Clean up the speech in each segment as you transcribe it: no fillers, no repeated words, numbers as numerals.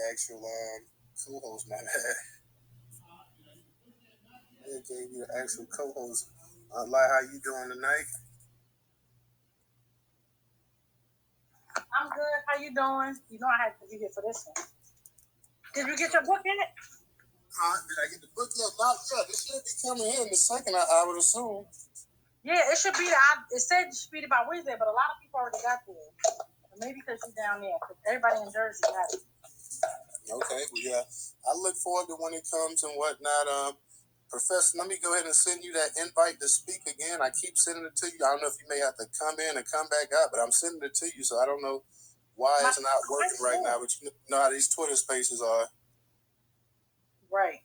actual co-host, my bad. They gave you the actual co-host. Like, how you doing tonight? I'm good. How you doing? You know I had to be here for this one. Did you get your book in it? Did I get the book yet? Not yet. It should be coming in the second, I would assume. Yeah, it should be. It said it should be by Wednesday, but a lot of people already got there. Maybe because you're down there. Because everybody in Jersey got it. Okay, well, yeah. I look forward to when it comes and whatnot. Professor, let me go ahead and send you that invite to speak again. I keep sending it to you. I don't know if you may have to come in and come back out, but I'm sending it to you, so I don't know why it's not working right now. But you know how these Twitter spaces are. Right.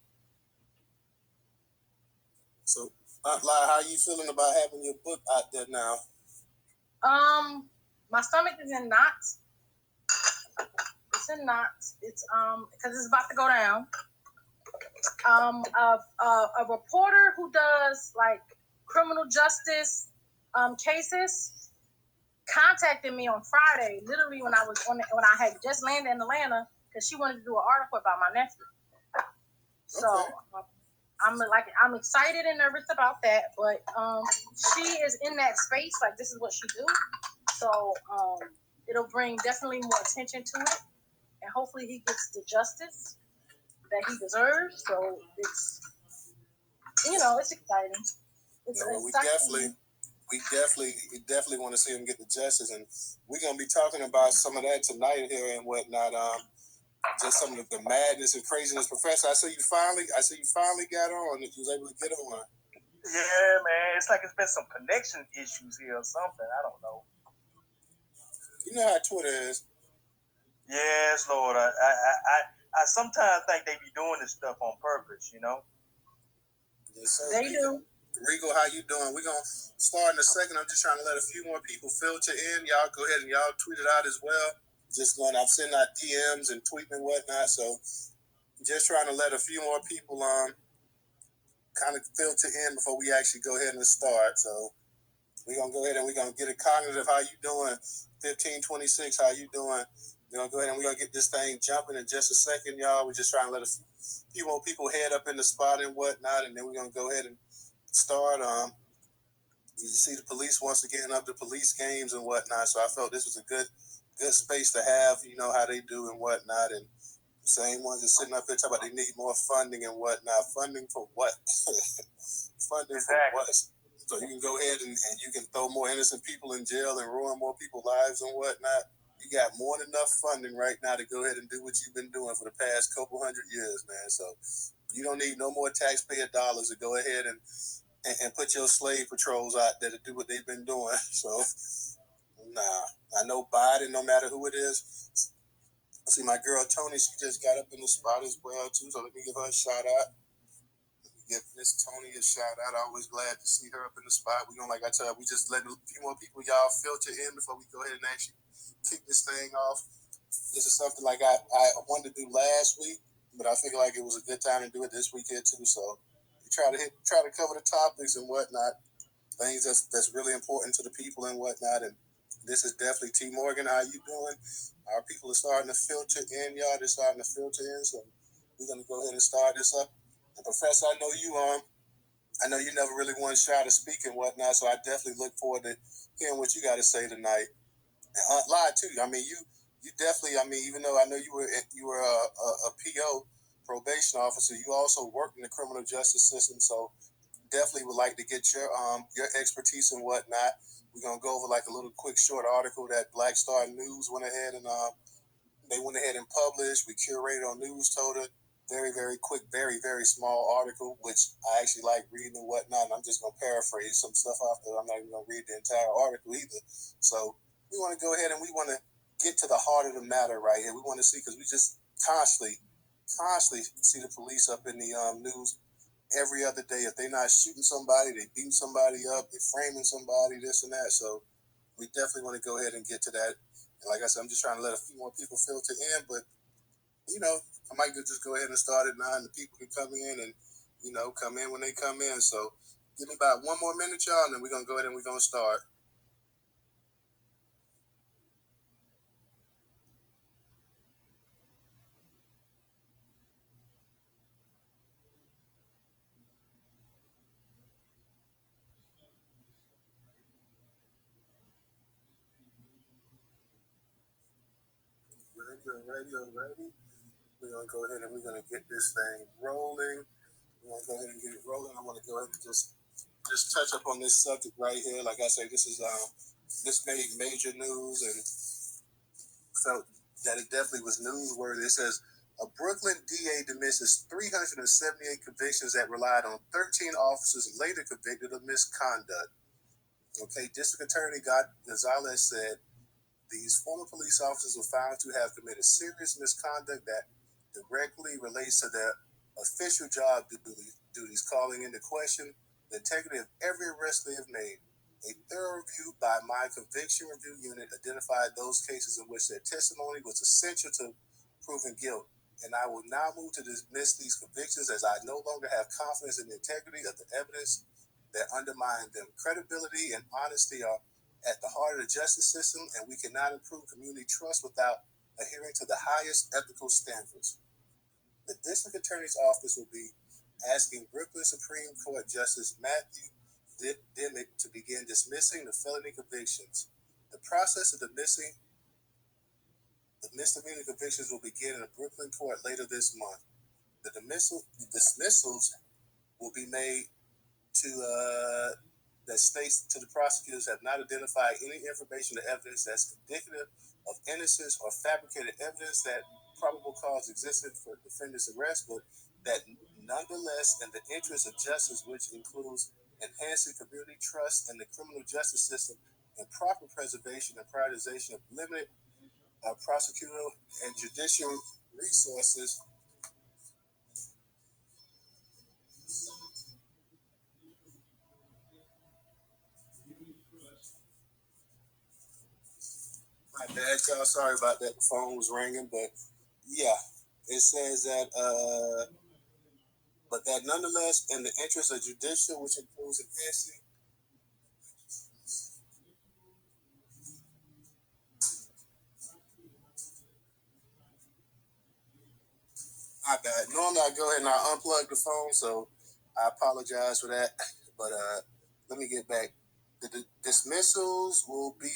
So, how are you feeling about having your book out there now? My stomach is in knots. It's in knots. It's because it's about to go down. A reporter who does like criminal justice cases contacted me on Friday, literally when I had just landed in Atlanta, because she wanted to do an article about my nephew. So I'm excited and nervous about that, but she is in that space, like this is what she do. So it'll bring definitely more attention to it, and hopefully he gets the justice that he deserves. So it's it's exciting. It's exciting. We definitely want to see him get the justice, and we're gonna be talking about some of that tonight here and whatnot. Just some of the madness and craziness. Professor, I see you finally got on. That you was able to get on. Yeah, man. It's like it's been some connection issues here or something. I don't know. You know how Twitter is. Yes, Lord. I sometimes think they be doing this stuff on purpose, you know? Yes, sir. They do. Regal, how you doing? We're going to start in a second. I'm just trying to let a few more people filter in. Y'all go ahead and y'all tweet it out as well. I'm sending out DMs and tweeting and whatnot. So just trying to let a few more people kind of filter in before we actually go ahead and start. So we're going to go ahead and we're going to get a cognitive. How you doing? 1526, how you doing? We're going to go ahead and we're going to get this thing jumping in just a second, y'all. We're just trying to let a few more people head up in the spot and whatnot. And then we're going to go ahead and start. You see the police once again up the police games and whatnot. So I felt this was a good space to have, you know, how they do and whatnot. And the same ones are sitting up there talking about they need more funding and whatnot. Funding for what? Funding for what? So you can go ahead and you can throw more innocent people in jail and ruin more people's lives and whatnot. You got more than enough funding right now to go ahead and do what you've been doing for the past couple hundred years, man. So you don't need no more taxpayer dollars to go ahead and put your slave patrols out there to do what they've been doing. So, I know Biden, no matter who it is. I see my girl Tony, she just got up in the spot as well, too. So let me give her a shout out. Let me give Miss Tony a shout out. I'm always glad to see her up in the spot. Like I tell you, we just letting a few more people, y'all, filter in before we go ahead and actually kick this thing off. This is something like I wanted to do last week, but I feel like it was a good time to do it this week here, too. So, try to cover the topics and whatnot, things that's really important to the people and whatnot. And this is definitely T Morgan. How you doing? Our people are starting to filter in, y'all. They're starting to filter in, so we're gonna go ahead and start this up. And Professor, I know you never really wanted to try to speak and whatnot, so I definitely look forward to hearing what you got to say tonight. And lie too. I mean, you definitely. I mean, even though I know you were a PO, probation officer, you also worked in the criminal justice system, so definitely would like to get your expertise and whatnot. We're gonna go over like a little quick short article that Black Star News went ahead and published. We curated on Newstoter. Very, very quick, very, very small article, which I actually like reading and whatnot. And I'm just gonna paraphrase some stuff off there. I'm not even gonna read the entire article either. So we want to go ahead and we want to get to the heart of the matter right here. We want to see, because we just constantly see the police up in the news every other day. If they're not shooting somebody, they beating somebody up, they're framing somebody, this and that. So we definitely want to go ahead and get to that. And like I said, I'm just trying to let a few more people filter in, but I might just go ahead and start it now, and the people can come in and come in when they come in. So give me about one more minute, y'all, and then we're gonna go ahead and we're gonna start. Alrighty. We're gonna go ahead and we're gonna get this thing rolling. We're gonna go ahead and get it rolling. I want to go ahead and just touch up on this subject right here. Like I say, this made major news and felt that it definitely was newsworthy. It says a Brooklyn DA dismisses 378 convictions that relied on 13 officers later convicted of misconduct. Okay, District Attorney Gonzalez said these former police officers were found to have committed serious misconduct that directly relates to their official job duties, calling into question the integrity of every arrest they have made. A thorough review by my conviction review unit identified those cases in which their testimony was essential to proving guilt, and I will now move to dismiss these convictions as I no longer have confidence in the integrity of the evidence that undermine them. Credibility and honesty are at the heart of the justice system, and we cannot improve community trust without adhering to the highest ethical standards. The District Attorney's Office will be asking Brooklyn Supreme Court Justice Matthew Dimmick to begin dismissing the felony convictions. The process of dismissing the misdemeanor convictions will begin in a Brooklyn court later this month. The dismissals will be made to that states to the prosecutors have not identified any information or evidence that's indicative of innocence or fabricated evidence that probable cause existed for defendant's arrest, but that nonetheless, in the interest of justice, which includes enhancing community trust in the criminal justice system and proper preservation and prioritization of limited prosecutorial and judicial resources. My bad, y'all. Sorry about that. The phone was ringing, but yeah, it says that, but that nonetheless, in the interest of judicial, which includes enhancing. My bad. Normally I go ahead and I unplug the phone, so I apologize for that. But let me get back. The dismissals will be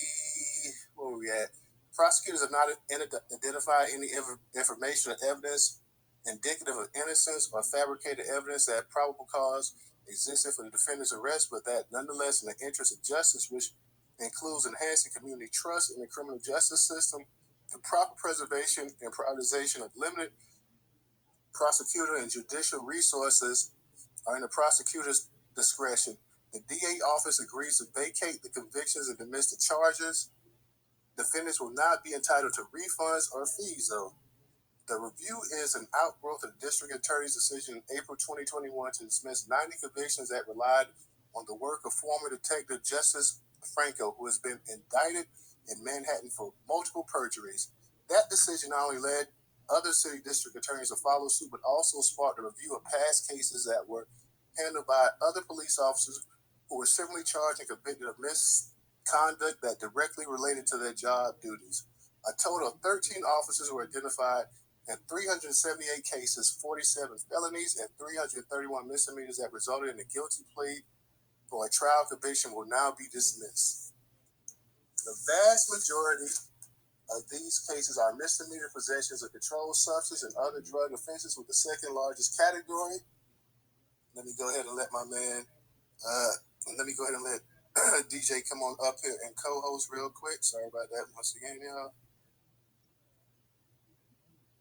where we at. Prosecutors have not identified any information or evidence indicative of innocence or fabricated evidence that probable cause existed for the defendant's arrest, but that nonetheless, in the interest of justice, which includes enhancing community trust in the criminal justice system, the proper preservation and prioritization of limited prosecutor and judicial resources are in the prosecutor's discretion. The DA office agrees to vacate the convictions and dismiss the charges. Defendants will not be entitled to refunds or fees, though. The review is an outgrowth of the district attorney's decision in April 2021 to dismiss 90 convictions that relied on the work of former Detective Justice Franco, who has been indicted in Manhattan for multiple perjuries. That decision not only led other city district attorneys to follow suit, but also sparked a review of past cases that were handled by other police officers who were similarly charged and convicted of misconduct that directly related to their job duties. A total of 13 officers were identified in 378 cases, 47 felonies, and 331 misdemeanors that resulted in a guilty plea for a trial conviction will now be dismissed. The vast majority of these cases are misdemeanor possessions of controlled substance and other drug offenses, with the second largest category. Let me go ahead and let my man, let me go ahead and let DJ come on up here and co-host real quick. Sorry about that once again, y'all.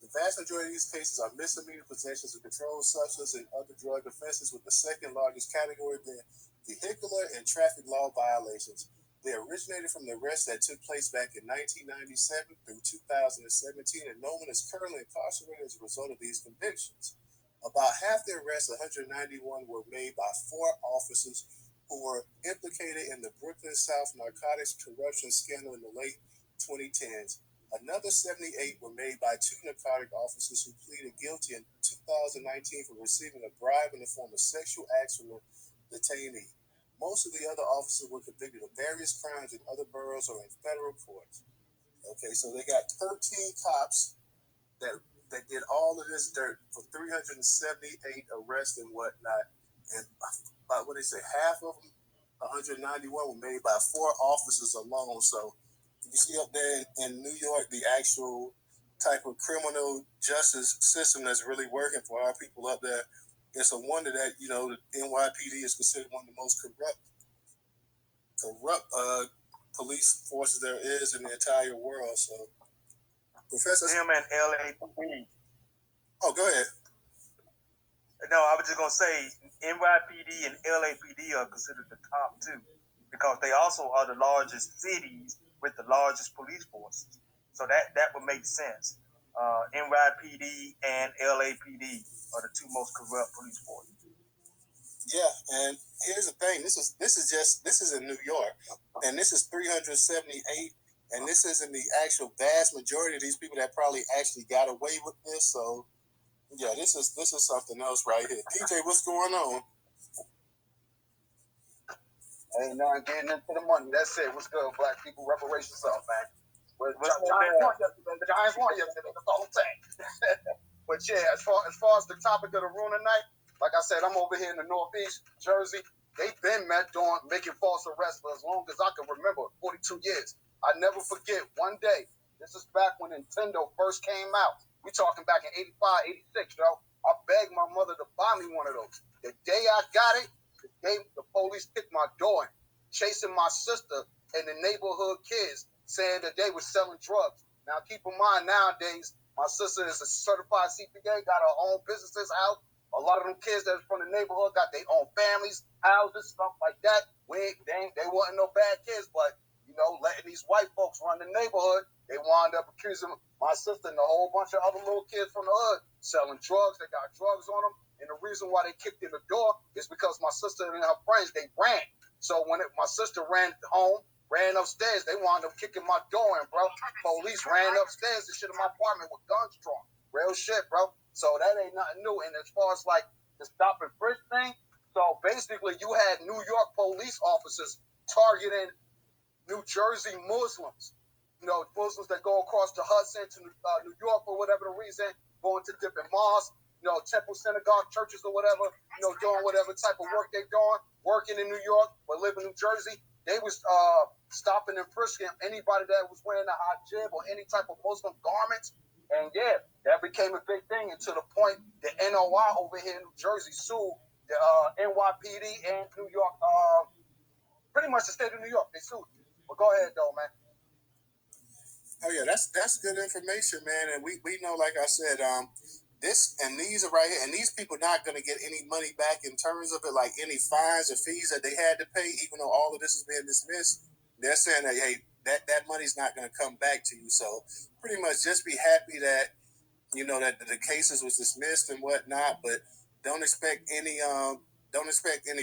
The vast majority of these cases are misdemeanor possessions of controlled substance and other drug offenses, with the second largest category being vehicular and traffic law violations. They originated from the arrests that took place back in 1997 through 2017, and no one is currently incarcerated as a result of these convictions. About half the arrests, 191, were made by 4 officers who were implicated in the Brooklyn South narcotics corruption scandal in the late 2010s. Another 78 were made by 2 narcotic officers who pleaded guilty in 2019 for receiving a bribe in the form of sexual acts from a detainee. Most of the other officers were convicted of various crimes in other boroughs or in federal courts. Okay, so they got 13 cops that did all of this dirt for 378 arrests and whatnot. And about what they say, half of them, 191, were made by 4 officers alone. So you see up there in New York, the actual type of criminal justice system that's really working for our people up there. It's a wonder that the NYPD is considered one of the most corrupt police forces there is in the entire world. So, Professor, him and LAPD. Oh, go ahead. No, I was just gonna say NYPD and LAPD are considered the top two because they also are the largest cities with the largest police forces. So that would make sense. NYPD and LAPD are the two most corrupt police forces. Yeah, and here's the thing: this is in New York, and this is 378, and this isn't the actual vast majority of these people that probably actually got away with this. So, yeah, this is something else right here. DJ, what's going on? Ain't nothing getting into the money. That's it. What's good, black people? Reparations up, man. The Giants won yesterday. That's the whole thing. But yeah, as far as the topic of the room tonight, like I said, I'm over here in the Northeast, Jersey. They've been making false arrests for as long as I can remember, 42 years. I never forget one day. This is back when Nintendo first came out. We talking back in 85, 86, yo. I begged my mother to buy me one of those. The day I got it, the police kicked my door in, chasing my sister and the neighborhood kids, saying that they were selling drugs. Now, keep in mind, nowadays, my sister is a certified CPA, got her own businesses out. A lot of them kids that's from the neighborhood got their own families, houses, stuff like that. They wasn't no bad kids, but, letting these white folks run the neighborhood, they wound up accusing my sister and a whole bunch of other little kids from the hood selling drugs. They got drugs on them. And the reason why they kicked in the door is because my sister and her friends, they ran. So when my sister ran home, ran upstairs, they wound up kicking my door in, bro. Police ran upstairs and shit in my apartment with guns drawn. Real shit, bro. So that ain't nothing new. And as far as like the stop and frisk thing, so basically you had New York police officers targeting New Jersey Muslims. Muslims that go across the Hudson to New York for whatever the reason, going to different mosques, temple, synagogue, churches or whatever, doing whatever type of work they're doing, working in New York but live in New Jersey. They was stopping and frisking anybody that was wearing a hijab or any type of Muslim garments. And yeah, that became a big thing. And to the point, the NOI over here in New Jersey sued the NYPD and New York, pretty much the state of New York. They sued. But go ahead, though, man. Oh yeah, that's good information, man. And we know, like I said, these are right here, and these people not going to get any money back in terms of it, like any fines or fees that they had to pay, even though all of this is being dismissed. They're saying that that money's not going to come back to you. So pretty much just be happy that that the cases was dismissed and whatnot, but don't expect any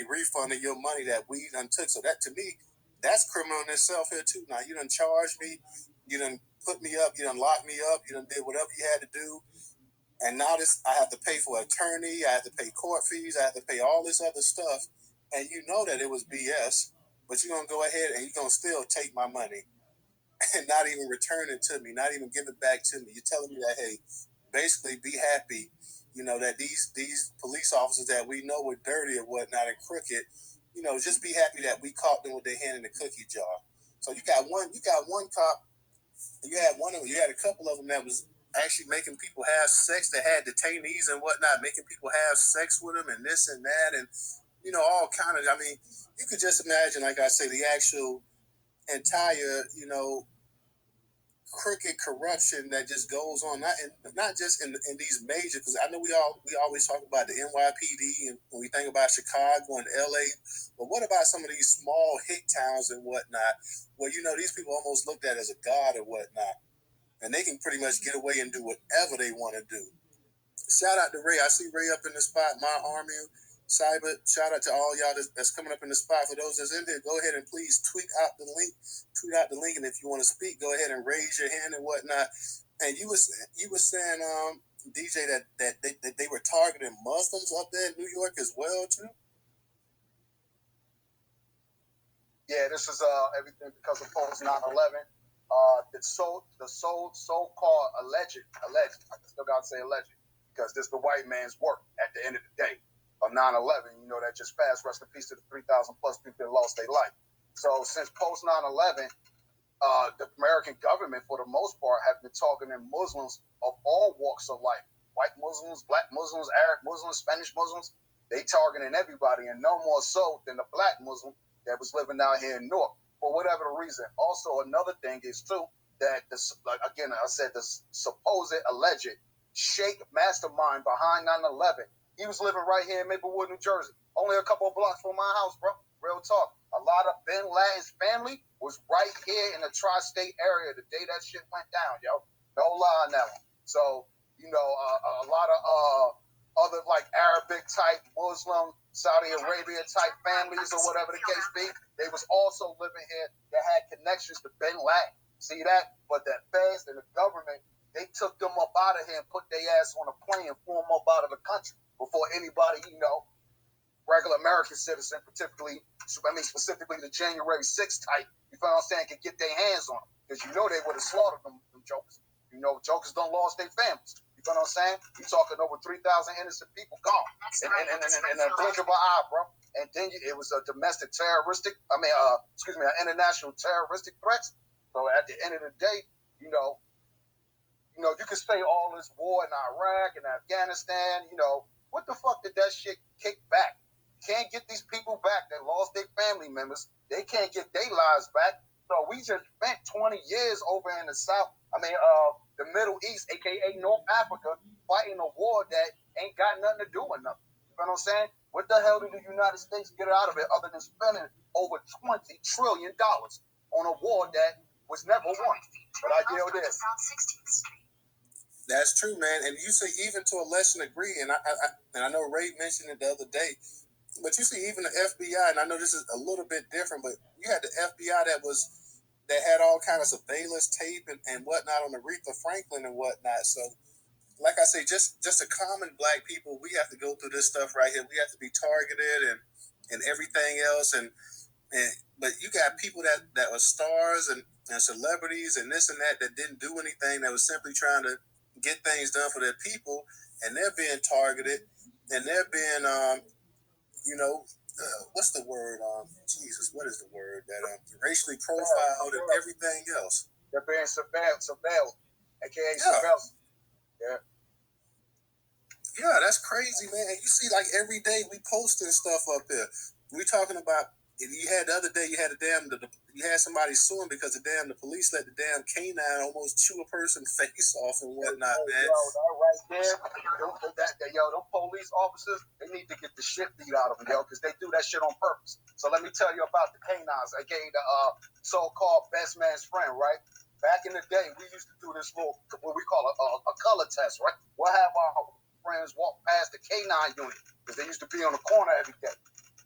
refund of your money that we done took. So that, to me, that's criminal in itself here too. Now you done charged me, you done put me up, you done locked me up, you done did whatever you had to do. And now I have to pay for attorney, I have to pay court fees, I have to pay all this other stuff. And you know that it was BS, but you're going to go ahead and you're going to still take my money and not even return it to me, not even give it back to me. You're telling me that, hey, basically be happy, that these police officers that we know were dirty or whatnot and crooked, just be happy that we caught them with their hand in the cookie jar. So you got one cop, you had a couple of them that was actually making people have sex, that had detainees and whatnot, making people have sex with them and this and that, and all kind of. I mean, you could just imagine, like I say, the actual entire crooked corruption that just goes on, not just in these major, because I know we always talk about the NYPD and when we think about Chicago and LA, but what about some of these small hick towns and whatnot, where these people almost looked at as a god or whatnot, and they can pretty much get away and do whatever they want to do. Shout out to Ray. I see Ray up in the spot. My army, Cyber. Shout out to all y'all that's coming up in the spot. For those that's in there, go ahead and please tweet out the link. And if you want to speak, go ahead and raise your hand and whatnot. And you was saying, DJ, that they were targeting Muslims up there in New York as well too. Yeah, this is everything because of post 9/11. The so-called alleged, I still gotta say alleged, because this is the white man's work at the end of the day of 9/11. That just passed. Rest in peace to the 3,000 plus people that lost their life. So since post 9/11, the American government, for the most part, have been targeting Muslims of all walks of life. White Muslims, black Muslims, Arab Muslims, Spanish Muslims. They targeting everybody, and no more so than the black Muslim that was living out here in North, for whatever the reason. Also, another thing is, too, that, like again, I said, the supposed alleged Sheikh mastermind behind 9/11, he was living right here in Maplewood, New Jersey, only a couple of blocks from my house, bro. Real talk. A lot of Bin Laden's family was right here in the tri-state area the day that shit went down, yo. No lie on that one. So, you know, a lot of other like Arabic type, Muslim, Saudi Arabia type families or whatever the case be, they was also living here that had connections to Bin Laden. See that? But that feds and the government, they took them up out of here and put their ass on a plane and flew them up out of the country before anybody, you know, regular American citizen, specifically the January 6th type, you feel what I'm saying, could get their hands on them. Because you know they would have slaughtered them jokers. You know, jokers don't lost their families. You feel what I'm saying? You're talking over 3,000 innocent people gone. In a blink of an eye, bro. And then it was a domestic terroristic, an international terroristic threats. So at the end of the day, you know, you can say all this war in Iraq and Afghanistan, you know, what the fuck did that shit kick back? Can't get these people back that lost their family members. They can't get their lives back. So we just spent 20 years over in the South, the Middle East, aka North Africa, fighting a war that ain't got nothing to do with nothing. You know what I'm saying? What the hell did the United States get out of it other than spending over $20 trillion on a war that was never won? But I yield this. That's true, man. And you see, even to a lesser degree, and I know Ray mentioned it the other day, but you see, even the FBI, and I know this is a little bit different, but you had the FBI that had all kind of surveillance tape and whatnot on Aretha Franklin and whatnot. So, like I say, just a common black people, we have to go through this stuff right here. We have to be targeted and everything else. But you got people that are stars and celebrities and this and that didn't do anything, that was simply trying to get things done for their people, and they're being targeted, and they're being what's the word? Jesus, what is the word? That racially profiled and everything else. They're being surveilled, aka surveillance. Yeah. Yeah, that's crazy, man. And you see, like every day we posting stuff up there. We talking about. You had the other day, you had somebody suing because the police let the damn canine almost chew a person's face off and whatnot, man. Yo, that right there, them police officers, they need to get the shit beat out of them, yo, because they do that shit on purpose. So let me tell you about the canines, aka the so-called best man's friend, right? Back in the day, we used to do this little, what we call a color test, right? We'll have our friends walk past the canine unit, because they used to be on the corner every day.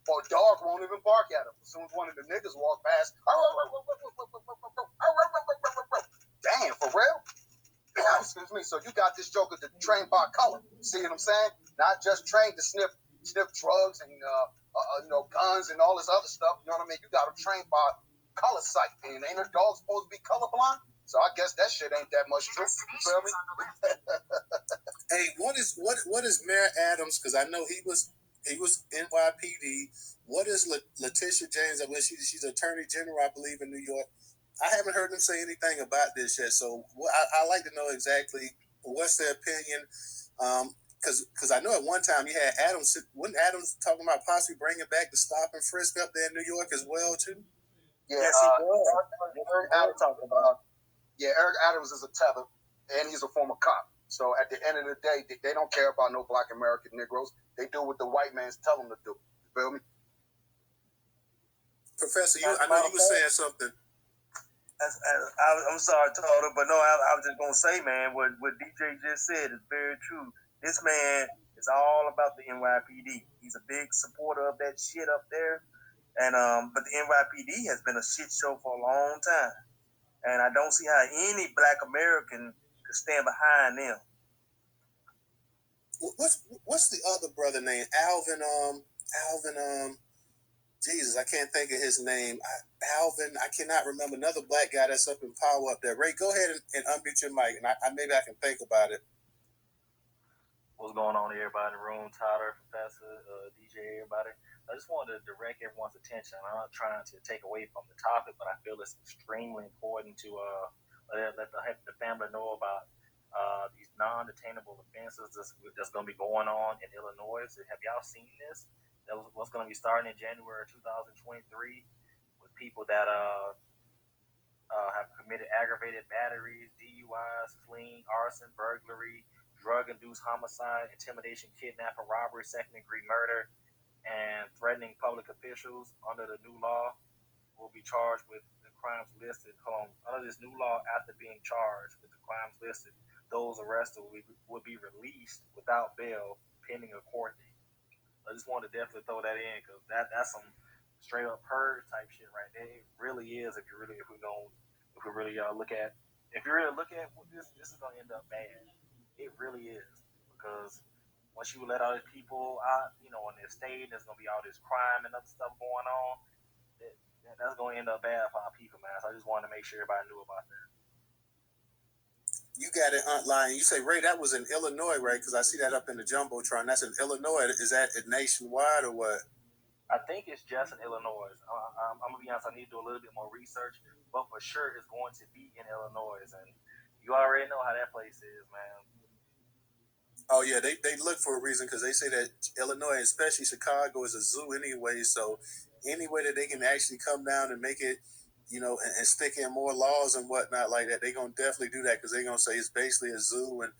Or a dog won't even bark at them. As soon as one of the niggas walk past, damn, for real? Excuse me. So you got this joker trained by color. See what I'm saying? Not just trained to sniff drugs and guns and all this other stuff. You know what I mean? You got them trained by color sight. And ain't a dog supposed to be colorblind? So I guess that shit ain't that much true. You feel me? Hey, what is Mayor Adams? Because I know he was NYPD. What is Letitia James? She's Attorney General, I believe, in New York. I haven't heard them say anything about this yet. So I like to know exactly what's their opinion. Because I know at one time you had Adams. Wasn't Adams talking about possibly bringing back the stop and frisk up there in New York as well too? Yeah, yes, he was. Eric Adams talking about. Yeah, Eric Adams is a tether, and he's a former cop. So at the end of the day, they don't care about no black American Negroes. They do what the white man's tell them to do. You feel me? Professor, I know you were saying something. I'm sorry, Toto, but no, I was just going to say, man, what DJ just said is very true. This man is all about the NYPD. He's a big supporter of that shit up there. And but the NYPD has been a shit show for a long time. And I don't see how any black American could stand behind them. What's the other brother name? Alvin, Jesus, I can't think of his name. Alvin, I cannot remember. Another black guy that's up in power up there. Ray, go ahead and unmute your mic, and maybe I can think about it. What's going on, morning, everybody in the room. Tyler, Professor, DJ, everybody. I just wanted to direct everyone's attention. I'm not trying to take away from the topic, but I feel it's extremely important to let the family know about these non-detainable offenses that's going to be going on in Illinois. So have y'all seen this? That was what's going to be starting in January 2023 with people that have committed aggravated batteries, DUIs, fleeing, arson, burglary, drug-induced homicide, intimidation, kidnapping, robbery, second-degree murder, and threatening public officials under the new law will be charged with the crimes listed. Under this new law, after being charged with the crimes listed, those arrested will be released without bail pending a court date. I just wanted to definitely throw that in because that's some straight up purge type shit right there. It really is. If we really look at what this is gonna end up bad. It really is because once you let all these people out, on their state, there's gonna be all this crime and other stuff going on. That's gonna end up bad for our people, man. So I just wanted to make sure everybody knew about that. You got it, Aunt Lion. You say, Ray, that was in Illinois, right? Because I see that up in the Jumbotron. That's in Illinois. Is that nationwide or what? I think it's just in Illinois. I'm going to be honest, I need to do a little bit more research, but for sure it's going to be in Illinois. And you already know how that place is, man. Oh, yeah, they look for a reason because they say that Illinois, especially Chicago, is a zoo anyway. So any way that they can actually come down and make it, and stick in more laws and whatnot like that, they're going to definitely do that because they're going to say it's basically a zoo and,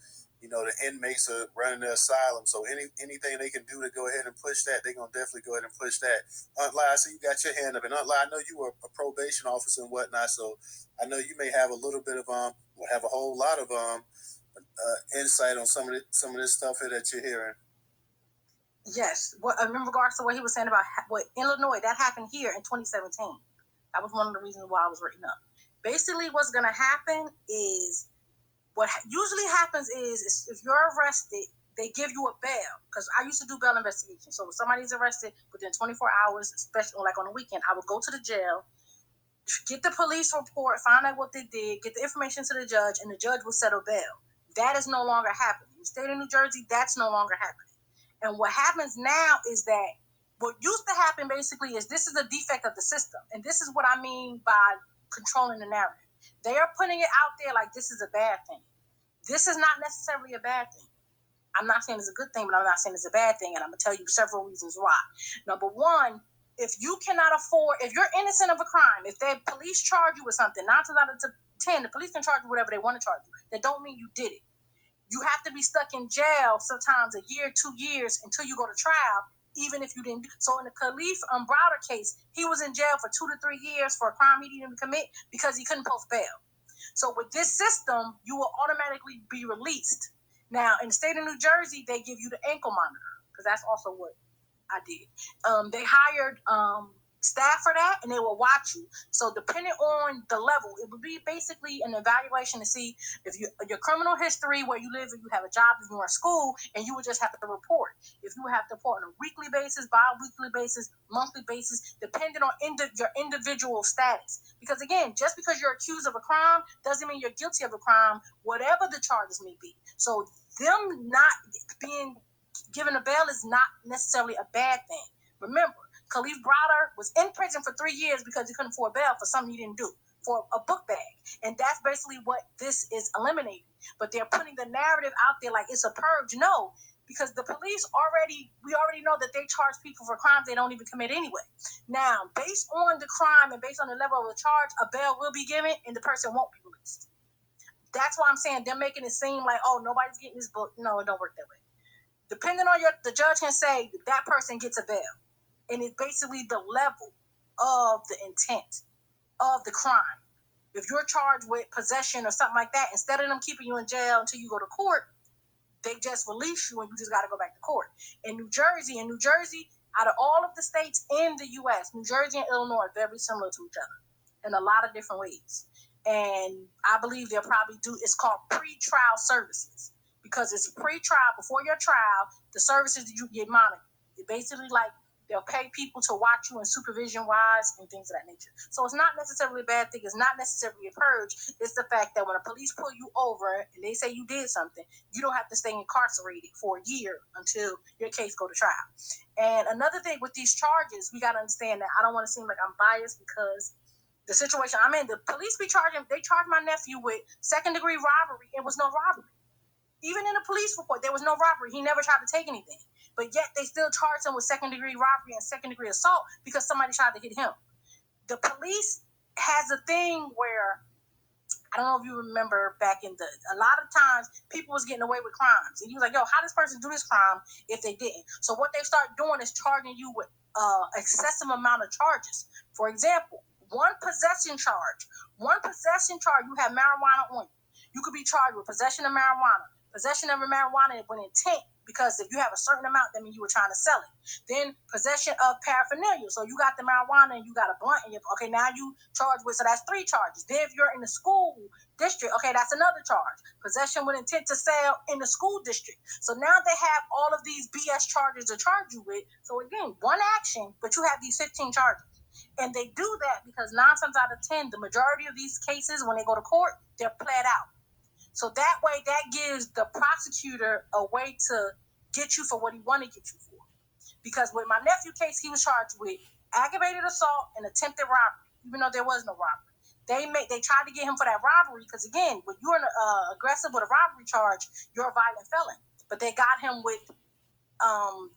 the inmates are running the asylum. So anything they can do to go ahead and push that, they're going to definitely go ahead and push that. Aunt Lai, I see you got your hand up. And Aunt Lai, I know you were a probation officer and whatnot, so I know you may have a little bit of, have a whole lot of insight on some of this stuff here that you're hearing. Yes. In regards to what he was saying about what Illinois, that happened here in 2017. That was one of the reasons why I was written up. Basically, what's going to happen is, what usually happens is if you're arrested, they give you a bail. Because I used to do bail investigation. So if somebody's arrested within 24 hours, especially like on the weekend, I would go to the jail, get the police report, find out what they did, get the information to the judge, and the judge will settle bail. That is no longer happening. In the state of New Jersey, that's no longer happening. And what happens now is that what used to happen basically is this is a defect of the system. And this is what I mean by controlling the narrative. They are putting it out there like this is a bad thing. This is not necessarily a bad thing. I'm not saying it's a good thing, but I'm not saying it's a bad thing. And I'm going to tell you several reasons why. Number one, if you cannot afford, if you're innocent of a crime, if the police charge you with something, 9 times out of 10, the police can charge you whatever they want to charge you. That don't mean you did it. You have to be stuck in jail sometimes a year, 2 years until you go to trial, even if you didn't. So in the Khalif Browder case, he was in jail for 2 to 3 years for a crime he didn't commit because he couldn't post bail. So with this system, you will automatically be released. Now, in the state of New Jersey, they give you the ankle monitor because that's also what I did. They hired staff for that, and they will watch you. So depending on the level, it would be basically an evaluation to see if your criminal history, where you live, if you have a job, if you're in school, and you would just have to report. If you have to report on a weekly basis, bi-weekly basis, monthly basis, depending on your individual status. Because again, just because you're accused of a crime doesn't mean you're guilty of a crime, whatever the charges may be. So them not being given a bail is not necessarily a bad thing. Remember, Khalif Browder was in prison for 3 years because he couldn't afford bail for something he didn't do, for a book bag. And that's basically what this is eliminating. But they're putting the narrative out there like it's a purge. No, because the police we already know that they charge people for crimes they don't even commit anyway. Now, based on the crime and based on the level of the charge, a bail will be given and the person won't be released. That's why I'm saying they're making it seem like, oh, nobody's getting this book. No, it don't work that way. Depending on the judge can say that person gets a bail. And it's basically the level of the intent of the crime. If you're charged with possession or something like that, instead of them keeping you in jail until you go to court, they just release you and you just got to go back to court. In New Jersey, out of all of the states in the U.S., New Jersey and Illinois are very similar to each other in a lot of different ways. And I believe they'll probably it's called pre-trial services, because it's pre-trial, before your trial, the services that you get monitored. It's basically like They'll pay people to watch you and supervision-wise and things of that nature. So it's not necessarily a bad thing. It's not necessarily a purge. It's the fact that when a police pull you over and they say you did something, you don't have to stay incarcerated for a year until your case go to trial. And another thing with these charges, we got to understand that I don't want to seem like I'm biased because the situation I'm in, the police they charged my nephew with second-degree robbery. It was no robbery. Even in the police report, there was no robbery. He never tried to take anything. But yet they still charged him with second-degree robbery and second-degree assault because somebody tried to hit him. The police has a thing where, I don't know if you remember back in a lot of times people was getting away with crimes. And you was like, yo, how does this person do this crime if they didn't? So what they start doing is charging you with excessive amount of charges. For example, one possession charge, you have marijuana on you. You could be charged with possession of marijuana, possession of marijuana with intent, because if you have a certain amount, that means you were trying to sell it. Then possession of paraphernalia. So you got the marijuana and you got a blunt in your, okay, now you charged with, so that's 3 charges. Then if you're in the school district, okay, that's another charge. Possession with intent to sell in the school district. So now they have all of these BS charges to charge you with. So again, one action, but you have these 15 charges. And they do that because 9 times out of 10, the majority of these cases, when they go to court, they're pled out. So that way, that gives the prosecutor a way to get you for what he wanted to get you for. Because with my nephew case, he was charged with aggravated assault and attempted robbery, even though there was no robbery. They tried to get him for that robbery because, again, when you're aggressive with a robbery charge, you're a violent felon. But they got him with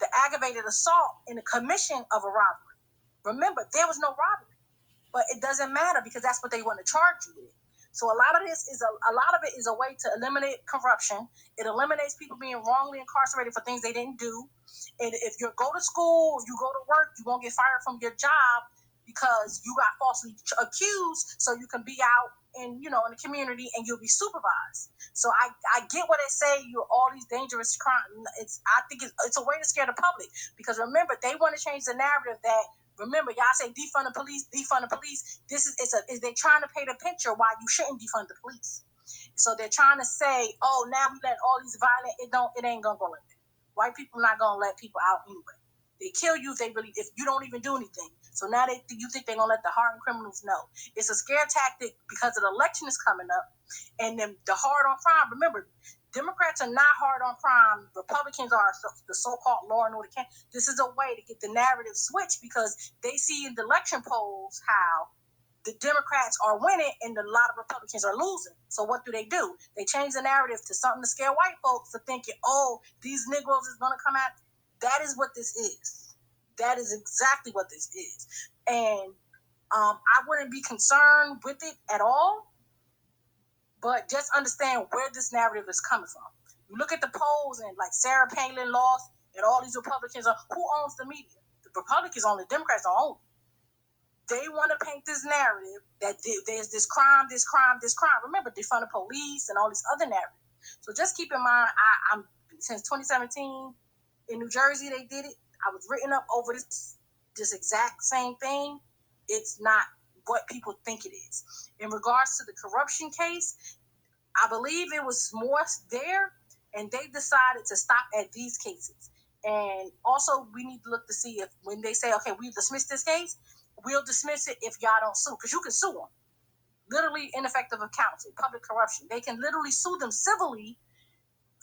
the aggravated assault in the commission of a robbery. Remember, there was no robbery, but it doesn't matter because that's what they want to charge you with. So a lot of this is a lot of it is a way to eliminate corruption. It eliminates people being wrongly incarcerated for things they didn't do. And if you go to school, if you go to work, you won't get fired from your job because you got falsely accused. So you can be out in the community and you'll be supervised. So I get what they say. You're all these dangerous crimes. I think it's a way to scare the public because remember they want to change the narrative that. Remember, y'all say defund the police, defund the police. This is they're trying to paint a picture why you shouldn't defund the police. So they're trying to say, oh, now we let all these violent. It ain't gonna go like that. White people not gonna let people out anyway. They kill you if you don't even do anything. So now you think they're gonna let the hardened criminals know. It's a scare tactic because the election is coming up, and then the hard on crime. Remember. Democrats are not hard on crime. Republicans are the so-called law and order. This is a way to get the narrative switched because they see in the election polls how the Democrats are winning and a lot of Republicans are losing. So what do? They change the narrative to something to scare white folks to thinking, oh, these Negroes is going to come out. That is what this is. That is exactly what this is. And I wouldn't be concerned with it at all. But just understand where this narrative is coming from. You look at the polls and like Sarah Palin lost and all these Republicans who owns the media? The Republicans own it, the Democrats don't own it. They want to paint this narrative that there's this crime. Remember, defund the police and all these other narratives. So just keep in mind, I'm since 2017 in New Jersey they did it. I was written up over this exact same thing. It's not what people think it is. In regards to the corruption case, I believe it was more there, and they decided to stop at these cases. And also, we need to look to see if when they say, okay, we dismiss this case, we'll dismiss it if y'all don't sue, because you can sue them. Literally ineffective of counsel, public corruption. They can literally sue them civilly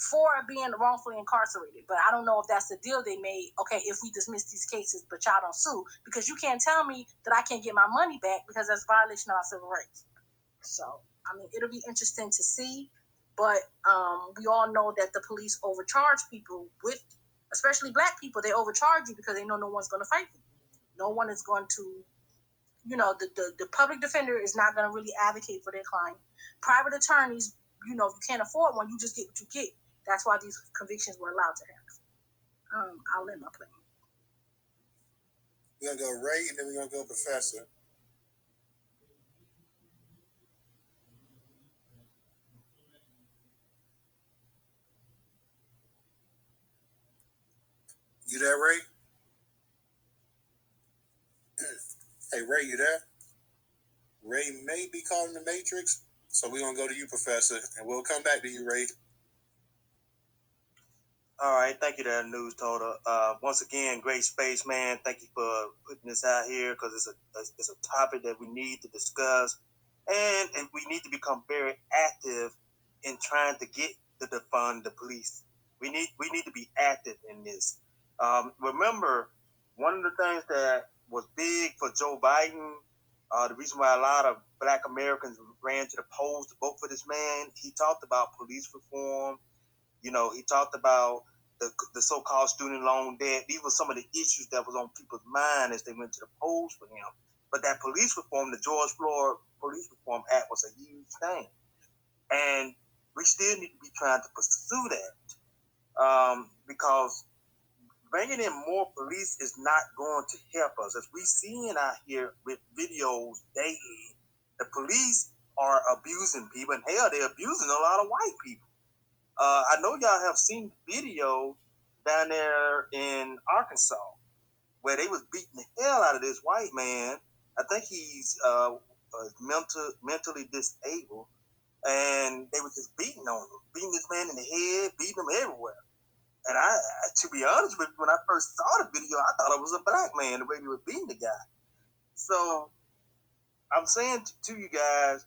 for being wrongfully incarcerated. But I don't know if that's the deal they made. Okay, if we dismiss these cases, but y'all don't sue, because you can't tell me that I can't get my money back because that's a violation of our civil rights. So, I mean, it'll be interesting to see. But we all know that the police overcharge people especially black people. They overcharge you because they know no one's going to fight them. No one is going to, the public defender is not going to really advocate for their client. Private attorneys, if you can't afford one, you just get what you get. That's why these convictions were allowed to happen. I'll end my plane. We're going to go Ray, and then we're going to go Professor. You there, Ray? Hey, Ray, you there? Ray may be calling the Matrix, so we're going to go to you, Professor, and we'll come back to you, Ray. All right, thank you, there, Newstoter. Once again, great space, man. Thank you for putting this out here because it's a topic that we need to discuss, and we need to become very active in trying to get to defund the police. We need to be active in this. Remember, one of the things that was big for Joe Biden, the reason why a lot of Black Americans ran to the polls to vote for this man, he talked about police reform. He talked about the so-called student loan debt. These were some of the issues that was on people's mind as they went to the polls for him. But that police reform, the George Floyd Police Reform Act, was a huge thing. And we still need to be trying to pursue that because bringing in more police is not going to help us. As we seeing out here with videos daily, the police are abusing people, and hell, they're abusing a lot of white people. I know y'all have seen the video down there in Arkansas where they was beating the hell out of this white man. I think he's mentally disabled, and they was just beating on him, beating this man in the head, beating him everywhere. And to be honest with you, when I first saw the video, I thought it was a black man the way they were beating the guy. So I'm saying to you guys,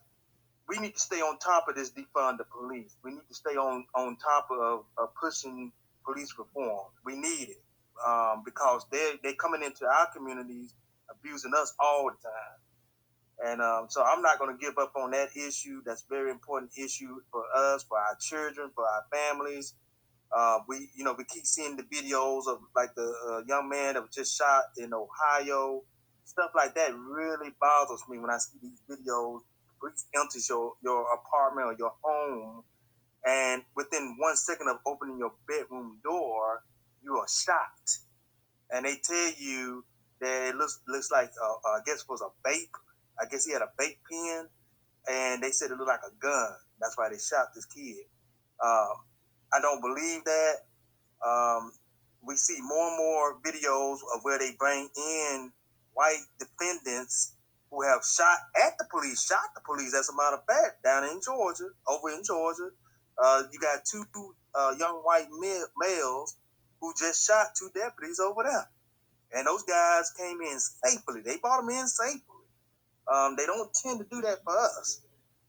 we need to stay on top of this defund the police. We need to stay on top of pushing police reform. We need it because they're coming into our communities abusing us all the time. And so I'm not going to give up on that issue. That's a very important issue for us, for our children, for our families. We keep seeing the videos of like the young man that was just shot in Ohio. Stuff like that really bothers me when I see these videos. Police enters your apartment or your home, and within 1 second of opening your bedroom door, you are shot. And they tell you that it looks like I guess it was a vape. I guess he had a vape pen, and they said it looked like a gun. That's why they shot this kid. I don't believe that. We see more and more videos of where they bring in white defendants who have shot the police. As a matter of fact, over in Georgia, you got two young white males who just shot two deputies over there. And those guys came in safely. They brought them in safely. They don't tend to do that for us.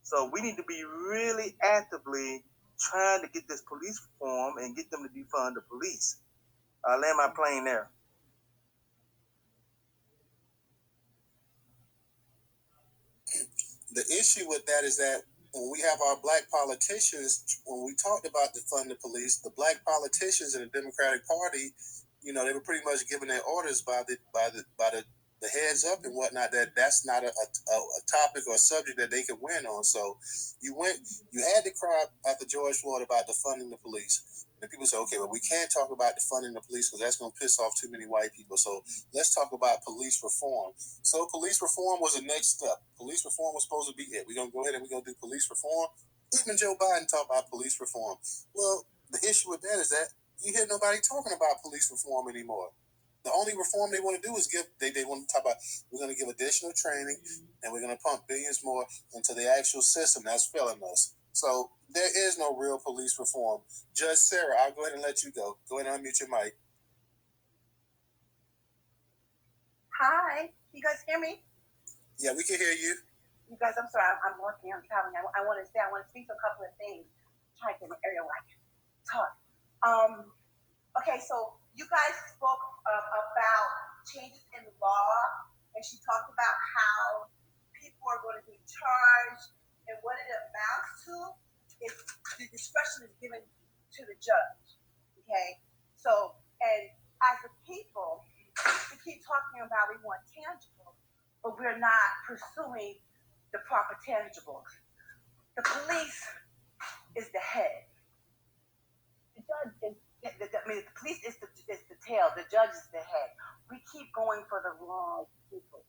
So we need to be really actively trying to get this police reform and get them to defund the police. I land my plane there. The issue with that is that when we have our black politicians, when we talked about defund the police, the black politicians in the Democratic Party, they were pretty much giving their orders by the heads up and whatnot, that's not a topic or a subject that they could win on. So you had to cry after George Floyd about defunding the police. And people say, okay, well, we can't talk about defunding the police because that's going to piss off too many white people. So let's talk about police reform. So police reform was the next step. Police reform was supposed to be it. We're going to go ahead and we're going to do police reform. Even Joe Biden talked about police reform. Well, the issue with that is that you hear nobody talking about police reform anymore. The only reform they want to do is they want to talk about, we're going to give additional training and we're going to pump billions more into the actual system that's failing us. So there is no real police reform. Judge Sarah, I'll go ahead and let you go. Go ahead and unmute your mic. Hi, you guys hear me? Yeah, we can hear you. You guys, I'm sorry, I'm working, I'm traveling. I want to speak to a couple of things. Try to get an area where I can talk. Okay, so you guys spoke about changes in the law, and she talked about how people are going to be charged, and what it amounts to is the discretion is given to the judge. Okay, so, and as a people, we keep talking about we want tangible, but we're not pursuing the proper tangibles. The police is the head. The judge is the police is the tail. The judge is the head. We keep going for the wrong people.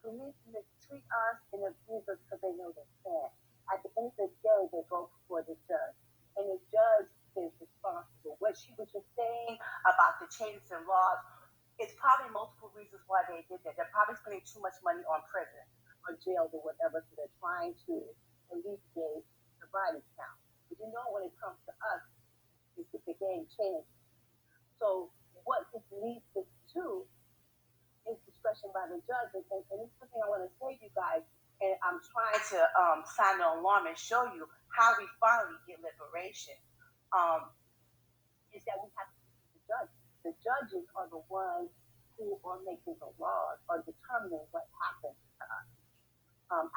Police treat us and abuse us because they know they can. At the end of the day, they go before the judge, and the judge is responsible. What she was just saying about the changes in laws, it's probably multiple reasons why they did that. They're probably spending too much money on prison or jails or whatever, so they're trying to alleviate the violence count. But when it comes to us, it's the game change. So what this leads us to is discretion by the judge. And this is the thing I want to say to you guys, and I'm trying to sound the alarm and show you how we finally get liberation, is that we have to see the judges. The judges are the ones who are making the laws or determining what happens to us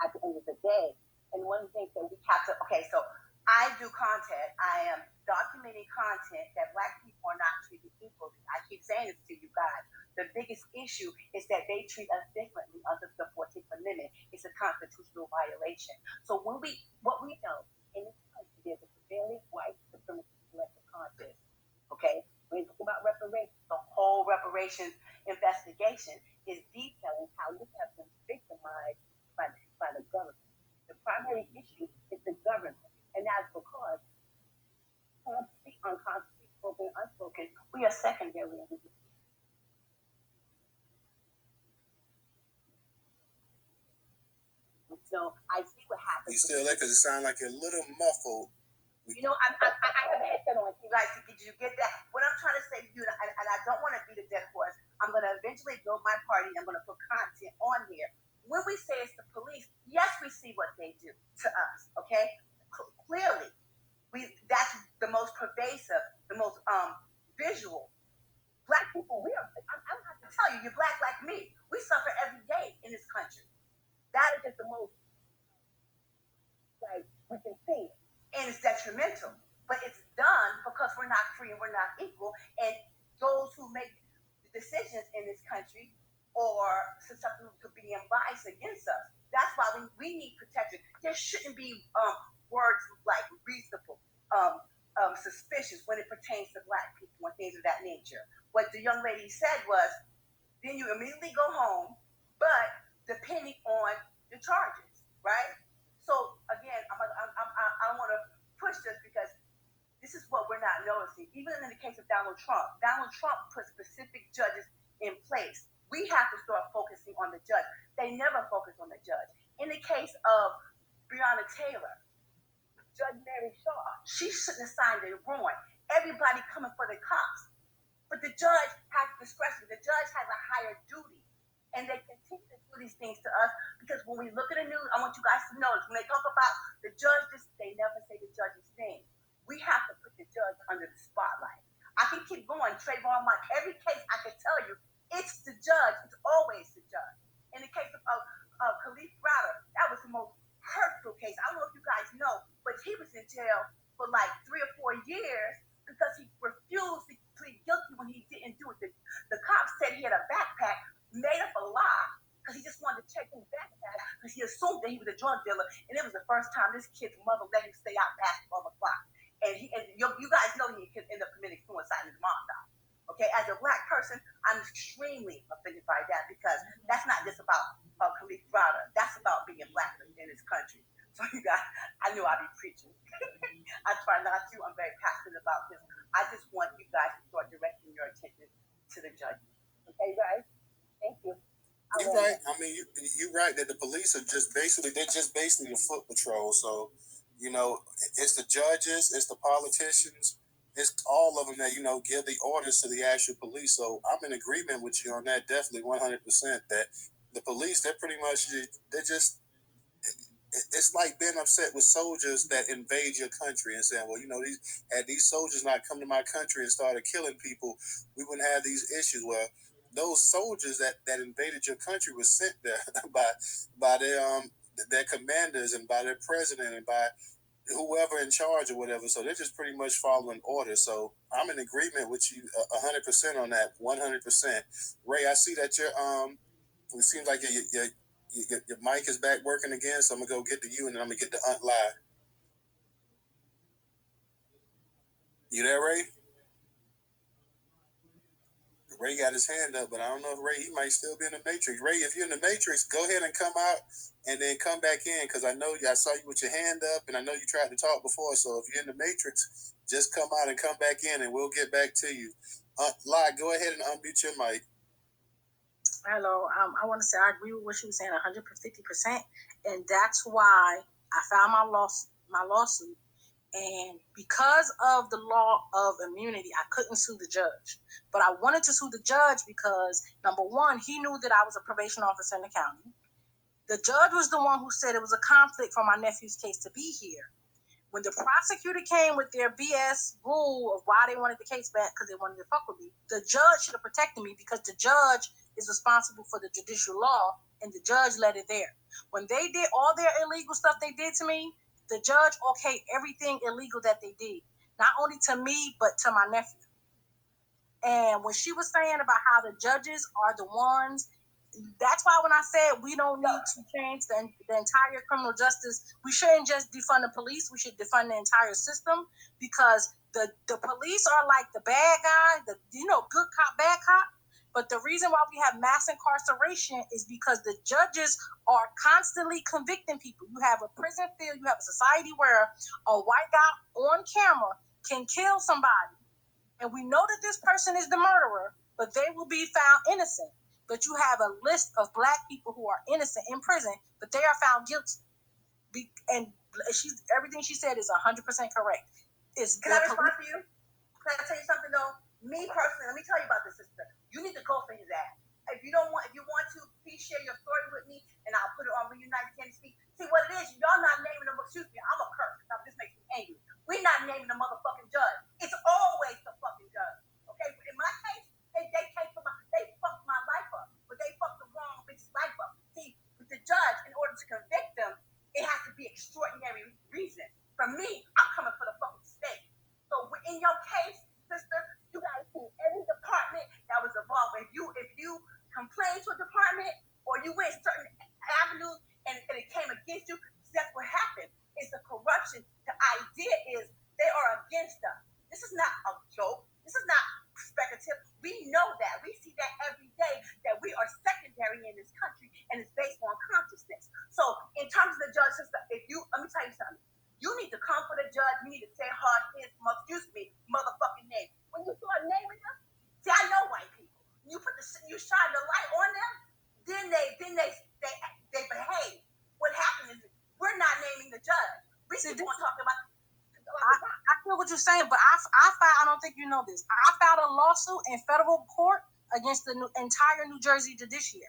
at the end of the day. And one of the things that we have to, okay, so I do content. I am documenting content that Black people are not treated equally. I keep saying this to you guys. The biggest issue is that they treat us differently under the 14th Amendment. It's a constitutional violation. So what we know in this country, there's a prevailing white supremacist collective conscience. Okay? When you talk about reparations, the whole reparations investigation is detailing how we have been victimized by the government. The primary issue is the government, and that's because unconsciously spoken, unspoken, we are secondary in this. So I see what happens. You still there? Because it sounds like you're a little muffled. You know, I have a headset on. You guys, did you get that? What I'm trying to say to you, and I don't want to be the dead horse, I'm going to eventually build my party. I'm going to put content on here. When we say it's the police, yes, we see what they do to us, okay? Clearly, that's the most pervasive, the most visual. Black people, I don't have to tell you, you're black like me. We suffer every day in this country. That is just the most, like, we can see it. And it's detrimental. But it's done because we're not free and we're not equal. And those who make the decisions in this country are susceptible to being biased against us. That's why we need protection. There shouldn't be words like reasonable, suspicious when it pertains to Black people and things of that nature. What the young lady said was, then you immediately go home, but depending on the charges, right? So again, I don't want to push this because this is what we're not noticing. Even in the case of Donald Trump put specific judges in place. We have to start focusing on the judge. They never focus on the judge. In the case of Breonna Taylor, Judge Mary Shaw, she shouldn't have signed a warrant. Everybody coming for the cops. But the judge has discretion. The judge has a higher duty. And they continue to do these things to us because when we look at the news, I want you guys to notice, when they talk about the judge, they never say the judge's name. We have to put the judge under the spotlight. I can keep going, Trayvon Martin. Every case I can tell you, it's the judge. It's always the judge. In the case of Khalif Browder, that was the most hurtful case. I don't know if you guys know, but he was in jail for like 3 or 4 years because he refused to plead guilty when he didn't do it. The cops said he had a backpack, made up a lie because he just wanted to check his backpack because he assumed that he was a drug dealer, and it was the first time this kid's mother let him stay out past 12 o'clock. And you guys know he could end up committing suicide and his mom died. Okay, as a Black person, I'm extremely offended by that because that's not just about Khalif Browder. That's about being Black in this country. So you guys, I knew I'd be preaching. I try not to. I'm very passionate about this. I just want you guys to start directing your attention to the judges. Okay, guys? Thank you. You're right. I mean, you're right that the police are just basically the foot patrol. So, you know, it's the judges, it's the politicians, it's all of them that, you know, give the orders to the actual police. So I'm in agreement with you on that, definitely 100%, that the police, they're pretty much, they're just, it's like being upset with soldiers that invade your country and saying, well, you know, had these soldiers not come to my country and started killing people, we wouldn't have these issues. Well, those soldiers that invaded your country were sent there by their commanders and by their president and by whoever in charge or whatever. So they're just pretty much following orders. So I'm in agreement with you 100% on that. 100%. Ray, I see that it seems like your mic is back working again. So I'm gonna go get to you and then I'm gonna get to Aunt Live. You there, Ray? Ray got his hand up, but I don't know if Ray, he might still be in the Matrix. Ray, if you're in the Matrix, go ahead and come out and then come back in because I know I saw you with your hand up and I know you tried to talk before. So if you're in the Matrix, just come out and come back in and we'll get back to you. Lai, go ahead and unmute your mic. Hello. I want to say I agree with what she was saying 150%. And that's why I filed my lawsuit And because of the law of immunity, I couldn't sue the judge. But I wanted to sue the judge because, number one, he knew that I was a probation officer in the county. The judge was the one who said it was a conflict for my nephew's case to be here. When the prosecutor came with their BS rule of why they wanted the case back because they wanted to fuck with me, the judge should have protected me because the judge is responsible for the judicial law, and the judge let it there. When they did all their illegal stuff they did to me, the judge okayed everything illegal that they did, not only to me, but to my nephew. And when she was saying about how the judges are the ones, that's why when I said we don't need to change the entire criminal justice, we shouldn't just defund the police, we should defund the entire system, because the police are like the bad guy, good cop, bad cop. But the reason why we have mass incarceration is because the judges are constantly convicting people. You have a prison field, you have a society where a white guy on camera can kill somebody, and we know that this person is the murderer, but they will be found innocent. But you have a list of black people who are innocent in prison, but they are found guilty. And everything she said is 100% correct. Can I respond to you? Can I tell you something though? Me personally, let me tell you about this sister. You need to go for his ass. If you want to, please share your story with me, and I'll put it on Reunited Can Speak. See what it is? Y'all not naming them. Excuse me, I'm a curse. Now this makes me angry. We're not naming the motherfucking judge. It's always the fucking judge. Okay? In my case, they fucked my life up, but they fucked the wrong bitch's life up. See, with the judge, in order to convict them, it has to be extraordinary reason. For me, I'm coming for the fucking state. So in your case, sister, you gotta see every department that was involved. If you complained to a department or you went certain avenues and it came against you, that's what happened. It's the corruption. The idea is they are against us. This is not a joke. This is not speculative. We know that. We see that every day, that we are secondary in this country, and it's based on consciousness. So in terms of the judge system, let me tell you something. You need to come for the judge. You need to say his motherfucking name. When you start naming them, see, I know white people. You shine the light on them, then they behave. What happens is we're not naming the judge. We keep on talking about. I feel what you're saying, but I don't think you know this. I filed a lawsuit in federal court against the entire New Jersey judiciary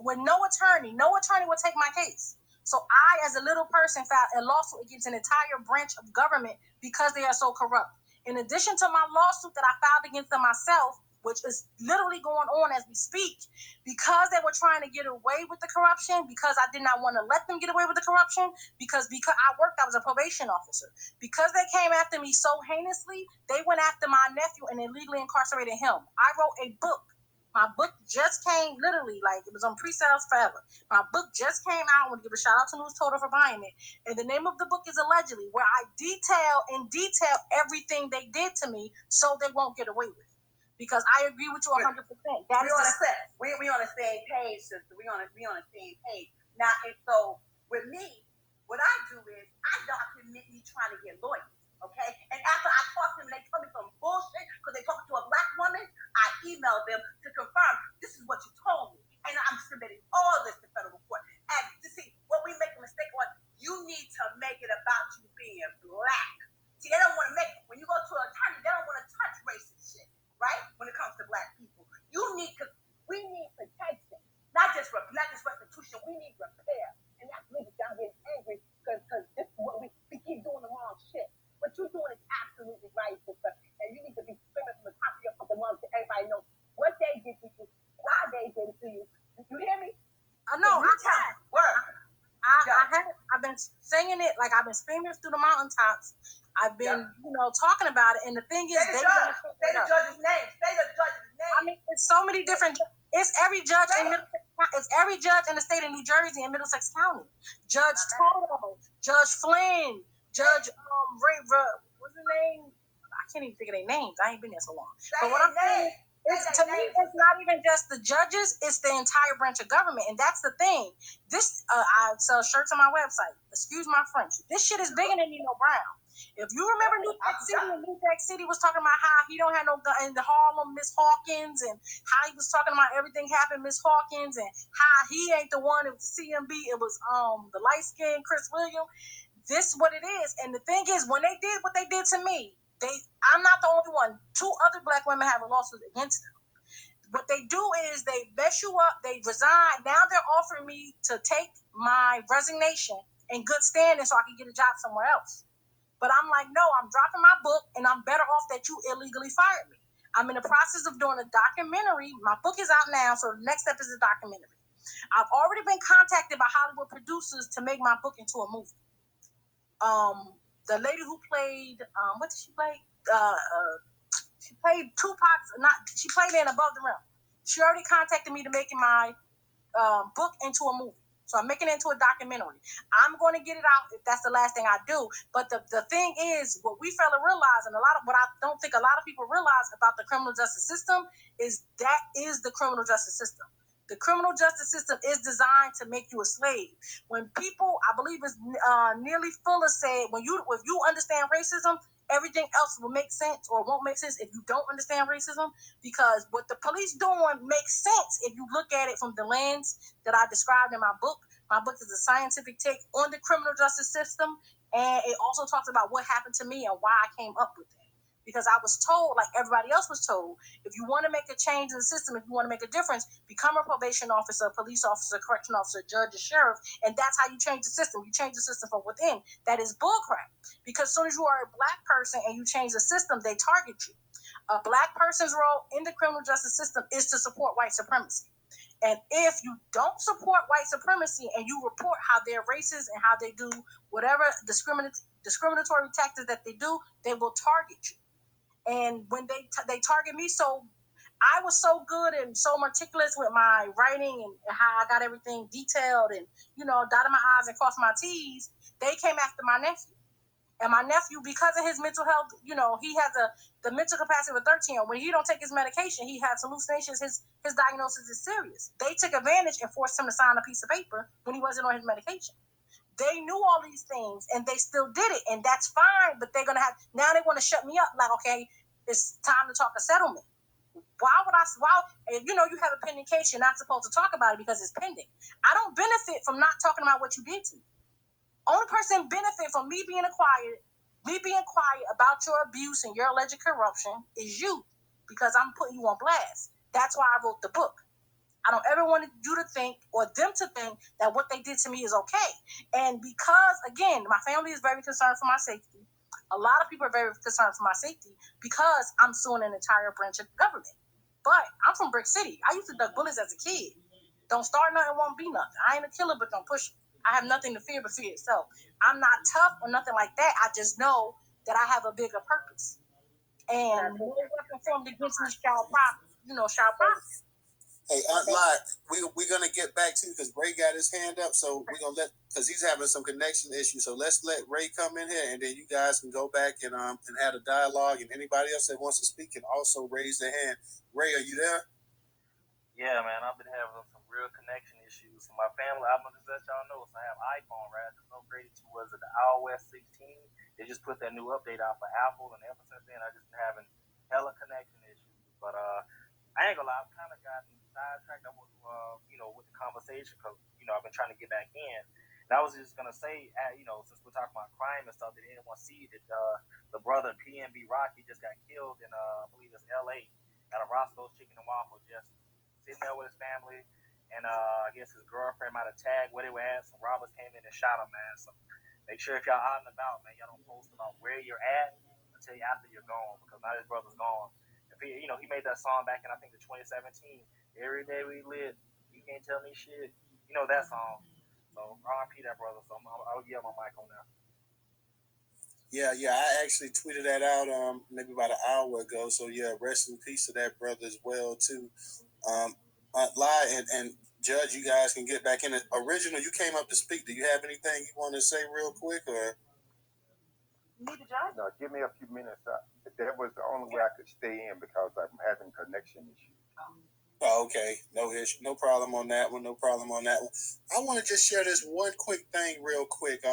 with no attorney. No attorney would take my case. So I, as a little person, filed a lawsuit against an entire branch of government because they are so corrupt. In addition to my lawsuit that I filed against them myself, which is literally going on as we speak, because they were trying to get away with the corruption, because I did not want to let them get away with the corruption, because I was a probation officer. Because they came after me so heinously, they went after my nephew and illegally incarcerated him. I wrote a book. My book just came, literally, like it was on pre-sales forever. My book just came out. I want to give a shout out to Newstoter for buying it. And the name of the book is Allegedly, where I detail everything they did to me so they won't get away with it. Because I agree with you 100%. We on the same page, sister. We on the same page. Now, and so with me, what I do is I document me trying to get lawyers. Okay? And after I talk to them, they tell me some bullshit because they talking to a black woman, I email them to confirm this is what you told me. And I'm submitting all this to federal court. And to see what we make a mistake on, you need to make it about you being black. See, they don't want to make it. When you go to an attorney, they don't want to touch racist shit, right? When it comes to black people. We need protection. Not just restitution, we need repair. And that's niggas down getting angry because this is what we keep doing the wrong shit. What you're doing is absolutely right, sister. And you need to be screaming from the top of your fucking lungs to everybody know what they did to you, why they did it to you. You hear me? I know. I've been singing it, like I've been screaming through the mountaintops. I've been, talking about it. And the thing is, say the judge's name. I mean, it's so many different. It's every judge in the state of New Jersey and Middlesex County. Judge Toto, Judge Flynn, Judge what's his name? I can't even think of their names. I ain't been there so long. But what I'm saying is, to me, it's not even just the judges; it's the entire branch of government, and that's the thing. This I sell shirts on my website. Excuse my French. This shit is bigger than Nino Brown. If you remember New Jack City was talking about how he don't have no gun in Harlem, Miss Hawkins, and how he was talking about everything happened, Miss Hawkins, and how he ain't the one. It was the CMB. It was the light skinned Chris Williams. this is what it is. And the thing is, when they did what they did to me, I'm not the only one. 2 other black women have a lawsuit against them. What they do is they mess you up, they resign. Now they're offering me to take my resignation in good standing so I can get a job somewhere else. But I'm like, no, I'm dropping my book, and I'm better off that you illegally fired me. I'm in the process of doing a documentary. My book is out now, so the next step is a documentary. I've already been contacted by Hollywood producers to make my book into a movie. The lady who played, what did she play? She played Tupac's, she played in Above the Rim. She already contacted me to making my book into a movie. So I'm making it into a documentary. I'm going to get it out if that's the last thing I do. But the thing is, what we fail to realize, and what I don't think a lot of people realize about the criminal justice system is that is the criminal justice system. The criminal justice system is designed to make you a slave. When people, I believe it's Nearly Fuller said, if you understand racism, everything else will make sense or won't make sense if you don't understand racism, because what the police doing makes sense if you look at it from the lens that I described in my book. My book is a scientific take on the criminal justice system, and it also talks about what happened to me and why I came up with it. Because I was told, like everybody else was told, if you want to make a change in the system, if you want to make a difference, become a probation officer, police officer, correction officer, judge, or sheriff, and that's how you change the system. You change the system from within. That is bullcrap. Because as soon as you are a black person and you change the system, they target you. A black person's role in the criminal justice system is to support white supremacy. And if you don't support white supremacy and you report how they're racist and how they do whatever discriminatory tactics that they do, they will target you. And when they target me, so I was so good and so meticulous with my writing and how I got everything detailed and, dotted my I's and crossed my T's, they came after my nephew. And my nephew, because of his mental health, he has the mental capacity of a 13. When he don't take his medication, he has hallucinations. His diagnosis is serious. They took advantage and forced him to sign a piece of paper when he wasn't on his medication. They knew all these things and they still did it, and that's fine. But they're gonna now they want to shut me up. Like, okay, it's time to talk a settlement. Why would I? Why? You have a pending case. You're not supposed to talk about it because it's pending. I don't benefit from not talking about what you did to me. Only person benefit from me being quiet about your abuse and your alleged corruption is you, because I'm putting you on blast. That's why I wrote the book. I don't ever want you to think or them to think that what they did to me is okay. And because, again, my family is very concerned for my safety. A lot of people are very concerned for my safety because I'm suing an entire branch of government. But I'm from Brick City. I used to duck bullets as a kid. Don't start nothing, won't be nothing. I ain't a killer, but don't push me. I have nothing to fear but fear itself. I'm not tough or nothing like that. I just know that I have a bigger purpose. And no weapon formed against me shall prosper. Hey, Aunt Lot, we're going to get back to you because Ray got his hand up. So we're going to because he's having some connection issues. So let's let Ray come in here and then you guys can go back and have a dialogue. And anybody else that wants to speak can also raise their hand. Ray, are you there? Yeah, man, I've been having some real connection issues. My family, I'm going to let y'all know, so I have iPhone, right? I just upgraded to, the iOS 16. They just put that new update out for Apple, and ever since then, I've just been having hella connection issues. But I ain't gonna lie, I've kind of gotten sidetracked with the conversation because, I've been trying to get back in. And I was just going to say, since we're talking about crime and stuff, did anyone see that the brother PNB Rocky just got killed in, I believe it's LA, at a Roscoe's Chicken and Waffle, just sitting there with his family. And I guess his girlfriend might have tagged where they were at. Some robbers came in and shot him, man. So make sure if y'all out and about, man, y'all don't post about where you're at until after you're gone, because now his brother's gone. If he, he made that song back in, I think, the 2017. Every day we live, you can't tell me shit. That song. So R.I.P. that brother. So I'll give my mic on that. Yeah, I actually tweeted that out maybe about an hour ago. So yeah, rest in peace to that brother as well too. Lie and Judge, you guys can get back in it. Original, you came up to speak. Do you have anything you want to say real quick or? No, give me a few minutes. That was the only way I could stay in because I'm having connection issues. Oh, okay, no issue, no problem on that one. I want to just share this one quick thing real quick.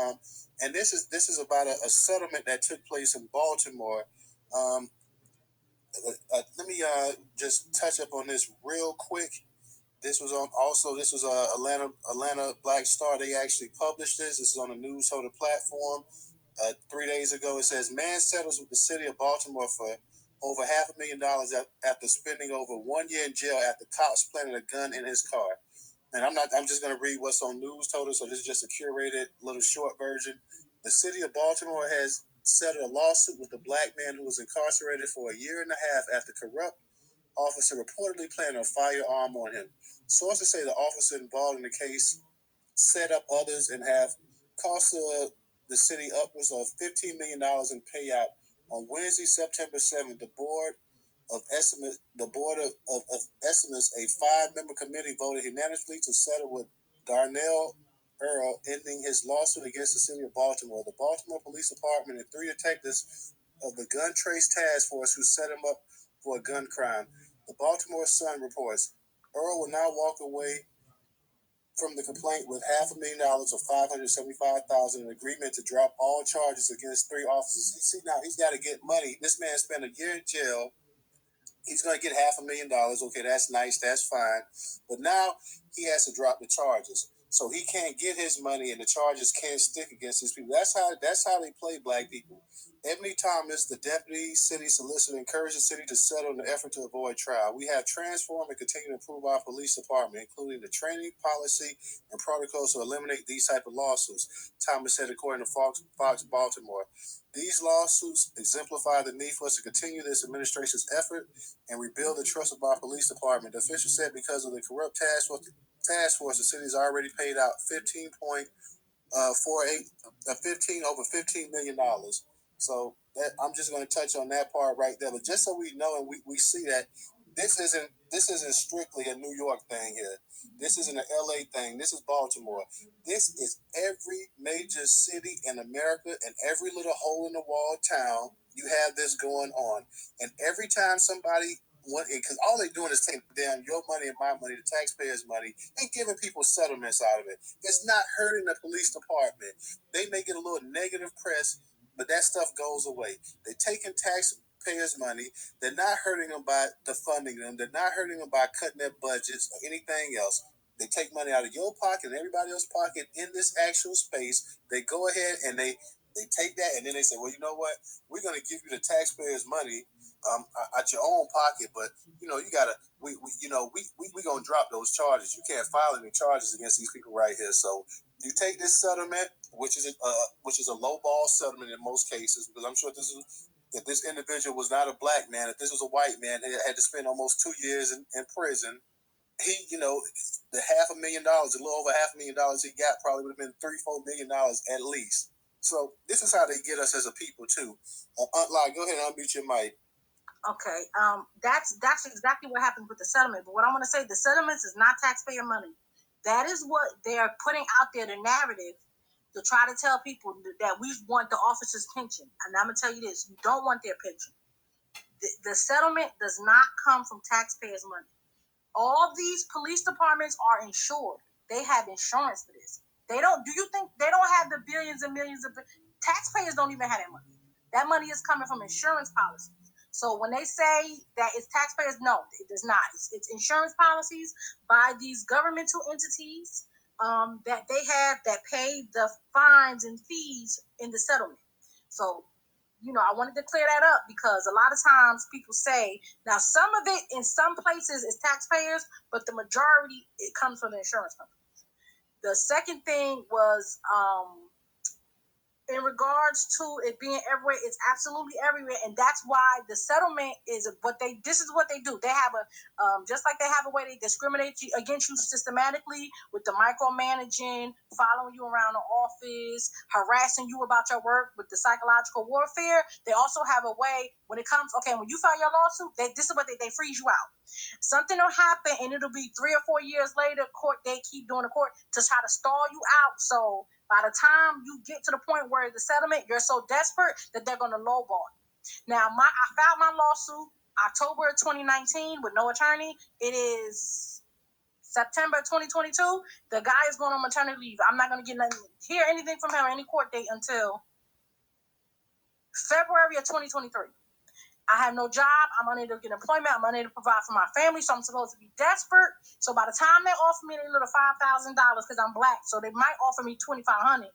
And this is about a settlement that took place in Baltimore. Let me just touch up on this real quick. This was on also. This was a Atlanta Black Star. They actually published this. This is on the Newstoter platform. 3 days ago, it says man settles with the city of Baltimore for over $500,000 after spending over 1 year in jail after cops planted a gun in his car. And I'm just going to read what's on Newstoter. So this is just a curated little short version. The city of Baltimore has settled a lawsuit with a black man who was incarcerated for a year and a half after corrupt officer reportedly planted a firearm on him. Sources say the officer involved in the case set up others and have cost the city upwards of $15 million in payout. On Wednesday, September 7th, the Board of Estimates, a 5-member committee voted unanimously to settle with Darnell Earl, ending his lawsuit against the city of Baltimore. The Baltimore Police Department and 3 detectives of the Gun Trace Task Force who set him up for a gun crime. The Baltimore Sun reports Earl will now walk away from the complaint with $500,000 or $575,000 in agreement to drop all charges against 3 officers. See, now he's got to get money. This man spent a year in jail. He's going to get $500,000. Okay, that's nice. That's fine. But now he has to drop the charges. So he can't get his money and the charges can't stick against his people. That's how they play black people. Ebony Thomas, the deputy city solicitor, encouraged the city to settle in the effort to avoid trial. We have transformed and continue to improve our police department, including the training, policy, and protocols to eliminate these type of lawsuits, Thomas said, according to Fox Baltimore. These lawsuits exemplify the need for us to continue this administration's effort and rebuild the trust of our police department. The official said because of the corrupt task force, the city has already paid out $15 million. So I'm just going to touch on that part right there. But just so we know and we see that this isn't strictly a New York thing here. This isn't an LA thing. This is Baltimore. This is every major city in America and every little hole in the wall town. You have this going on. And every time somebody because all they're doing is taking down your money and my money, the taxpayers' money, and giving people settlements out of it. It's not hurting the police department. They may get a little negative press, but that stuff goes away. They're taking taxpayers' money. They're not hurting them by defunding them. They're not hurting them by cutting their budgets or anything else. They take money out of your pocket and everybody else's pocket in this actual space. They go ahead and they take that and then they say, well, you know what? We're going to give you the taxpayers' money at your own pocket, but you gotta we gonna drop those charges. You can't file any charges against these people right here. So you take this settlement, which is a low ball settlement in most cases, because I'm sure if this individual was not a black man, if this was a white man, he had to spend almost 2 years in prison. He, the $500,000, a little over $500,000 he got probably would have been $3-4 million at least. So this is how they get us as a people too. Aunt Lai, go ahead and unmute your mic. Okay, that's exactly what happened with the settlement. But what I want to say, the settlements is not taxpayer money. That is what they're putting out there, the narrative, to try to tell people that we want the officers' pension. And I'm going to tell you this, you don't want their pension. The settlement does not come from taxpayers' money. All these police departments are insured. They have insurance for this. Do you think they don't have the billions and millions of taxpayers don't even have that money? That money is coming from insurance policies. So when they say that it's taxpayers, no, it does not. It's insurance policies by these governmental entities that they have that pay the fines and fees in the settlement. So, I wanted to clear that up because a lot of times people say, now some of it in some places is taxpayers, but the majority, it comes from the insurance companies. The second thing was, in regards to it being everywhere, it's absolutely everywhere, and that's why the settlement is this is what they do. They have a just like they have a way they discriminate against you systematically with the micromanaging, following you around the office, harassing you about your work with the psychological warfare. They also have a way when it comes, when you file your lawsuit, this is what they freeze you out. Something will happen and it'll be 3 or 4 years later, they keep doing the court to try to stall you out. So by the time you get to the point where the settlement, you're so desperate that they're going to lowball you. Now, I filed my lawsuit October 2019 with no attorney. It is September 2022. The guy is going on maternity leave. I'm not going to hear anything from him or any court date until February of 2023. I have no job. I'm unable to get employment. I'm unable to provide for my family. So I'm supposed to be desperate. So by the time they offer me a little $5,000 because I'm black, so they might offer me $2,500,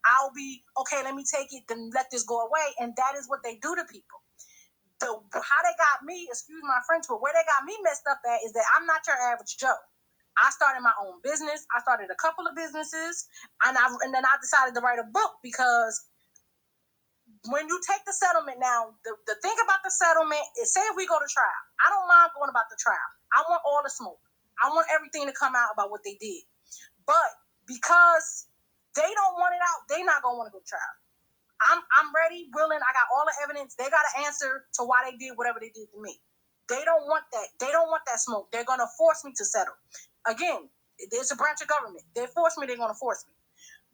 I'll be, okay, let me take it, then let this go away. And that is what they do to people. How they got me, excuse my French, but where they got me messed up at is that I'm not your average Joe. I started my own business. I started a couple of businesses, and then I decided to write a book because when you take the settlement now, the thing about the settlement is, say if we go to trial, I don't mind going about the trial. I want all the smoke. I want everything to come out about what they did. But because they don't want it out, they not gonna want to go to trial. I'm ready, willing. I got all the evidence. They got to answer to why they did whatever they did to me. They don't want that. They don't want that smoke. They're gonna force me to settle. Again, there's a branch of government. They force me. They're gonna force me.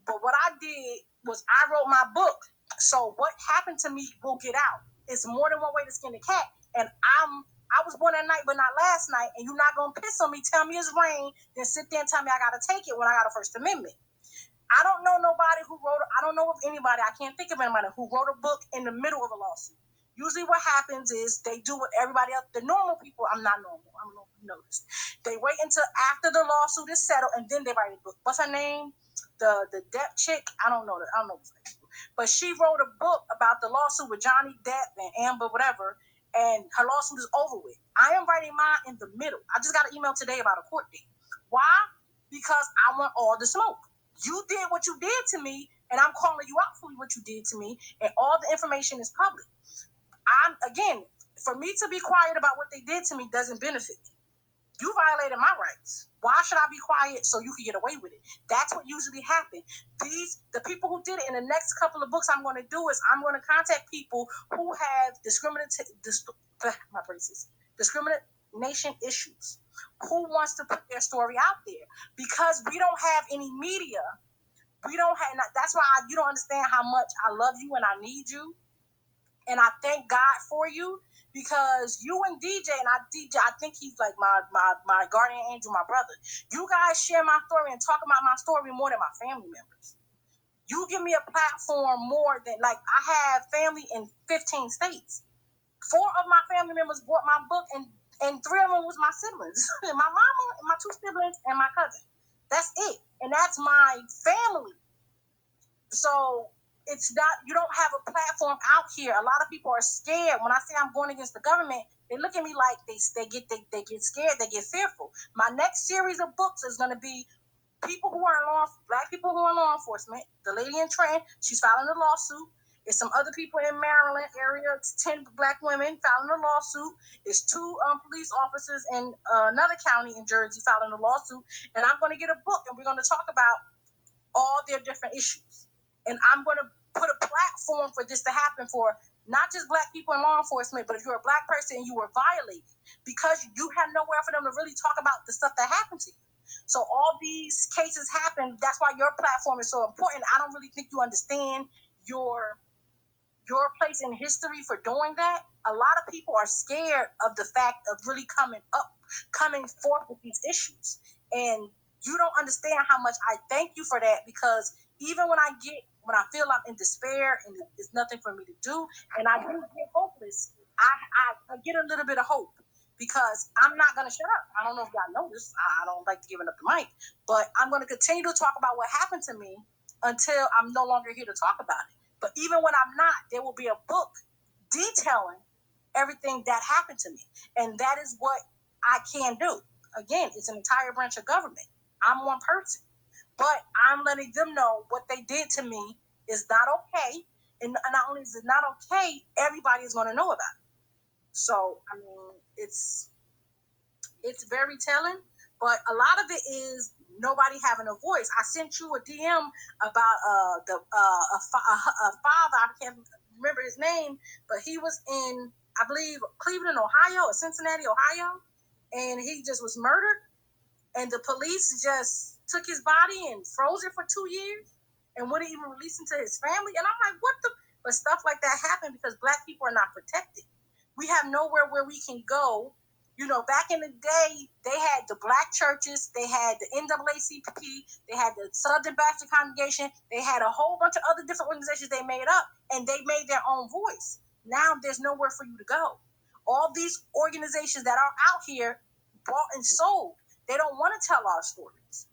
But what I did was I wrote my book. So what happened to me will get out. It's more than one way to skin a cat. And I was born at night, but not last night. And you're not gonna piss on me, tell me it's rain, then sit there and tell me I gotta take it when I got a First Amendment. I don't know nobody who wrote. I don't know of anybody. I can't think of anybody who wrote a book in the middle of a lawsuit. Usually, what happens is they do what everybody else. The normal people. I'm not normal. I don't know if you know this. They wait until after the lawsuit is settled and then they write a book. What's her name? The Depp chick. I don't know. But she wrote a book about the lawsuit with Johnny Depp and Amber, whatever. And her lawsuit is over with. I am writing mine in the middle. I just got an email today about a court date. Why? Because I want all the smoke. You did what you did to me, and I'm calling you out for what you did to me, and all the information is public. For me to be quiet about what they did to me doesn't benefit me. You violated my rights. Why should I be quiet so you can get away with it? That's what usually happens. The people who did it, in the next couple of books I'm going to do is I'm going to contact people who have discrimination issues, who wants to put their story out there, because we don't have any media. We don't have. That's why you don't understand how much I love you and I need you, and I thank God for you, because you and DJ, I think he's like my guardian angel, my brother. You guys share my story and talk about my story more than my family members. You give me a platform more than, like, I have family in 15 states. 4 of my family members bought my book, and 3 of them was my siblings, my mama, and my 2 siblings, and my cousin. That's it, and that's my family. So it's not, you don't have a platform out here. A lot of people are scared. When I say I'm going against the government, they look at me like they get scared, they get fearful. My next series of books is going to be people who are black people who are in law enforcement. The lady in Trent, she's filing a lawsuit. It's some other people in Maryland area. It's 10 black women filing a lawsuit. It's 2 police officers in another county in Jersey filing a lawsuit. And I'm going to get a book, and we're going to talk about all their different issues. And I'm going to put a platform for this to happen for not just black people in law enforcement, but if you're a black person and you were violated, because you have nowhere for them to really talk about the stuff that happened to you. So all these cases happen. That's why your platform is so important. I don't really think you understand your place in history for doing that. A lot of people are scared of the fact of really coming forth with these issues. And you don't understand how much I thank you for that, because even when I feel I'm in despair and there's nothing for me to do, and I do get hopeless, I get a little bit of hope, because I'm not going to shut up. I don't know if y'all know this. I don't like giving up the mic, but I'm going to continue to talk about what happened to me until I'm no longer here to talk about it. But even when I'm not, there will be a book detailing everything that happened to me. And that is what I can do. Again, it's an entire branch of government. I'm one person. But I'm letting them know what they did to me is not okay. And not only is it not okay, everybody is going to know about it. So, I mean, it's very telling. But a lot of it is nobody having a voice. I sent you a DM about a father. I can't remember his name, but he was in, I believe, Cleveland, Ohio, or Cincinnati, Ohio, and he just was murdered. And the police just took his body and froze it for 2 years and wouldn't even release him to his family. And I'm like, what the? But stuff like that happened because black people are not protected. We have nowhere where we can go. You know, back in the day, they had the black churches, they had the NAACP, they had the Southern Baptist Congregation, they had a whole bunch of other different organizations they made up, and they made their own voice. Now there's nowhere for you to go. All these organizations that are out here bought and sold, they don't want to tell our stories.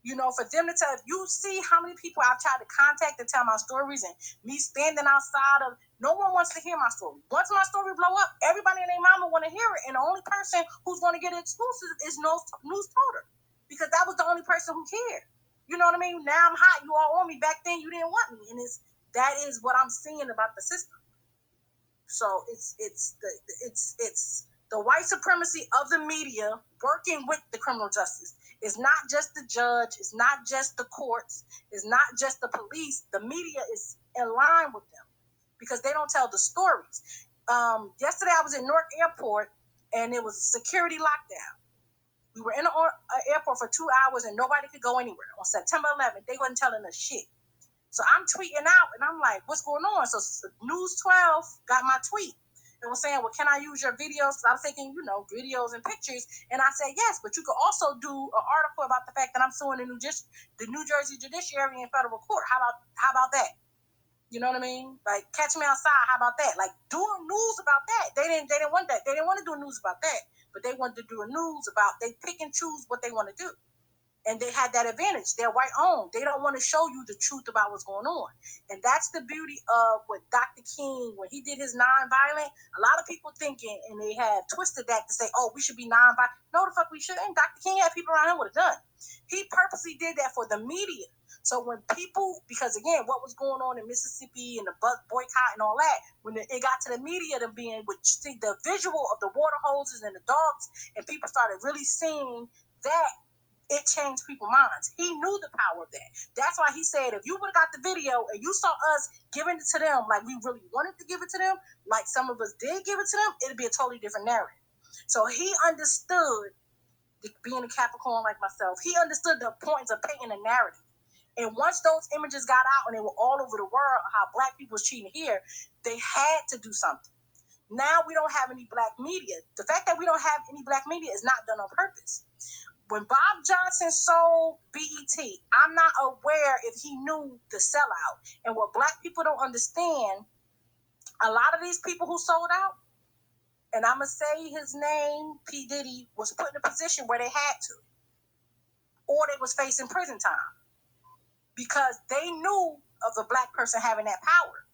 You know, for them to tell, if you see how many people I've tried to contact to tell my stories and me standing outside of, no one wants to hear my story. Once my story blow up, everybody and their mama want to hear it. And the only person who's going to get it exclusive is Newstoter, because that was the only person who cared. You know what I mean? Now I'm hot. You all on me. Back then you didn't want me. And that is what I'm seeing about the system. So it's the white supremacy of the media working with the criminal justice. It's not just the judge. It's not just the courts. It's not just the police. The media is in line with them because they don't tell the stories. Yesterday I was in Newark Airport and it was a security lockdown. We were in the airport for 2 hours and nobody could go anywhere. On September 11th, they wasn't telling us shit. So I'm tweeting out and I'm like, what's going on? So News 12 got my tweet. It was saying, well, can I use your videos? Because I was thinking, you know, videos and pictures. And I said, yes, but you could also do an article about the fact that I'm suing the New Jersey Judiciary in federal court. How about that? You know what I mean? Like, catch me outside. How about that? Like, doing news about that. They didn't want that. They didn't want to do news about that. But they wanted to do a news about, they pick and choose what they want to do. And they had that advantage. They're white owned. They don't want to show you the truth about what's going on. And that's the beauty of what Dr. King, when he did his nonviolent, a lot of people thinking, and they have twisted that to say, oh, we should be nonviolent. No, the fuck we shouldn't. Dr. King had people around him with a gun. He purposely did that for the media. So when people, because again, what was going on in Mississippi and the boycott and all that, when it got to the media, them being, with the visual of the water hoses and the dogs, and people started really seeing that, it changed people's minds. He knew the power of that. That's why he said, if you would have got the video and you saw us giving it to them like we really wanted to give it to them, like some of us did give it to them, it'd be a totally different narrative. So he understood, being a Capricorn like myself, he understood the importance of painting a narrative. And once those images got out and they were all over the world, how black people was cheating here, they had to do something. Now we don't have any black media. The fact that we don't have any black media is not done on purpose. When Bob Johnson sold BET, I'm not aware if he knew the sellout. And what black people don't understand, a lot of these people who sold out, and I'm going to say his name, P. Diddy, was put in a position where they had to. Or they was facing prison time. Because they knew of a black person having that power.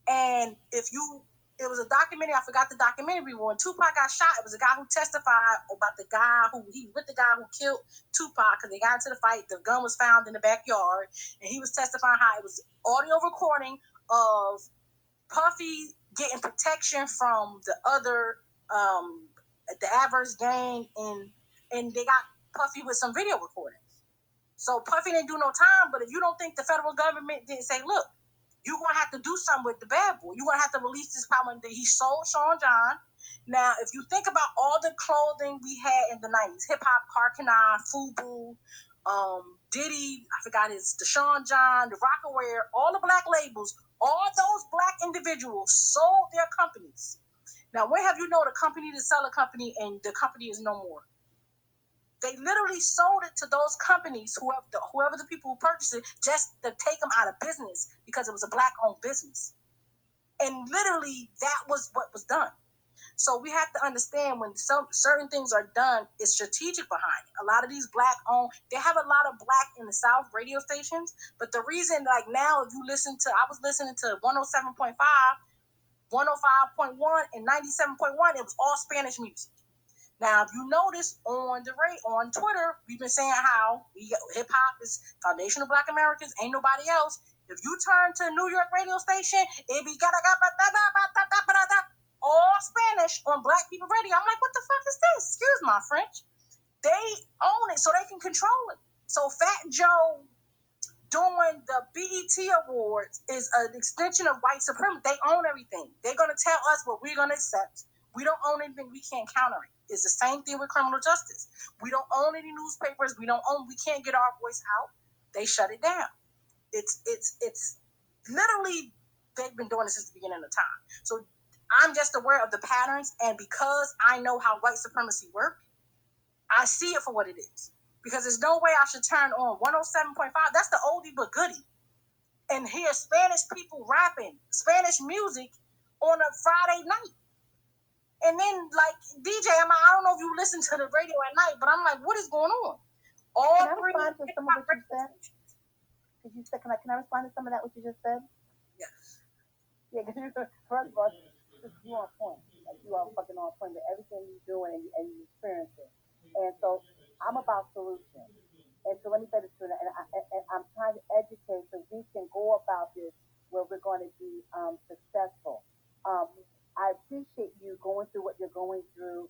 And it was a documentary, I forgot the documentary, when Tupac got shot, it was a guy who testified about the guy who killed Tupac, because they got into the fight, the gun was found in the backyard, and he was testifying how it was audio recording of Puffy getting protection from the other, the adverse gang, and they got Puffy with some video recordings. So Puffy didn't do no time, but if you don't think the federal government didn't say, look, you're going to have to do something with the bad boy. You're going to have to release this power that he sold Sean John. Now, if you think about all the clothing we had in the 90s, hip-hop, Karkanai, FUBU, Diddy, I forgot the Sean John, the Rockaware, all the black labels, all those black individuals sold their companies. Now, when have you known a company to sell a company and the company is no more? They literally sold it to those companies, whoever the people who purchased it, just to take them out of business because it was a black-owned business. And literally, that was what was done. So we have to understand when certain things are done, it's strategic behind it. A lot of these black-owned, they have a lot of black in the South radio stations, but the reason, like now, if you listen to, I was listening to 107.5, 105.1, and 97.1, it was all Spanish music. Now, if you notice on Twitter, we've been saying how hip-hop is foundational black Americans, ain't nobody else. If you turn to a New York radio station, it be all Spanish on black people radio. I'm like, what the fuck is this? Excuse my French. They own it so they can control it. So Fat Joe doing the BET Awards is an extension of white supremacy. They own everything. They're going to tell us what we're going to accept. We don't own anything. We can't counter it. It's the same thing with criminal justice. We don't own any newspapers. We can't get our voice out. They shut it down. It's literally, they've been doing this since the beginning of time. So I'm just aware of the patterns, and because I know how white supremacy works, I see it for what it is. Because there's no way I should turn on 107.5. That's the oldie but goodie. And hear Spanish people rapping Spanish music on a Friday night. And then, like, DJ, I don't know if you listen to the radio at night, but I'm like, what is going on? All can I three. respond to some of what you said? Because you said, can I respond to some of that, what you just said? Yes. Yeah, because first of all, you on point. Like, you are fucking on point with everything you're doing and you experience it. And so I'm about solutions. And so let me say this to you, and I'm trying to educate so we can go about this where we're going to be successful. I appreciate you going through what you're going through.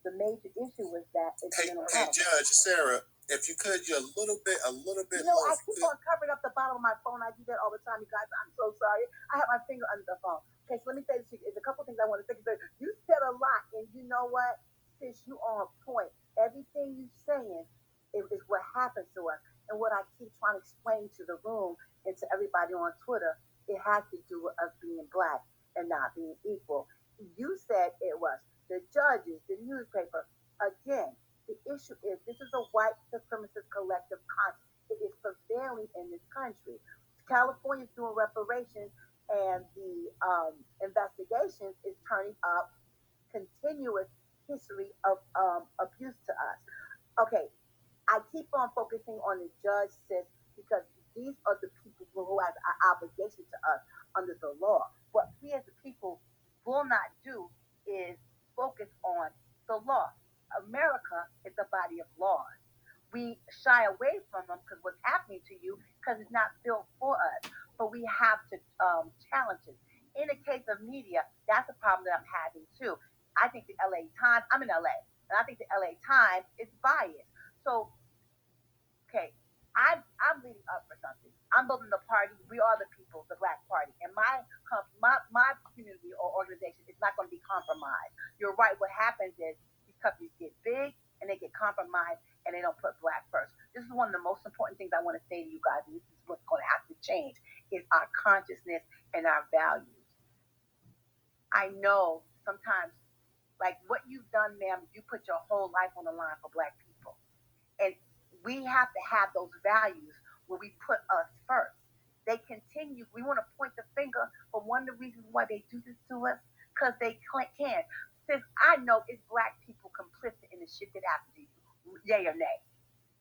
The major issue was that it's mental health. Hey, Judge Sarah, if you could, you're a little bit You know, I keep on covering up the bottom of my phone. I do that all the time, you guys. I'm so sorry. I have my finger under the phone. Okay, so let me say this to you. There's a couple things I want to say. You said a lot, and you know what? Sis, you on point. Everything you're saying is what happens to us. And what I keep trying to explain to the room and to everybody on Twitter, it has to do with us being black and not being equal. You said it was the judges, the newspaper. Again, the issue is this is a white supremacist collective conscience. It is prevailing in this country. California is doing reparations, and the investigations is turning up continuous history of abuse to us. Okay, I keep on focusing on the judge, sis, because these are the people who have an obligation to us under the law. What we as the people will not do is focus on the law. America is a body of laws. We shy away from them because what's happening to you because it's not built for us. But we have to challenge it. In the case of media, that's a problem that I'm having too. I think the LA Times, I'm in LA, and I think the LA Times is biased. So okay, I'm leading up for something. I'm building the party. We are the people, the Black Party, and my community or organization is not going to be compromised. You're right. What happens is these companies get big and they get compromised and they don't put Black first. This is one of the most important things I want to say to you guys, and this is what's going to have to change is our consciousness and our values. I know sometimes, like what you've done, ma'am, you put your whole life on the line for Black people. And we have to have those values where we put us first. They continue. We want to point the finger, but one of the reasons why they do this to us, because they can. Since I know it's Black people complicit in the shit that happens to you, yay or nay.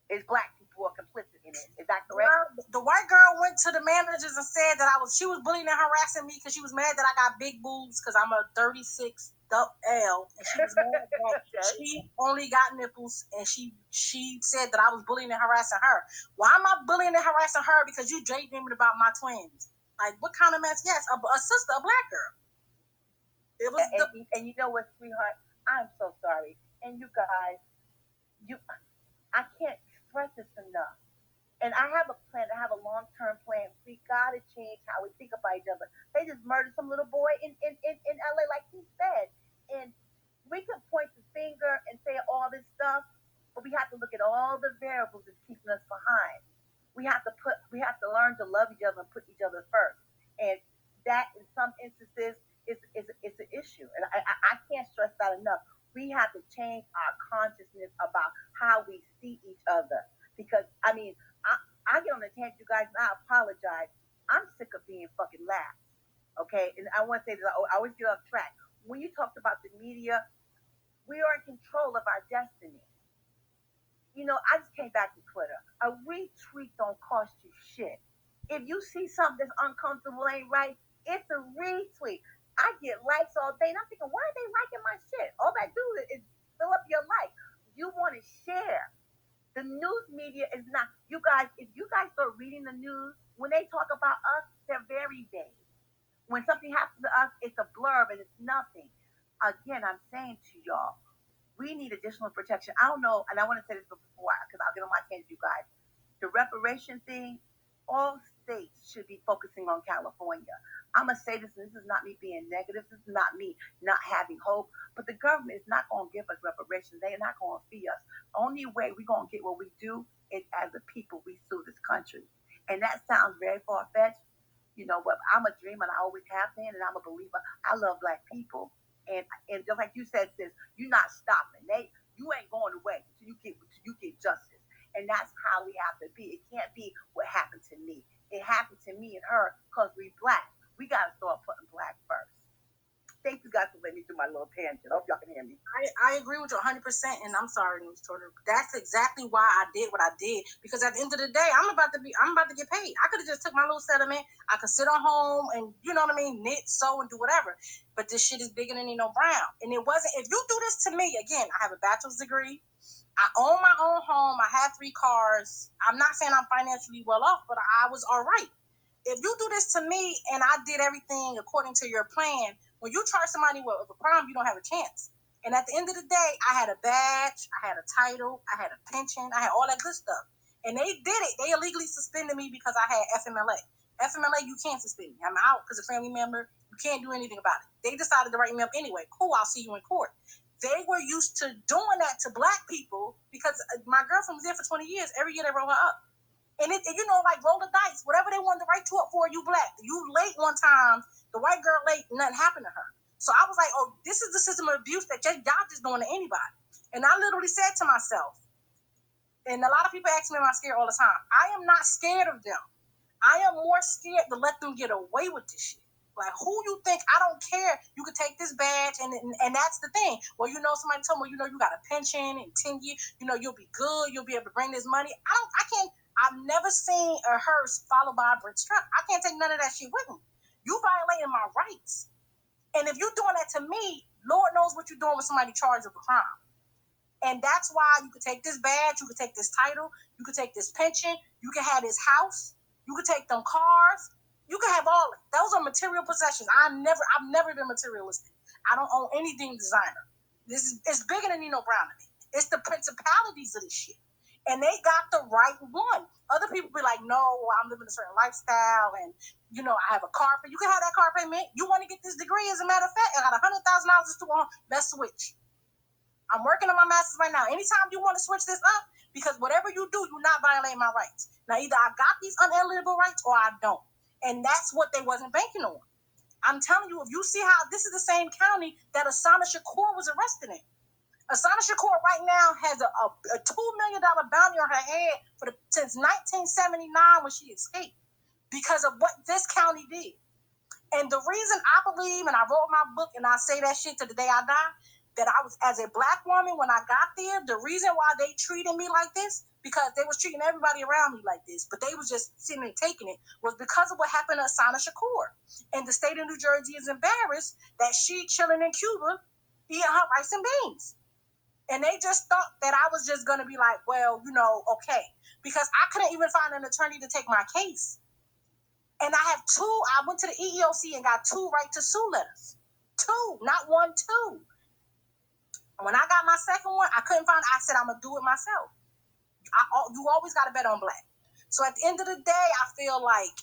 It's Black people who are complicit in it. Is that correct? Well, the white girl went to the managers and said that she was bullying and harassing me because she was mad that I got big boobs because I'm a 36 L, and she was mad that she only got nipples, and she said that I was bullying and harassing her. Why am I bullying and harassing her? Because you daydreaming about my twins. Like, what kind of mess? Yes, a sister, a Black girl. It was and you know what, sweetheart? I'm so sorry. And you guys, I can't express this enough. And I have a plan. I have a long-term plan. We got to change how we think about each other. They just murdered some little boy in LA, like he said. And we can point the finger and say all this stuff, but we have to look at all the variables that's keeping us behind. We have to learn to love each other and put each other first. And that, in some instances, is an issue. And I can't stress that enough. We have to change our consciousness about how we see each other. Because, I mean, I get on the tangent, you guys, and I apologize. I'm sick of being fucking laughed. Okay? And I want to say this, I always get off track. When you talked about the media, we are in control of our destiny. You know, I just came back to Twitter. A retweet don't cost you shit. If you see something that's uncomfortable, ain't right, it's a retweet. I get likes all day, and I'm thinking, why are they liking my shit? All that do is fill up your like. You want to share. The news media is not, you guys, if you guys start reading the news, when they talk about us, they're very vague. When something happens to us, it's a blurb and it's nothing. Again, I'm saying to y'all, we need additional protection. I don't know, and I want to say this before, because I'll get on my tangent, you guys. The reparation thing, all states should be focusing on California. I'm going to say this, and this is not me being negative. This is not me not having hope. But the government is not going to give us reparations. They are not going to fee us. The only way we're going to get what we do is as a people we sue this country. And that sounds very far-fetched. You know what? I'm a dreamer, and I always have been, and I'm a believer. I love Black people. And just like you said, sis, you're not stopping. You ain't going away until you get justice. And that's how we have to be. It can't be what happened to me. It happened to me and her because we Black. We got to start putting Black first. I agree with you 100%, and I'm sorry, Newstoter. That's exactly why I did what I did. Because at the end of the day, I'm about to get paid. I could have just took my little settlement. I could sit on home and, you know what I mean, knit, sew, and do whatever. But this shit is bigger than Nino Brown. And it wasn't. If you do this to me, again, I have a bachelor's degree. I own my own home. I have 3 cars. I'm not saying I'm financially well off, but I was all right. If you do this to me and I did everything according to your plan, when you charge somebody with a crime, you don't have a chance. And at the end of the day, I had a badge, I had a title, I had a pension, I had all that good stuff. And they did it. They illegally suspended me because I had FMLA. FMLA, you can't suspend me. I'm out because a family member. You can't do anything about it. They decided to write me up anyway. Cool, I'll see you in court. They were used to doing that to black people because my girlfriend was there for 20 years. Every year they roll her up. And you know, like roll the dice. Whatever they wanted to write you up for, you black. You late one time, the white girl late, nothing happened to her. So I was like, oh, this is the system of abuse that y'all just doing to anybody. And I literally said to myself, and a lot of people ask me, am I scared all the time? I am not scared of them. I am more scared to let them get away with this shit. Like, who you think? I don't care. You could take this badge, and that's the thing. Well, you know, somebody told me, you know, you got a pension in 10 years. You know, you'll be good. You'll be able to bring this money. I can't. I've never seen a hearse followed by a brick truck. I can't take none of that shit with me. You violating my rights. And if you're doing that to me, Lord knows what you're doing with somebody charged with a crime. And that's why you could take this badge, you could take this title, you could take this pension, you could have this house, you could take them cars, you could have all of it. Those are material possessions. I've never been materialistic. I don't own anything designer. It's bigger than Nino Brown to me. It's the principalities of this shit. And they got the right one. Other people be like, no, I'm living a certain lifestyle and, you know, I have a car payment. You can have that car payment. You want to get this degree, as a matter of fact, I got $100,000 to on. Let's switch. I'm working on my master's right now. Anytime you want to switch this up, because whatever you do, you're not violating my rights. Now, either I got these unalienable rights or I don't. And that's what they wasn't banking on. I'm telling you, if you see how this is the same county that Asana Shakur was arrested in. Asana Shakur right now has a $2 million bounty on her head since 1979 when she escaped because of what this county did. And the reason I believe, and I wrote my book and I say that shit to the day I die, that I was, as a black woman, when I got there, the reason why they treated me like this, because they was treating everybody around me like this, but they was just sitting and taking it, was because of what happened to Asana Shakur. And the state of New Jersey is embarrassed that she chilling in Cuba eating her rice and beans. And they just thought that I was just going to be like, well, you know, okay. Because I couldn't even find an attorney to take my case. And I went to the EEOC and got 2 right to sue letters. 2, not 1, 2. When I got my second one, I couldn't find it. I said, I'm going to do it myself. You always got to bet on black. So at the end of the day, I feel like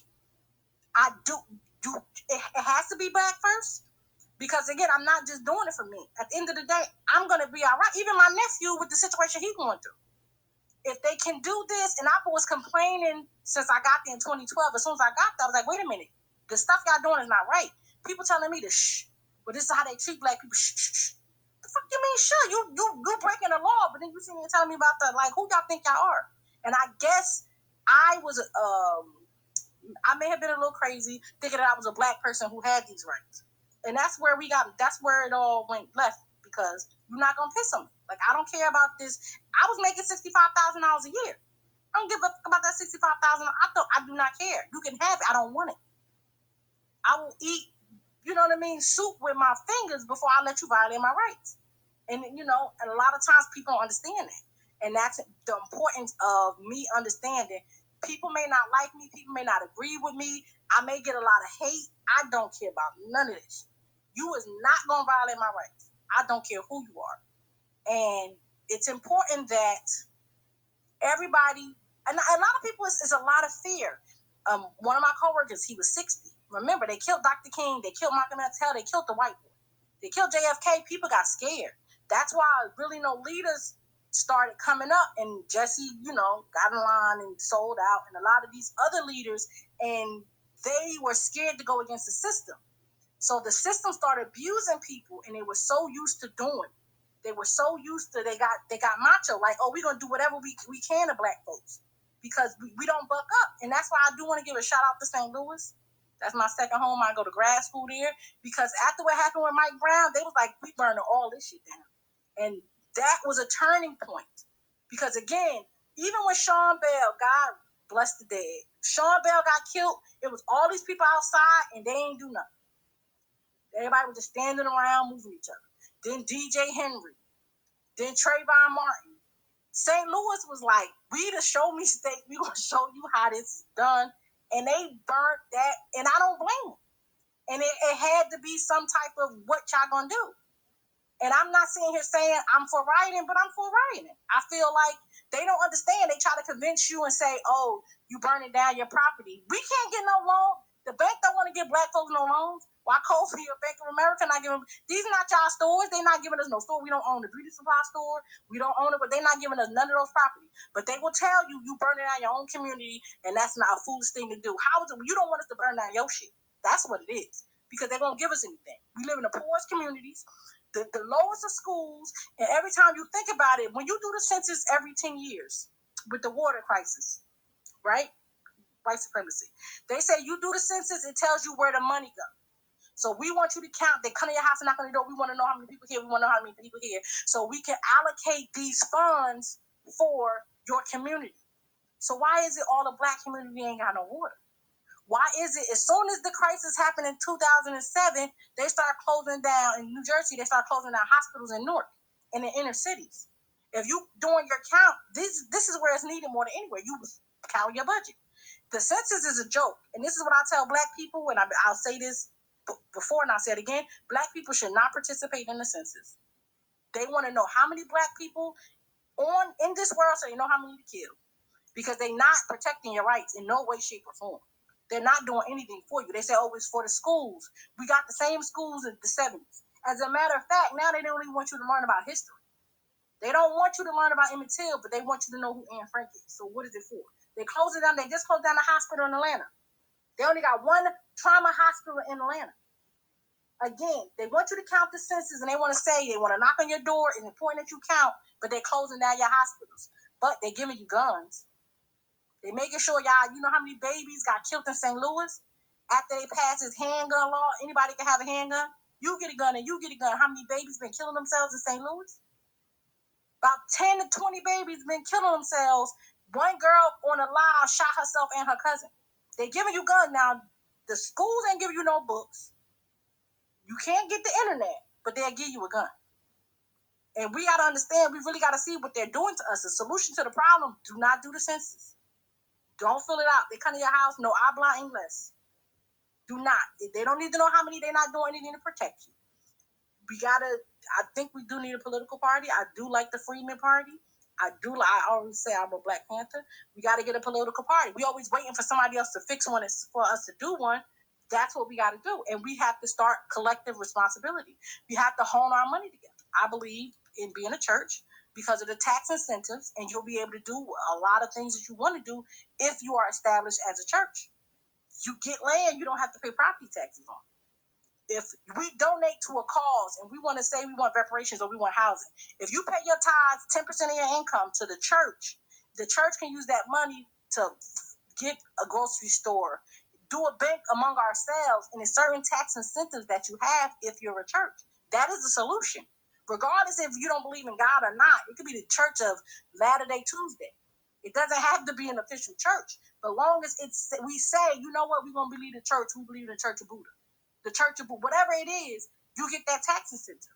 it has to be black first. Because again, I'm not just doing it for me. At the end of the day, I'm going to be all right. Even my nephew with the situation he's going through. If they can do this, and I was complaining since I got there in 2012. As soon as I got there, I was like, wait a minute. The stuff y'all doing is not right. People telling me to shh. But this is how they treat black people. Shh, shh, shh. The fuck you mean sure? You breaking the law, but then you sitting here telling me about the, like, who y'all think y'all are? And I guess I may have been a little crazy thinking that I was a black person who had these rights. And that's where it all went left, because you're not going to piss on me. Like, I don't care about this. I was making $65,000 a year. I don't give a fuck about that $65,000. I do not care. You can have it. I don't want it. I will eat, you know what I mean, soup with my fingers before I let you violate my rights. And, you know, and a lot of times people don't understand that. And that's the importance of me understanding. People may not like me. People may not agree with me. I may get a lot of hate. I don't care about none of this. You is not going to violate my rights. I don't care who you are. And it's important that everybody, and a lot of people, it's a lot of fear. One of my coworkers, he was 60. Remember, they killed Dr. King. They killed Malcolm X. They killed the white boy. They killed JFK. People got scared. That's why really no leaders started coming up, and Jesse, you know, got in line and sold out, and a lot of these other leaders, and they were scared to go against the system. So the system started abusing people, and they were so used to doing it. They were so used to, they got macho, like, oh, we're going to do whatever we can to black folks, because we don't buck up. And that's why I do want to give a shout out to St. Louis. That's my second home. I go to grad school there, because after what happened with Mike Brown, they was like, we burning all this shit down. And that was a turning point. Because again, even when Sean Bell, God bless the dead, Sean Bell got killed, it was all these people outside and they ain't do nothing. Everybody was just standing around moving each other. Then DJ Henry, then Trayvon Martin. St. Louis was like, we the show me state, we gonna show you how this is done. And they burnt that, and I don't blame them. And it had to be some type of what y'all gonna do. And I'm not sitting here saying I'm for rioting, but I'm for rioting. I feel like they don't understand. They try to convince you and say, oh, you burning down your property. We can't get no loan. The bank don't want to give black folks no loans. Why Kofi or Bank of America not giving them? These are not y'all stores. They're not giving us no store. We don't own the beauty supply store. We don't own it, but they're not giving us none of those properties. But they will tell you burning down your own community, and that's not a foolish thing to do. How is it? You don't want us to burn down your shit. That's what it is. Because they won't give us anything. We live in the poorest communities, the lowest of schools, and every time you think about it, when you do the census every 10 years with the water crisis, right? White supremacy. They say you do the census, it tells you where the money goes. So we want you to count. They come to your house and knock on your door. We want to know how many people here. We want to know how many people here. So we can allocate these funds for your community. So why is it all the black community ain't got no water? Why is it as soon as the crisis happened in 2007, they start closing down in New Jersey, they start closing down hospitals in Newark and in inner cities. If you doing your count, this is where it's needed more than anywhere. You count your budget. The census is a joke. And this is what I tell black people, and I'll say this before and I'll say it again. Black people should not participate in the census. They want to know how many black people in this world so they know how many to kill. Because they're not protecting your rights in no way, shape, or form. They're not doing anything for you. They say, oh, it's for the schools. We got the same schools in the 70s. As a matter of fact, now they don't even want you to learn about history. They don't want you to learn about Emmett Till, but they want you to know who Anne Frank is. So what is it for? They close it down. They just closed down the hospital in Atlanta. They only got one trauma hospital in Atlanta. Again, they want you to count the census, and they want to say, they want to knock on your door. It's important that you count, but they're closing down your hospitals. But they're giving you guns. They're making sure y'all, you know how many babies got killed in St. Louis? After they passed this handgun law, anybody can have a handgun. You get a gun and you get a gun. How many babies been killing themselves in St. Louis? About 10 to 20 babies been killing themselves. One girl on a live shot herself and her cousin. They giving you guns. Now, the schools ain't giving you no books. You can't get the internet, but they'll give you a gun. And we got to understand, we really got to see what they're doing to us. The solution to the problem, do not do the census. Don't fill it out. They come to your house, no habla inglés. Do not. They don't need to know how many. They're not doing anything to protect you. I think we do need a political party. I do like the Freedmen Party. I always say I'm a Black Panther. We got to get a political party. We always waiting for somebody else to fix one for us to do one. That's what we got to do. And we have to start collective responsibility. We have to hone our money together. I believe in being a church because of the tax incentives, and you'll be able to do a lot of things that you want to do if you are established as a church. You get land, you don't have to pay property taxes on. If we donate to a cause and we want to say we want reparations or we want housing, if you pay your tithes 10% of your income to the church can use that money to get a grocery store, do a bank among ourselves, and there's certain tax incentives that you have if you're a church. That is the solution. Regardless if you don't believe in God or not, it could be the Church of Latter-day Tuesday. It doesn't have to be an official church. But long as we say, you know what, we're going to believe the church, we believe in the Church of Buddha. The Church of Buddha, whatever it is, you get that tax incentive.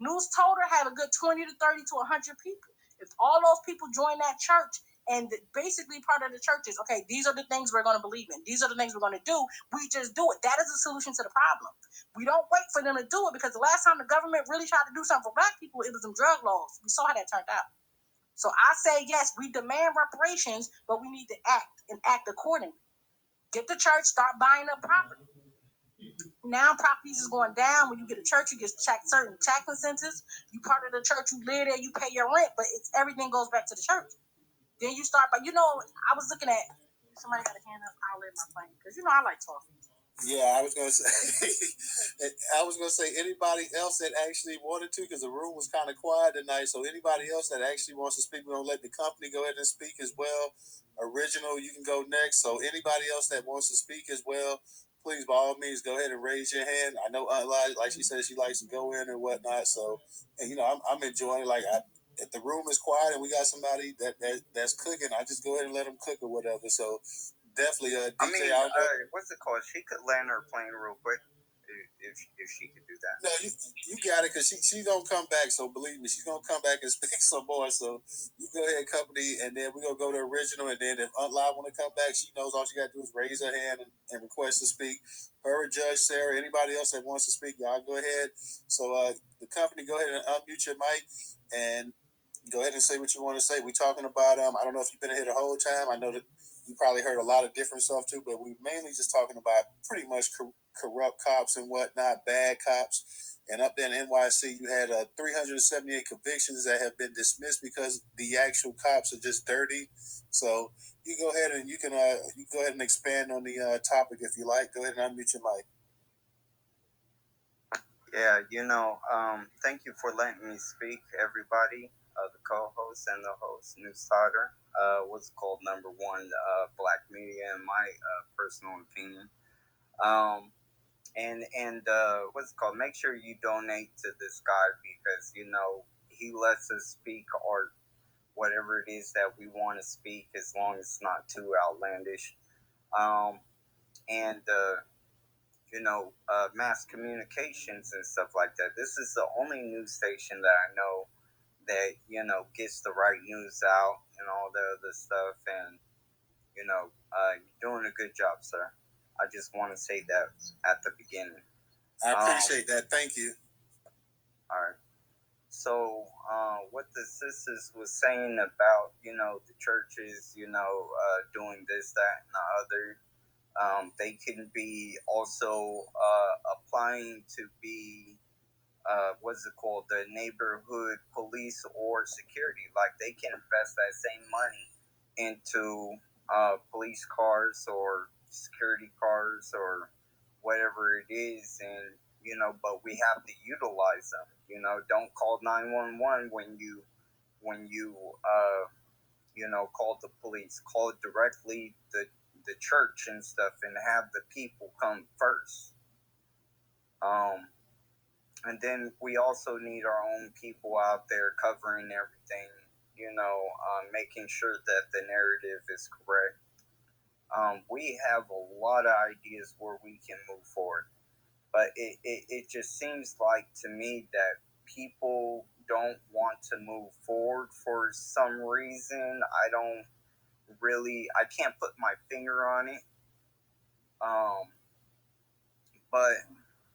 Newstoter have a good 20 to 30 to 100 people. If all those people join that church, and basically part of the church is, okay, these are the things we're going to believe in. These are the things we're going to do. We just do it. That is the solution to the problem. We don't wait for them to do it because the last time the government really tried to do something for Black people, it was them drug laws. We saw how that turned out. So I say, yes, we demand reparations, but we need to act accordingly. Get the church, start buying up property. Now properties is going down. When you get a church, you get certain tax incentives. You part of the church, you live there, you pay your rent, but everything goes back to the church. Then you start, but I was looking at, somebody got a hand up, I'll let my plane, because I like talking. Yeah, I was gonna say anybody else that actually wanted to, because the room was kind of quiet tonight. So anybody else that actually wants to speak, we're gonna let the company go ahead and speak as well. Original, you can go next. So anybody else that wants to speak as well, please, by all means, go ahead and raise your hand. I know like she said, she likes to go in and whatnot. So, and I'm enjoying. If the room is quiet and we got somebody that's cooking, I just go ahead and let them cook or whatever. So definitely, DJ. What's it called? She could land her plane real quick if she could do that. No, you got it, because she gonna come back. So believe me, she's gonna come back and speak some more. So you go ahead, company, and then we're gonna go to original. And then if Unlive want to come back, she knows all she got to do is raise her hand and request to speak. Her, Judge Sarah, anybody else that wants to speak, y'all go ahead. So the company, go ahead and unmute your mic and go ahead and say what you want to say. We're talking about I don't know if you've been here the whole time. I know that you probably heard a lot of different stuff too, but we mainly just talking about pretty much corrupt cops and whatnot, bad cops. And up there in NYC, you had 378 convictions that have been dismissed because the actual cops are just dirty. So you go ahead and you go ahead and expand on the topic if you like. Go ahead and unmute your mic. Yeah, thank you for letting me speak, everybody, the co-host and the host, Newstoter, what's called number one black media in my personal opinion. And what's it called? Make sure you donate to this guy because he lets us speak or whatever it is that we want to speak, as long as it's not too outlandish. And mass communications and stuff like that. This is the only news station that I know that gets the right news out and all the other stuff. And you're doing a good job, sir. I just want to say that at the beginning. I appreciate that. Thank you. All right. So, what the sisters was saying about the churches, doing this, that, and the other, they can be also applying to be what's it called, the neighborhood police or security. Like they can invest that same money into police cars or security cars or whatever it is, and but we have to utilize them. Don't call 911 when you call the police. Call it directly the church and stuff, and have the people come first. And then we also need our own people out there covering everything, making sure that the narrative is correct. We have a lot of ideas where we can move forward, but it just seems like to me that people don't want to move forward for some reason. I can't put my finger on it. But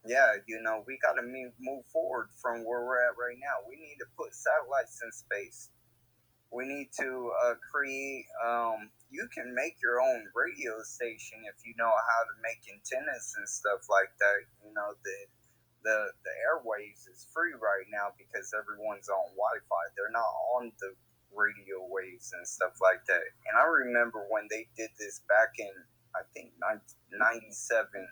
yeah, we got to move forward from where we're at right now. We need to put satellites in space. We need to create. You can make your own radio station if you know how to make antennas and stuff like that. The airwaves is free right now because everyone's on Wi-Fi. They're not on the radio waves and stuff like that. And I remember when they did this back in, I think, 1997.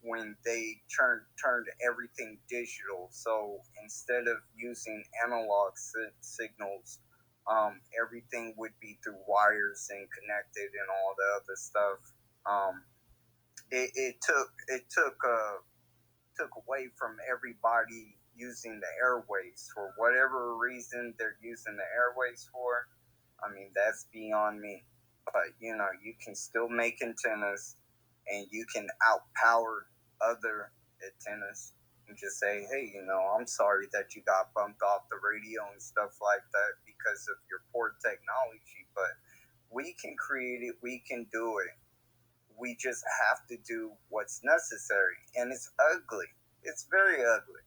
When they turned everything digital. So instead of using analog signals, everything would be through wires and connected and all the other stuff. It took away from everybody using the airways for whatever reason they're using the airways for. I mean, that's beyond me. But you can still make antennas, and you can outpower other antennas and just say, hey, I'm sorry that you got bumped off the radio and stuff like that because of your poor technology, but we can create it, we can do it. We just have to do what's necessary, and it's ugly. It's very ugly.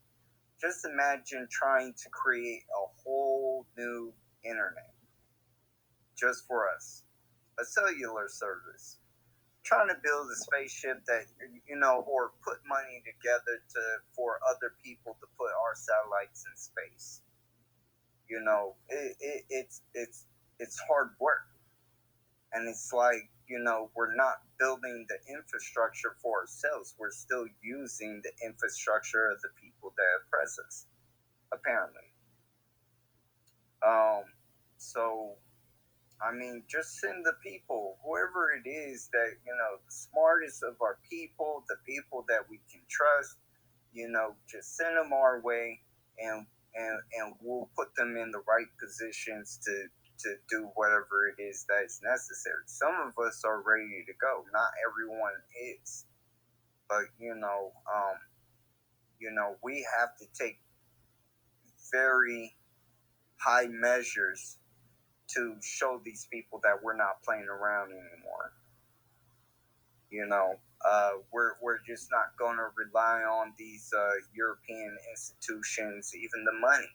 Just imagine trying to create a whole new internet just for us, a cellular service. Trying to build a spaceship that or put money together for other people to put our satellites in space. It's hard work, and it's like we're not building the infrastructure for ourselves. We're still using the infrastructure of the people that oppress us, apparently. So I mean, just send the people, whoever it is that, the smartest of our people, the people that we can trust, just send them our way, and we'll put them in the right positions to do whatever it is that is necessary. Some of us are ready to go. Not everyone is. But, we have to take very high measures to show these people that we're not playing around anymore. We're just not going to rely on these European institutions, even the money.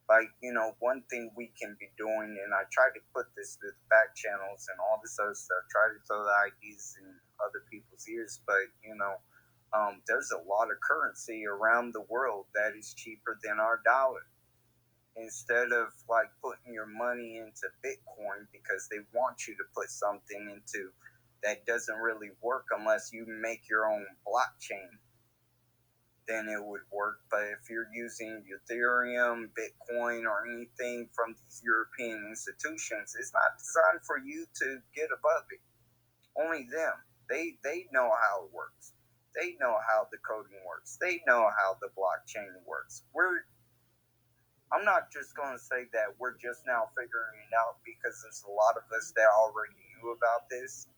Like, one thing we can be doing, and I try to put this to the back channels and all this other stuff, try to throw the ideas in other people's ears, but, there's a lot of currency around the world that is cheaper than our dollar. Instead of like putting your money into Bitcoin because they want you to put something into that doesn't really work unless you make your own blockchain, then it would work. But if you're using Ethereum, Bitcoin, or anything from these European institutions, it's not designed for you to get above it. Only them. They know how it works. They know how the coding works. They know how the blockchain works. I'm not just going to say that we're just now figuring it out, because there's a lot of us that already knew about this.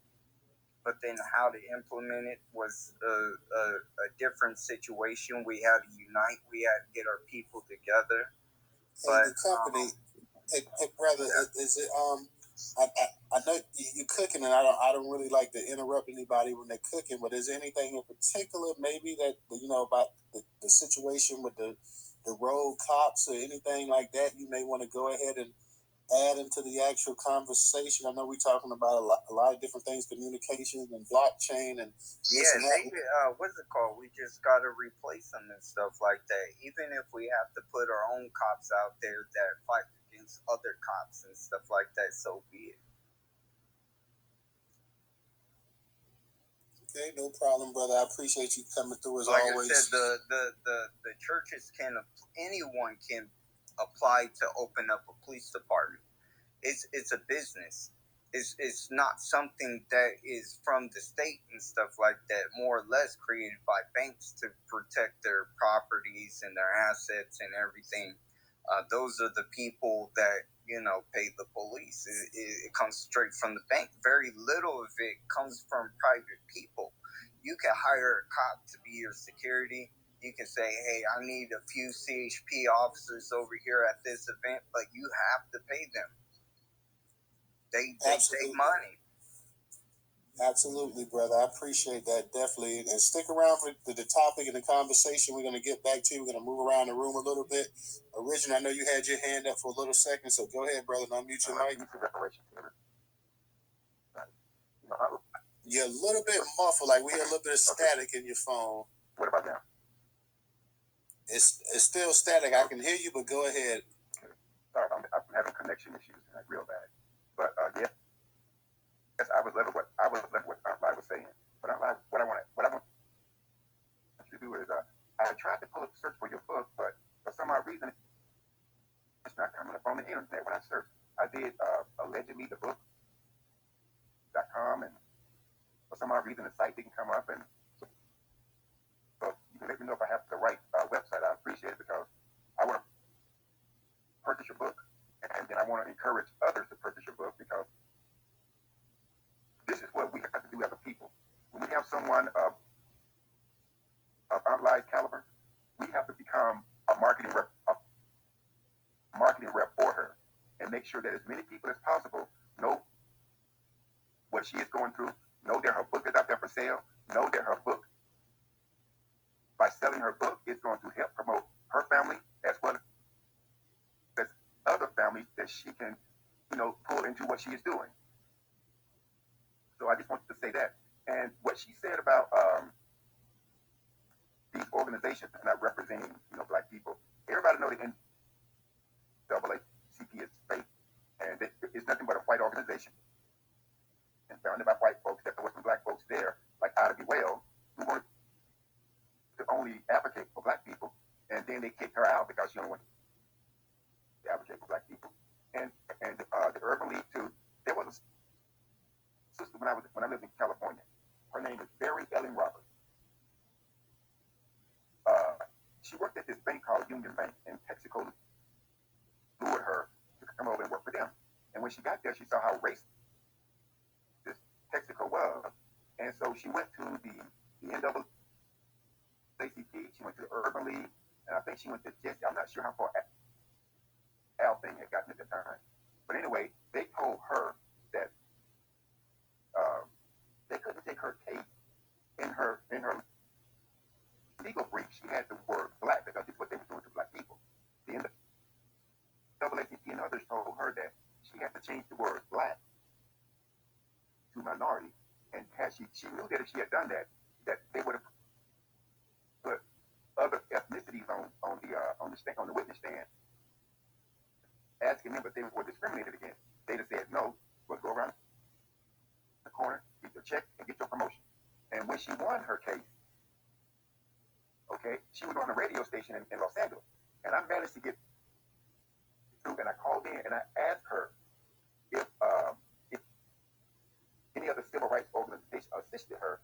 But then how to implement it was a different situation. We had to unite. We had to get our people together. But the company, hey brother, is it I know you're cooking, and I don't really like to interrupt anybody when they're cooking. But is there anything in particular, maybe that about the situation with the road cops or anything like that, you may want to go ahead and add into the actual conversation? I know we're talking about a lot of different things, communications and blockchain and what's it called? We just got to replace them and stuff like that. Even if we have to put our own cops out there that fight against other cops and stuff like that, so be it. Okay, no problem, brother. I appreciate you coming through as like always. I said, the churches anyone can apply to open up a police department. It's a business. It's not something that is from the state and stuff like that, more or less created by banks to protect their properties and their assets and everything. Those are the people that, pay the police. It comes straight from the bank. Very little of it comes from private people. You can hire a cop to be your security. You can say, hey, I need a few CHP officers over here at this event, but you have to pay them. They take money. Absolutely, brother. I appreciate that, definitely. And stick around for the topic and the conversation we're going to get back to. We're going to move around the room a little bit. Originally, I know you had your hand up for a little second, so go ahead, brother, and unmute your mic. You're a little bit muffled, like we hear a little bit of static in your phone. What about now? It's still static. I can hear you, but go ahead. Sorry, I'm having connection issues, like real bad. But yes, I was left with what I was saying. But what I want you to do is I tried to search for your book, but for some odd reason it's not coming up on the internet when I search. I did allegedly the book.com, and for some odd reason the site didn't come up. And so you can let me know if I have the right website. I appreciate it, because I want to purchase your book, and then I want to encourage others to purchase your book, because this is what we have to do as a people. When we have someone of outside caliber, we have to become a marketing rep for her, and make sure that as many people as possible know what she is going through, know that her book is out there for sale, know that her book, by selling her book, is going to help promote her family as well as other families that she can, pull into what she is doing. So I just wanted to say that. And what she said about these organizations not representing, black people. Everybody knows the NAACP is fake, and it's nothing but a white organization, and founded by white folks. There were some black folks there, like Ida B. Wells, who wanted to only advocate for black people, and then they kicked her out because she don't want to advocate for black people. And the Urban League Union Bank, and Texaco lured her to come over and work for them. And when she got there, she saw how racist Texaco was. And so she went to the NAACP, she went to the Urban League, and I think she went to Jesse. I'm not sure how far Al thing had gotten at the time. But anyway, they told her that they couldn't take her case in her legal brief. She had the word black because it's what they were doing to black people. The NAACP and others told her that she had to change the word black to minority, and she knew that if she had done that, that they would have put other ethnicities on the witness stand, asking them if they were discriminated against. They'd have said no. We'll go around the corner, get your check, and get your promotion. And when she won her case, okay, she was on a radio station in Los Angeles, and I managed to get through, and I called in and I asked her if any other civil rights organization assisted her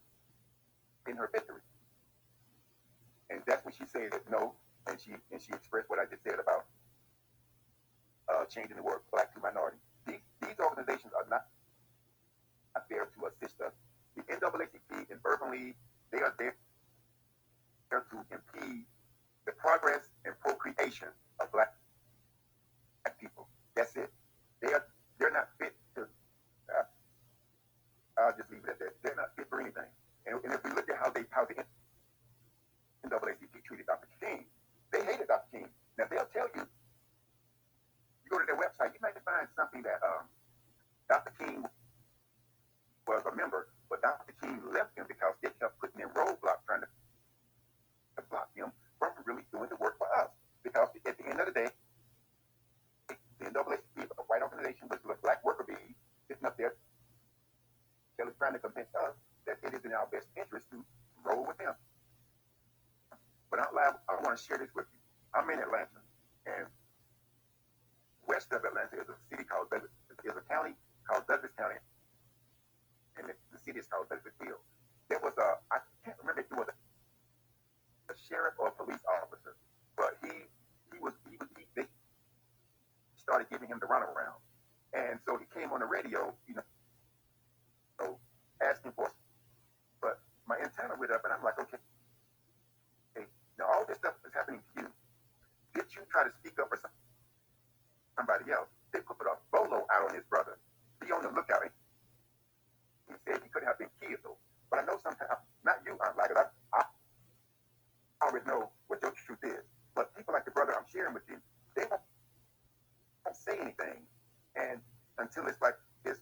in her victory. And that's when she said no, and she expressed what I just said about changing the word black to minority. These organizations are not there to assist us. The NAACP and Urban League, they are there to impede the progress and procreation of black people. That's it. They're not fit to. I'll just leave it at that. They're not fit for anything. And if we look at how the NAACP treated Dr. King, they hated Dr. King. Now they'll tell you. You go to their website, you might find something that Dr. King was a member, but Dr. King left him because they kept putting in roadblocks trying to block him from really doing the work for us. Because at the end of the day, the NAACP, a white organization with a black worker bee, sitting up there, trying to convince us that it is in our best interest to roll with them. But I want to share this with you. I'm in Atlanta, and west of Atlanta is a city called Douglas. There's a county called Douglas County, and the city is called Douglasville. There was I can't remember if he was a sheriff or a police officer, but they started giving him the runaround, and so he came on the radio, asking for. But my antenna went up, and I'm like, okay, now all this stuff is happening to you. Did you try to speak up for somebody else? They put a bolo out on his brother. Be on the lookout. He said he could have been killed. But I know sometimes, not you, I'm like, I already know what your truth is. But people like the brother I'm sharing with you, they won't say anything. And until it's like it's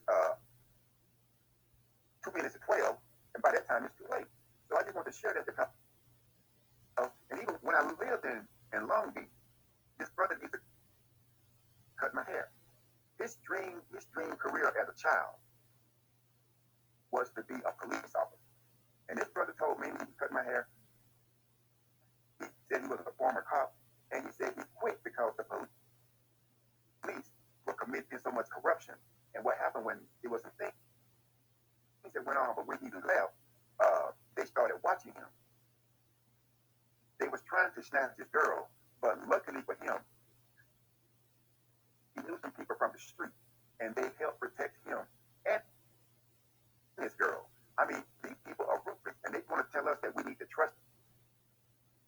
2 minutes to 12, and by that time it's too late. So I just want to share that because, and even when I lived in Long Beach, this brother used to cut my hair. His dream career as a child was to be a police officer. And this brother told me when he cut my hair, he said he was a former cop, and he said he quit because the police were committing so much corruption. And what happened when it was a thing that went on, but when he left, they started watching him. They was trying to snatch his girl, but luckily for him, he knew some people from the street, and they helped protect him and his girl. I mean, these people are ruthless, and they want to tell us that we need to trust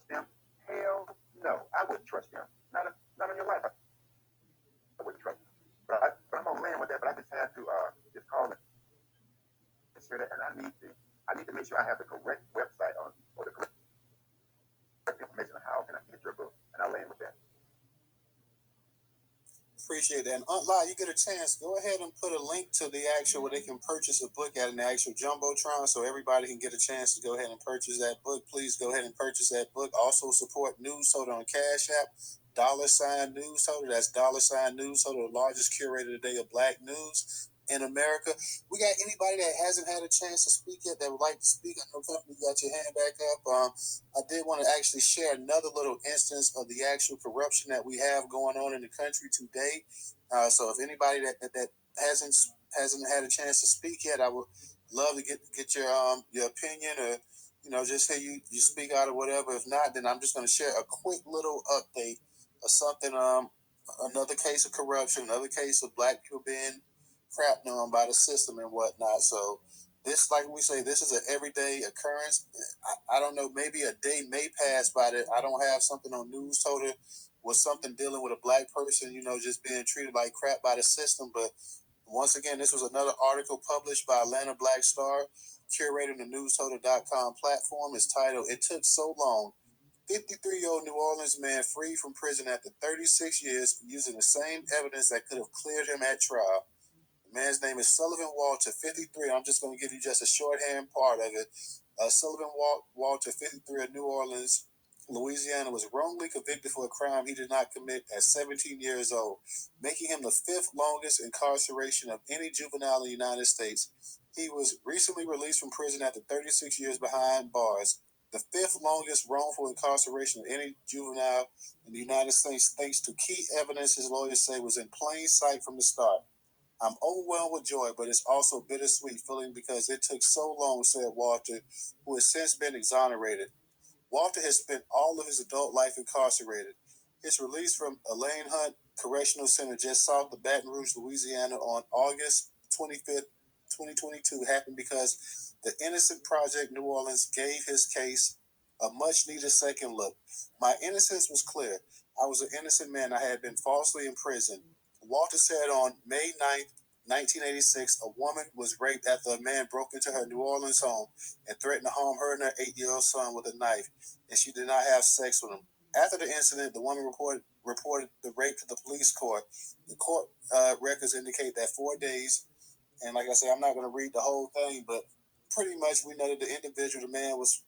them. Hell no, I wouldn't trust them. Not in your life. I wouldn't trust them. But I'm gonna land with that. But I just had to just call it. And I need to make sure I have the correct website or the correct information on how can I get your book, and I'll land with that. Appreciate that. And Lai, you get a chance, go ahead and put a link to the actual where they can purchase a book at an actual Jumbotron, so everybody can get a chance to go ahead and purchase that book. Please go ahead and purchase that book. Also support Newstoter on Cash App, $Newstoter. That's $Newstoter, the largest curator today of Black news in America. We got anybody that hasn't had a chance to speak yet that would like to speak? I know you got your hand back up. I did want to actually share another little instance of the actual corruption that we have going on in the country today. So if anybody that hasn't had a chance to speak yet, I would love to get your opinion or just hear you speak out or whatever. If not, then I'm just going to share a quick little update of something. Another case of corruption, another case of black people being crapped on by the system and whatnot. So this, like we say, this is an everyday occurrence. I don't know, maybe a day may pass by that I don't have something on Newstoter with something dealing with a black person, just being treated like crap by the system. But once again, this was another article published by Atlanta Black Star, curating the Newstoter.com platform. Is titled, "It Took So Long." 53-year-old New Orleans man freed from prison after 36 years using the same evidence that could have cleared him at trial. The man's name is Sullivan Walter, 53. I'm just going to give you just a shorthand part of it. Sullivan Walter, 53, of New Orleans, Louisiana, was wrongly convicted for a crime he did not commit at 17 years old, making him the fifth longest incarceration of any juvenile in the United States. He was recently released from prison after 36 years behind bars, the fifth longest wrongful incarceration of any juvenile in the United States, thanks to key evidence his lawyers say was in plain sight from the start. "I'm overwhelmed with joy, but it's also bittersweet feeling because it took so long," said Walter, who has since been exonerated. Walter has spent all of his adult life incarcerated. His release from Elaine Hunt Correctional Center just south of Baton Rouge, Louisiana on August 25th, 2022 happened because the Innocent Project New Orleans gave his case a much needed second look. "My innocence was clear. I was an innocent man. I had been falsely imprisoned." Walter said on May 9th, 1986, a woman was raped after a man broke into her New Orleans home and threatened to harm her and her 8-year-old son with a knife, and she did not have sex with him. After the incident, the woman reported the rape to the police court. The court records indicate that 4 days, and like I said, I'm not going to read the whole thing, but pretty much we know that the individual, the man, was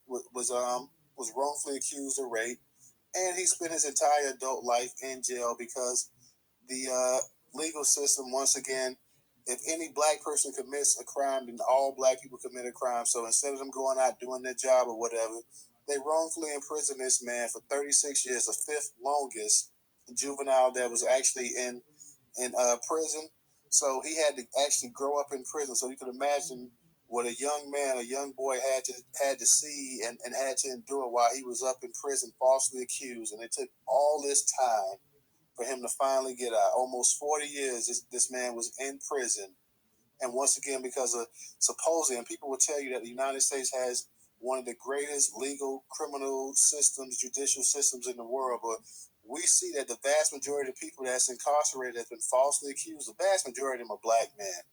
wrongfully accused of rape, and he spent his entire adult life in jail because the legal system, once again, if any black person commits a crime, then all black people commit a crime. So instead of them going out doing their job or whatever, they wrongfully imprisoned this man for 36 years, the fifth longest juvenile that was actually in prison. So he had to actually grow up in prison. So you can imagine what a young man, a young boy had to see and had to endure while he was up in prison, falsely accused. And it took all this time for him to finally get out. Almost 40 years this man was in prison. And once again, because of supposedly, and people will tell you that the United States has one of the greatest legal criminal systems, judicial systems in the world, but we see that the vast majority of people that's incarcerated has been falsely accused. The vast majority of them are black men.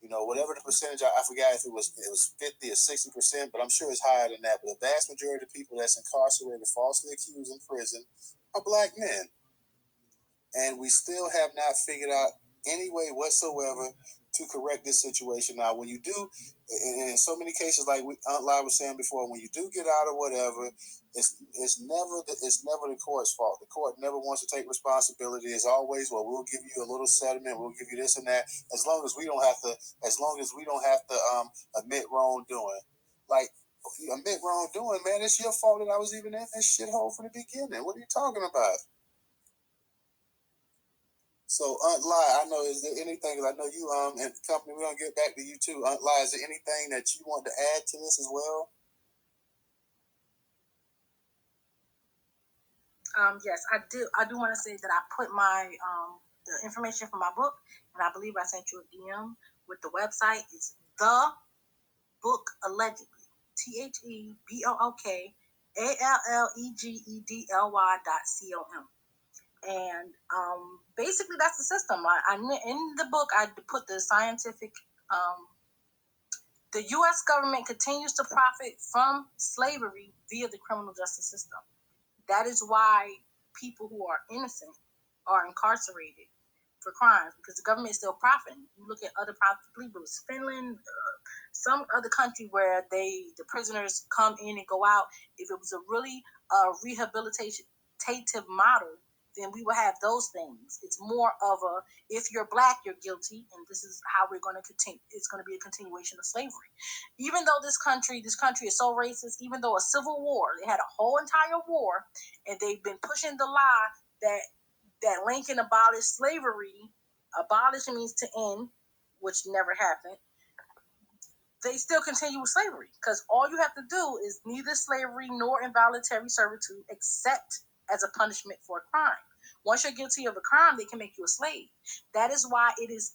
Whatever the percentage, I forgot if it was 50 or 60%, but I'm sure it's higher than that. But the vast majority of people that's incarcerated, falsely accused in prison, are black men. And we still have not figured out any way whatsoever to correct this situation. Now, when you do, in so many cases, like Aunt Lai was saying before, when you do get out or whatever, it's never the court's fault. The court never wants to take responsibility. It's always, well, we'll give you a little settlement, we'll give you this and that, as long as we don't have to admit wrongdoing. Like, admit wrongdoing, man, it's your fault that I was even in that shithole from the beginning. What are you talking about? So, Aunt Lai, I know, is there anything, because I know you and company, we're going to get back to you too. Aunt Lai, is there anything that you want to add to this as well? Yes, I do want to say that I put my the information for my book, and I believe I sent you a DM with the website. It's The Book Allegedly, THEBOOKALLEGEDLY.com. And basically, that's the system. In the book, I put the scientific. The U.S. government continues to profit from slavery via the criminal justice system. That is why people who are innocent are incarcerated for crimes, because the government is still profiting. You look at other profit, I believe it was Finland, some other country where the prisoners come in and go out. If it was a really rehabilitative model, then we will have those things. It's more of a, if you're black, you're guilty, and this is how we're going to continue. It's going to be a continuation of slavery. Even though this country is so racist, even though a civil war, they had a whole entire war, and they've been pushing the lie that Lincoln abolished slavery. Abolish means to end, which never happened. they still continue with slavery, because all you have to do is neither slavery nor involuntary servitude, except as a punishment for a crime. Once you're guilty of a crime, they can make you a slave. That is why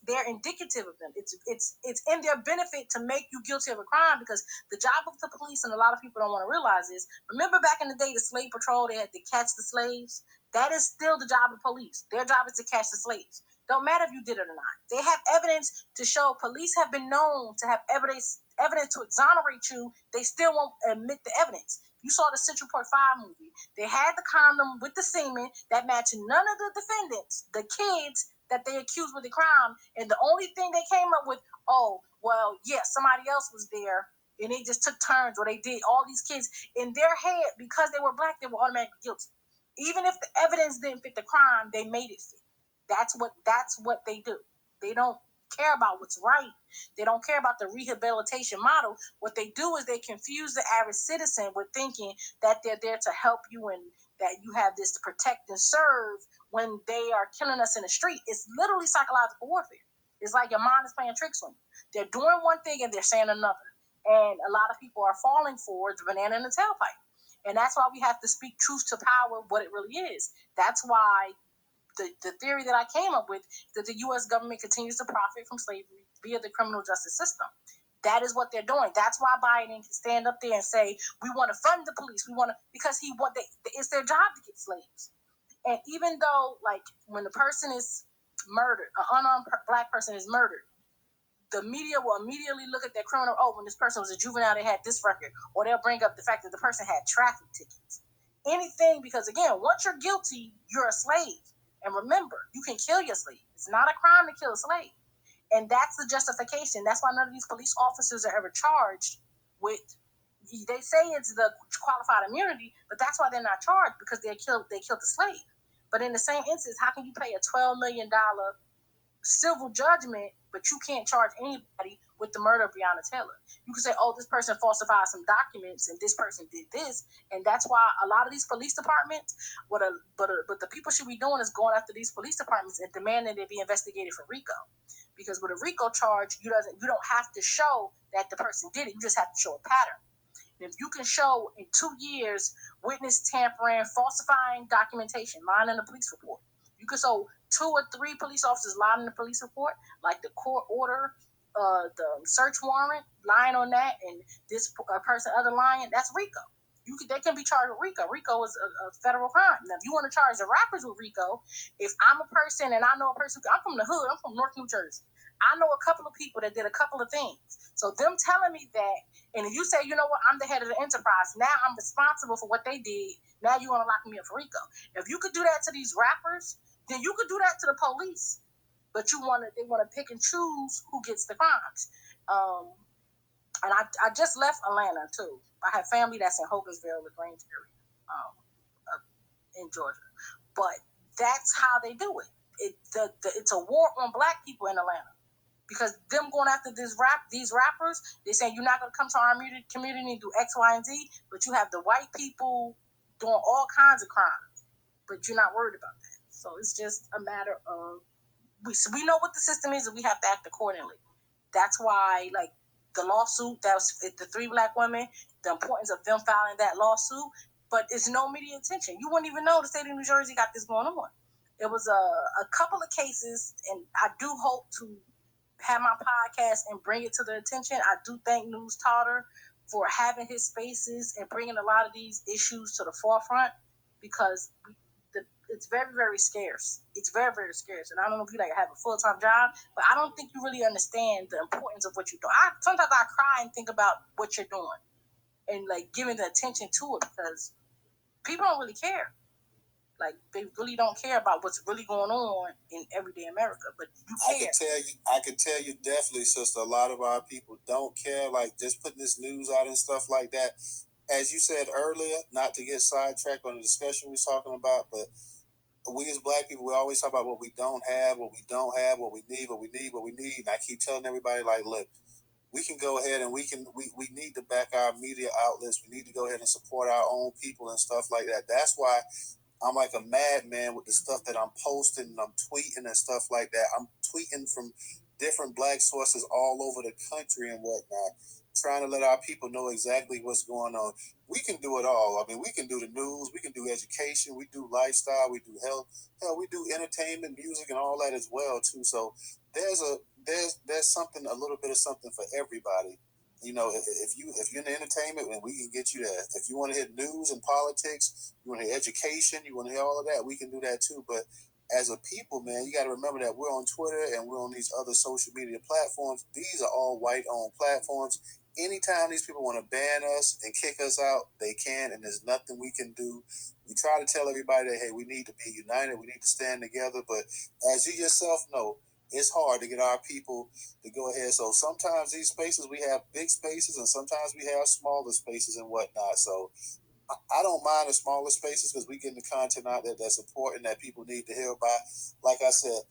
they're indicative of them. It's in their benefit to make you guilty of a crime, because the job of the police, and a lot of people don't want to realize this, remember back in the day, the slave patrol, they had to catch the slaves. That is still the job of police. Their job is to catch the slaves. Don't matter if you did it or not. They have evidence to show. Police have been known to have evidence to exonerate you. They still won't admit the evidence. You saw the Central Park 5 movie. They had the condom with the semen that matched none of the defendants, the kids that they accused with the crime, and the only thing they came up with, oh, well, yeah, somebody else was there, and they just took turns, or they did. All these kids, in their head, because they were black, they were automatically guilty. Even if the evidence didn't fit the crime, they made it fit. That's what they do. They don't care about what's right. They don't care about the rehabilitation model. What they do is they confuse the average citizen with thinking that they're there to help you and that you have this to protect and serve when they are killing us in the street. It's literally psychological warfare. It's like your mind is playing tricks on you. They're doing one thing and they're saying another. And a lot of people are falling for the banana in the tailpipe. And that's why we have to speak truth to power, what it really is. That's why the theory that I came up with, that the U.S. government continues to profit from slavery via the criminal justice system. That is what they're doing. That's why Biden can stand up there and say, we want to fund the police. Because it's their job to get slaves. And even though, like, when the person is murdered, an unarmed black person is murdered, the media will immediately look at their criminal, when this person was a juvenile, they had this record, or they'll bring up the fact that the person had traffic tickets. Anything, because again, once you're guilty, you're a slave. And remember, you can kill your slave. It's not a crime to kill a slave. And that's the justification. That's why none of these police officers are ever charged with, they say it's the qualified immunity, but that's why they're not charged, because they killed the slave. But in the same instance, how can you pay a $12 million civil judgment, but you can't charge anybody with the murder of Breonna Taylor? You can say, this person falsified some documents and this person did this, and that's why a lot of these police departments, but the people should be doing is going after these police departments and demanding they be investigated for RICO, because with a RICO charge, you don't have to show that the person did it. You just have to show a pattern. And if you can show in 2 years witness tampering, falsifying documentation, lying in the police report, you can show 2 or 3 police officers lying in the police report, like the court order, the search warrant, lying on that, and this person other lying, that's RICO. They can be charged with RICO. RICO is a federal crime. Now, if you want to charge the rappers with RICO, if I'm a person and I know a person, I'm from the hood, I'm from North New Jersey. I know a couple of people that did a couple of things. So them telling me that, and if you say, you know what, I'm the head of the enterprise, now I'm responsible for what they did, now you want to lock me up for RICO. If you could do that to these rappers, then you could do that to the police. But they want to pick and choose who gets the crimes. And I just left Atlanta too. I have family that's in Hogansville, the Grange area, in Georgia. But that's how they do it. It's a war on black people in Atlanta. Because them going after these rappers, they saying you're not going to come to our community and do X, Y, and Z, but you have the white people doing all kinds of crimes, but you're not worried about that. So it's just a matter of, we know what the system is and we have to act accordingly. That's why, like, the lawsuit, that was the 3 black women, the importance of them filing that lawsuit, but it's no media attention. You wouldn't even know the state of New Jersey got this going on. It was a couple of cases, and I do hope to have my podcast and bring it to their attention. I do thank Newstoter for having his spaces and bringing a lot of these issues to the forefront, because it's very, very scarce. It's very, very scarce. And I don't know if you have a full-time job, but I don't think you really understand the importance of what you're doing. Sometimes I cry and think about what you're doing and giving the attention to it, because people don't really care. They really don't care about what's really going on in everyday America, but you care. I can tell you definitely, sister, a lot of our people don't care, just putting this news out and stuff like that. As you said earlier, not to get sidetracked on the discussion we're talking about, but we as black people, we always talk about what we don't have, what we need. And I keep telling everybody, look, we can go ahead and we need to back our media outlets. We need to go ahead and support our own people and stuff like that. That's why I'm like a madman with the stuff that I'm posting and I'm tweeting and stuff like that. I'm tweeting from different black sources all over the country and whatnot, trying to let our people know exactly what's going on. We can do it all. I mean, we can do the news, we can do education, we do lifestyle, we do health, hell, we do entertainment, music, and all that as well too. So there's something, a little bit of something for everybody. You know, if you're in entertainment, and we can get you there. If you want to hear news and politics, you want to hear education, you want to hear all of that, we can do that too. But as a people, man, you got to remember that we're on Twitter and we're on these other social media platforms. These are all white-owned platforms. Anytime these people want to ban us and kick us out, they can, and there's nothing we can do. We try to tell everybody that, hey, we need to be united, we need to stand together, but as you yourself know, it's hard to get our people to go ahead. So sometimes these spaces, we have big spaces, and sometimes we have smaller spaces and whatnot. So I don't mind the smaller spaces because we get the content out there that's important that people need to hear about. Like I said,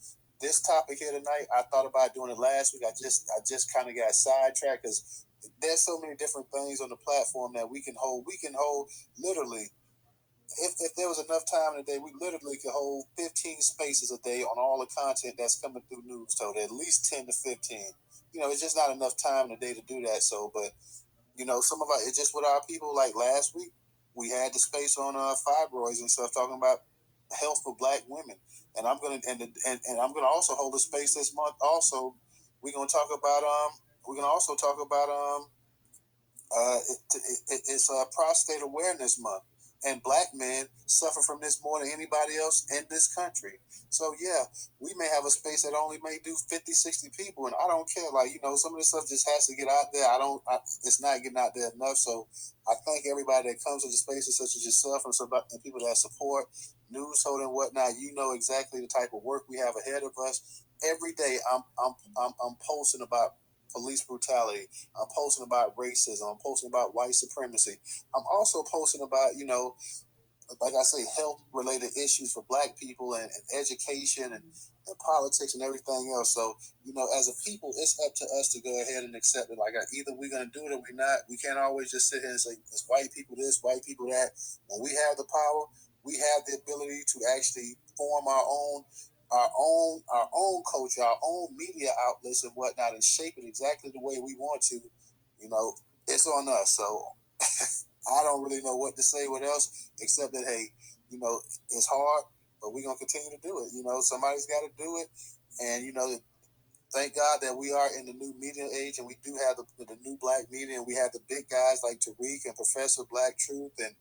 this topic here tonight, I thought about doing it last week. I just kind of got sidetracked because there's so many different things on the platform that we can hold. We can hold literally. If there was enough time in a day, we literally could hold 15 spaces a day on all the content that's coming through Newstoter, at least 10 to 15. You know, it's just not enough time in a day to do that. So, but you know, some of our, it's just with our people. Like last week, we had the space on fibroids and stuff, talking about health for Black women. And I'm gonna and I'm gonna also hold a space this month. Also, we're gonna talk about we're gonna also talk about it's Prostate Awareness Month, and Black men suffer from this more than anybody else in this country. So yeah, we may have a space that only may do 50, 60 people, and I don't care. Like, you know, some of this stuff just has to get out there. It's not getting out there enough. So I thank everybody that comes to the spaces such as yourself and people that support Newstoter and whatnot. You know exactly the type of work we have ahead of us. Every day, I'm posting about police brutality. I'm posting about racism. I'm posting about white supremacy. I'm also posting about, you know, like I say, health related issues for Black people and education and politics and everything else. So, you know, as a people, it's up to us to go ahead and accept it. Like, either we're going to do it or we're not. We can't always just sit here and say, it's white people this, white people that. When we have the power, we have the ability to actually form our own culture, our own media outlets and whatnot, and shape it exactly the way we want to. You know, it's on us. So I don't really know what to say. What else except that, hey, you know, it's hard, but we're gonna continue to do it. You know, somebody's got to do it, and you know, thank God that we are in the new media age, and we do have the new Black media, and we have the big guys like Tariq and Professor Black Truth and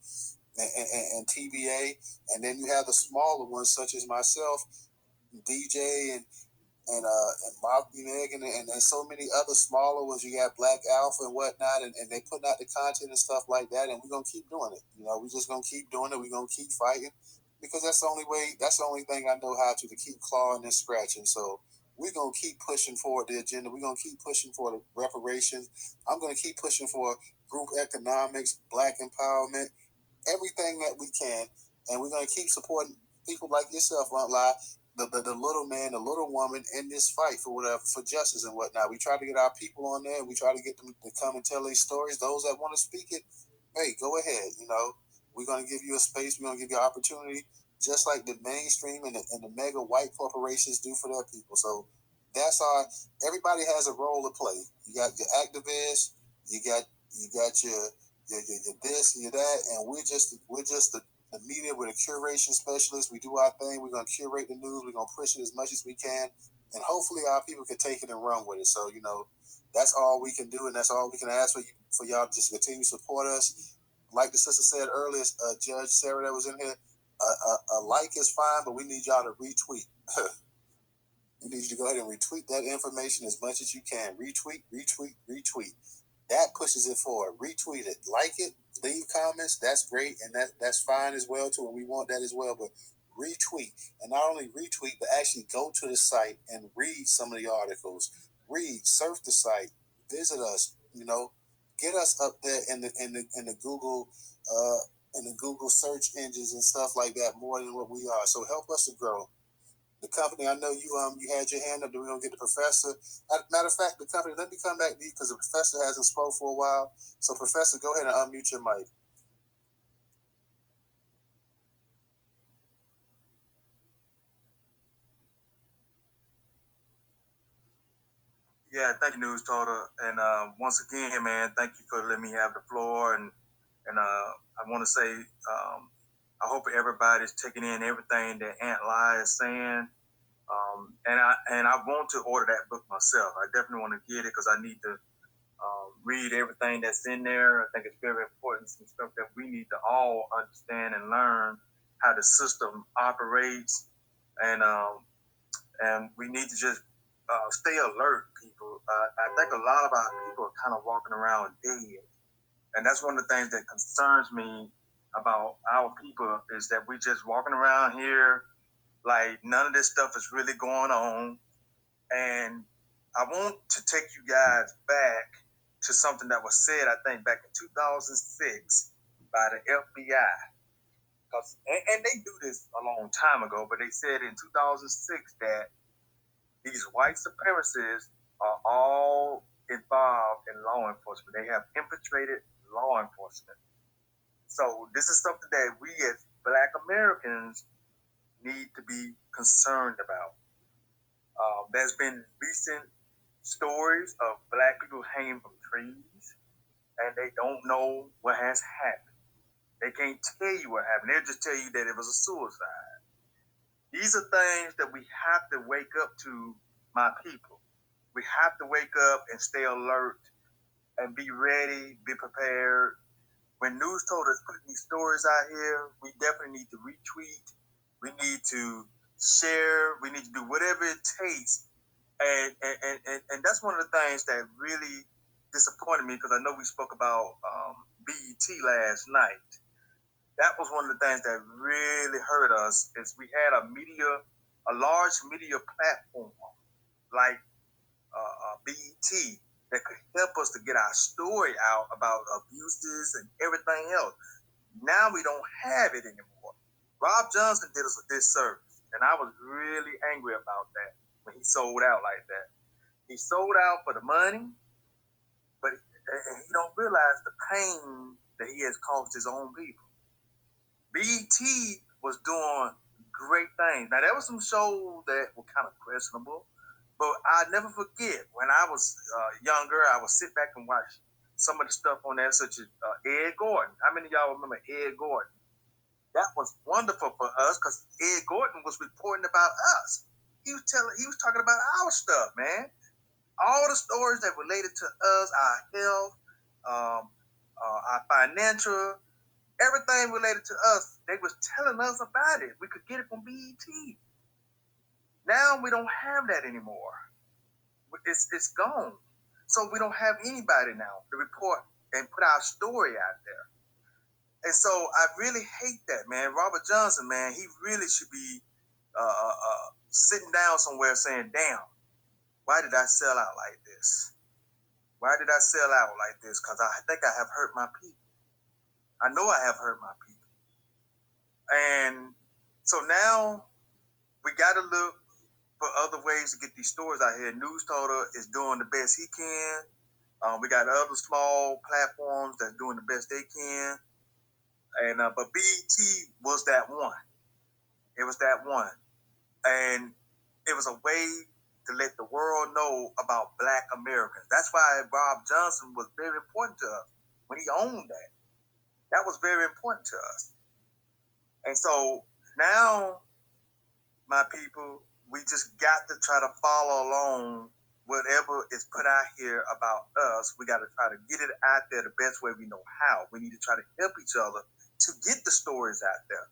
TBA, and then you have the smaller ones such as myself, DJ and Mark Megan and so many other smaller ones. You got Black Alpha and whatnot, and they putting out the content and stuff like that, and we're gonna keep doing it. You know, we're just gonna keep doing it. We're gonna keep fighting because that's the only way. That's the only thing I know how to keep clawing and scratching. So we're gonna keep pushing forward the agenda. We're gonna keep pushing for the reparations. I'm gonna keep pushing for group economics, Black empowerment, everything that we can, and we're gonna keep supporting people like yourself, Aunt Lie, the little man, the little woman in this fight for whatever, for justice and whatnot. We try to get our people on there. We try to get them to come and tell their stories. Those that want to speak it, hey, go ahead. You know, we're gonna give you a space. We're gonna give you an opportunity, just like the mainstream and the mega white corporations do for their people. So that's our. Everybody has a role to play. You got your activists. You got your this and your that, and we're just the media. We're the curation specialists. We do our thing. We're gonna curate the news. We're gonna push it as much as we can, and hopefully our people can take it and run with it. So, you know, that's all we can do, and that's all we can ask for y'all to just continue to support us. Like the sister said earlier, Judge Sarah that was in here, a like is fine, but we need y'all to retweet. We need you to go ahead and retweet that information as much as you can. Retweet, retweet, retweet. That pushes it forward. Retweet it, like it, leave comments. That's great, and that's fine as well too. And we want that as well. But retweet, and not only retweet, but actually go to the site and read some of the articles. Surf the site, visit us. You know, get us up there in the Google in the Google search engines and stuff like that more than what we are. So help us to grow. The company, I know you had your hand up. We're gonna get the professor. Matter of fact, the company. Let me come back to you because the professor hasn't spoke for a while. So, professor, go ahead and unmute your mic. Yeah, thank you, Newstoter. And once again, man, thank you for letting me have the floor. And I want to say, I hope everybody's taking in everything that Aunt Lai is saying. And I want to order that book myself. I definitely want to get it because I need to read everything that's in there. I think it's very important, some stuff that we need to all understand and learn how the system operates, and we need to just stay alert, people. I think a lot of our people are kind of walking around dead, and that's one of the things that concerns me about our people is that we just walking around here like none of this stuff is really going on. And I want to take you guys back to something that was said, I think, back in 2006 by the FBI. And they do this a long time ago, but they said in 2006 that these white supremacists are all involved in law enforcement. They have infiltrated law enforcement. So this is something that we as Black Americans need to be concerned about. There's been recent stories of Black people hanging from trees, and they don't know what has happened. They can't tell you what happened. They'll just tell you that it was a suicide. These are things that we have to wake up to, my people. We have to wake up and stay alert and be ready, be prepared. When Newstoter is putting these stories out here, we definitely need to retweet. We need to share. We need to do whatever it takes. And that's one of the things that really disappointed me because I know we spoke about BET last night. That was one of the things that really hurt us is we had a large media platform like BET that could help us to get our story out about abuses and everything else. Now we don't have it anymore. Rob Johnson did us a disservice, and I was really angry about that when he sold out like that. He sold out for the money, but he don't realize the pain that he has caused his own people. BET was doing great things. Now, there were some shows that were kind of questionable, but I never forget when I was younger, I would sit back and watch some of the stuff on there, such as Ed Gordon. How many of y'all remember Ed Gordon? That was wonderful for us because Ed Gordon was reporting about us. He was talking about our stuff, man. All the stories that related to us, our health, our financial, everything related to us, they was telling us about it. We could get it from BET. Now we don't have that anymore. It's gone. So we don't have anybody now to report and put our story out there. And so I really hate that, man. Robert Johnson, man, he really should be sitting down somewhere saying, damn, why did I sell out like this? Why did I sell out like this? Because I think I have hurt my people. I know I have hurt my people. And so now we got to look for other ways to get these stories out here. Newstoter is doing the best he can. We got other small platforms that's doing the best they can. And but BET was that one. It was that one. And it was a way to let the world know about Black Americans. That's why Bob Johnson was very important to us when he owned that. That was very important to us. And so now, my people, we just got to try to follow along whatever is put out here about us. We got to try to get it out there the best way we know how. We need to try to help each other to get the stories out there.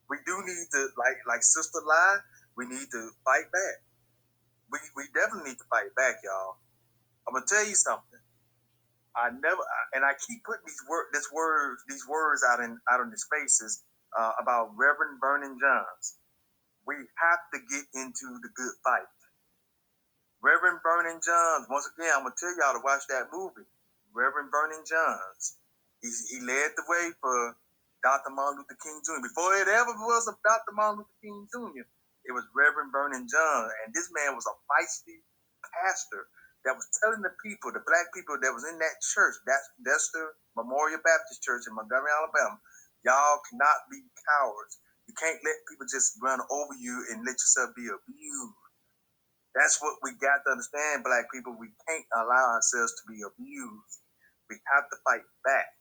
We do need to, like Sister Lai, we need to fight back. We definitely need to fight back, y'all. I'm gonna tell you something. I keep putting these words out in the spaces about Reverend Vernon Johns. We have to get into the good fight. Reverend Vernon Johns. Once again, I'm gonna tell y'all to watch that movie. Reverend Vernon Johns. He led the way for Dr. Martin Luther King Jr. Before it ever was of Dr. Martin Luther King Jr., it was Reverend Vernon Johns. And this man was a feisty pastor that was telling the people, the Black people that was in that church, that's the Memorial Baptist Church in Montgomery, Alabama, y'all cannot be cowards. You can't let people just run over you and let yourself be abused. That's what we got to understand, Black people. We can't allow ourselves to be abused. We have to fight back.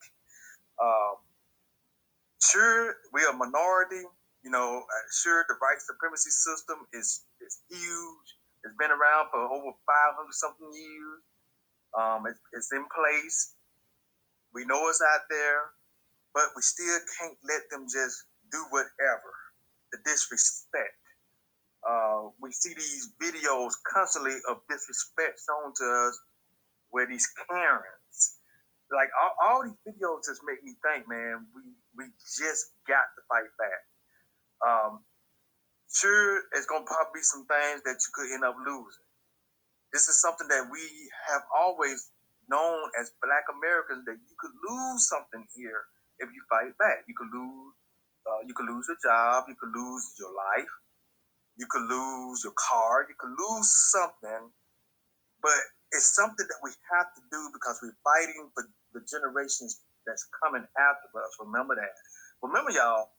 Sure, we're a minority. Sure, the white supremacy system is huge. It's been around for over 500 something years. It's in place. We know it's out there, but we still can't let them just do whatever. The disrespect. We see these videos constantly of disrespect shown to us where these Karens. Like all these videos just make me think, man, we just got to fight back. Sure, it's gonna probably be some things that you could end up losing. This is something that we have always known as Black Americans, that you could lose something here if you fight back. You could lose your job, you could lose your life, you could lose your car, you could lose something, but it's something that we have to do because we're fighting for the generations that's coming after us. Remember that. Remember, y'all,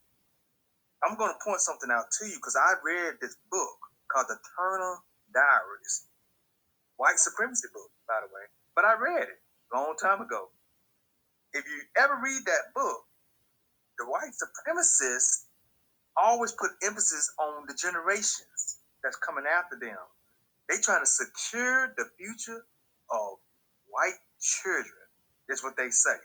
I'm going to point something out to you because I read this book called The Turner Diaries. White supremacy book, by the way. But I read it a long time ago. If you ever read that book, the white supremacists always put emphasis on the generations that's coming after them. They trying to secure the future of white children, is what they say.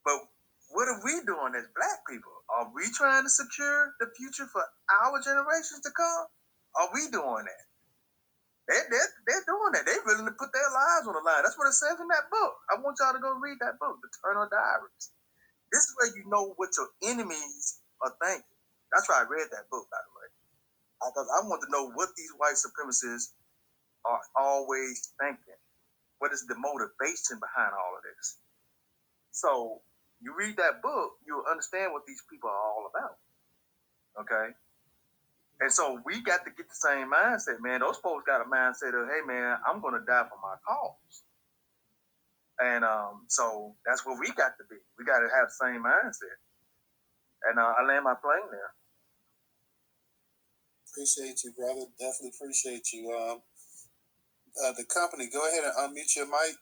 But what are we doing as Black people? Are we trying to secure the future for our generations to come? Are we doing that? They're doing that. They're willing to put their lives on the line. That's what it says in that book. I want y'all to go read that book, The Turner Diaries. This is where you know what your enemies are thinking. That's why I read that book, by the way. Because I want to know what these white supremacists are always thinking. What is the motivation behind all of this? So you read that book, you'll understand what these people are all about. Okay? And so we got to get the same mindset, man. Those folks got a mindset of, hey, man, I'm going to die for my cause. And so that's what we got to be. We got to have the same mindset. And I land my plane there. Appreciate you, brother. Definitely appreciate you. The company, go ahead and unmute your mic.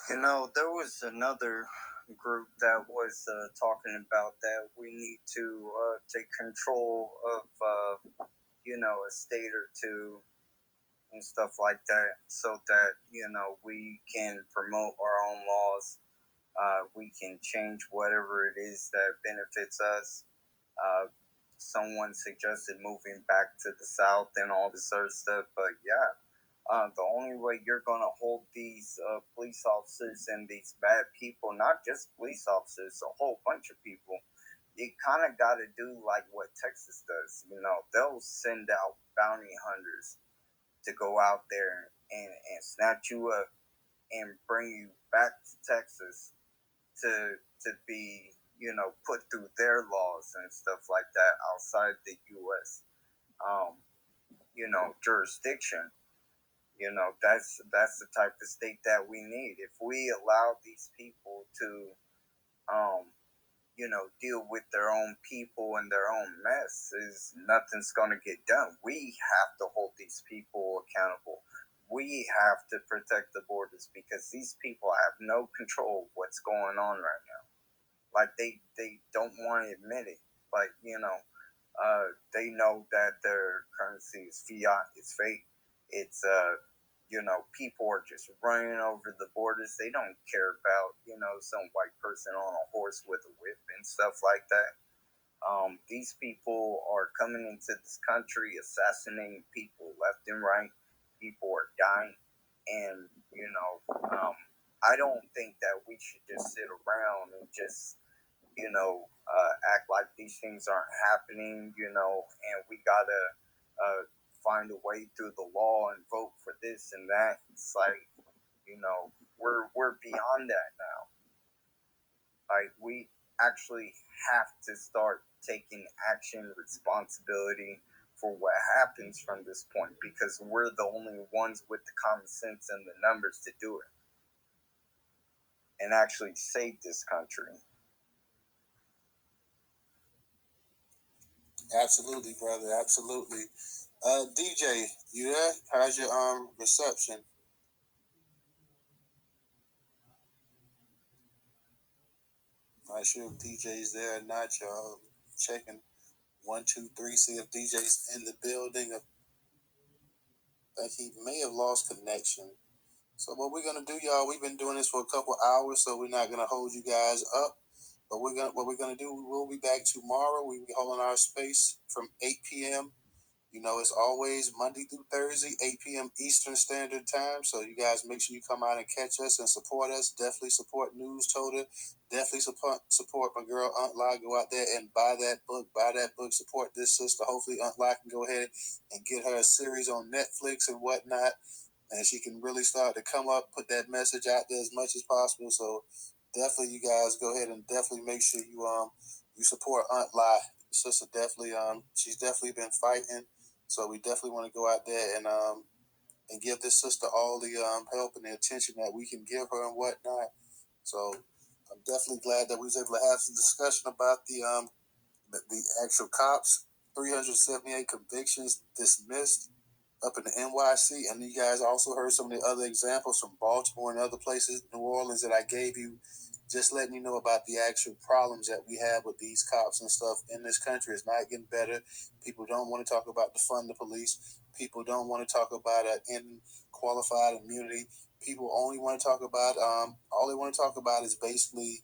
There was another group that was talking about that we need to take control of, a state or two and stuff like that, so that, we can promote our own laws. We can change whatever it is that benefits us. Someone suggested moving back to the South and all this other stuff, but yeah. The only way you're going to hold these police officers and these bad people, not just police officers, a whole bunch of people, you kind of got to do like what Texas does. They'll send out bounty hunters to go out there and snatch you up and bring you back to Texas to be, put through their laws and stuff like that outside the U.S. Jurisdiction. That's the type of state that we need. If we allow these people to, deal with their own people and their own mess, nothing's going to get done. We have to hold these people accountable. We have to protect the borders because these people have no control of what's going on right now. Like they don't want to admit it. Like, they know that their currency is fiat, it's fake. It's people are just running over the borders. They don't care about, some white person on a horse with a whip and stuff like that. These people are coming into this country, assassinating people left and right. People are dying. And, I don't think that we should just sit around and just, act like these things aren't happening, and we gotta find a way through the law and vote for this and that. It's like, we're beyond that now. Like, we actually have to start taking action, responsibility for what happens from this point, because we're the only ones with the common sense and the numbers to do it and actually save this country. Absolutely, brother. Absolutely. DJ, you there? How's your reception? Not sure if DJ's there or not, y'all. Checking 1, 2, 3, see if DJ's in the building. I think he may have lost connection. So what we're gonna do, y'all, we've been doing this for a couple hours, so we're not gonna hold you guys up. But what we're gonna do, we will be back tomorrow. We'll be holding our space from 8 p.m. You know, it's always Monday through Thursday, 8 p.m. Eastern Standard Time. So you guys make sure you come out and catch us and support us. Definitely support Newstoter. Definitely support my girl Aunt La. Go out there and buy that book. Buy that book. Support this sister. Hopefully Aunt La can go ahead and get her a series on Netflix and whatnot, and she can really start to come up, put that message out there as much as possible. So definitely, you guys go ahead and definitely make sure you support Aunt La. Sister definitely she's definitely been fighting. So we definitely want to go out there and give this sister all the help and the attention that we can give her and whatnot. So I'm definitely glad that we was able to have some discussion about the actual cops. 378 convictions dismissed up in the NYC, and you guys also heard some of the other examples from Baltimore and other places, New Orleans, that I gave you, just letting you know about the actual problems that we have with these cops and stuff in this country. It's not getting better. People don't want to talk about defund the police. People don't want to talk about qualified immunity. People only want to talk about all they want to talk about is basically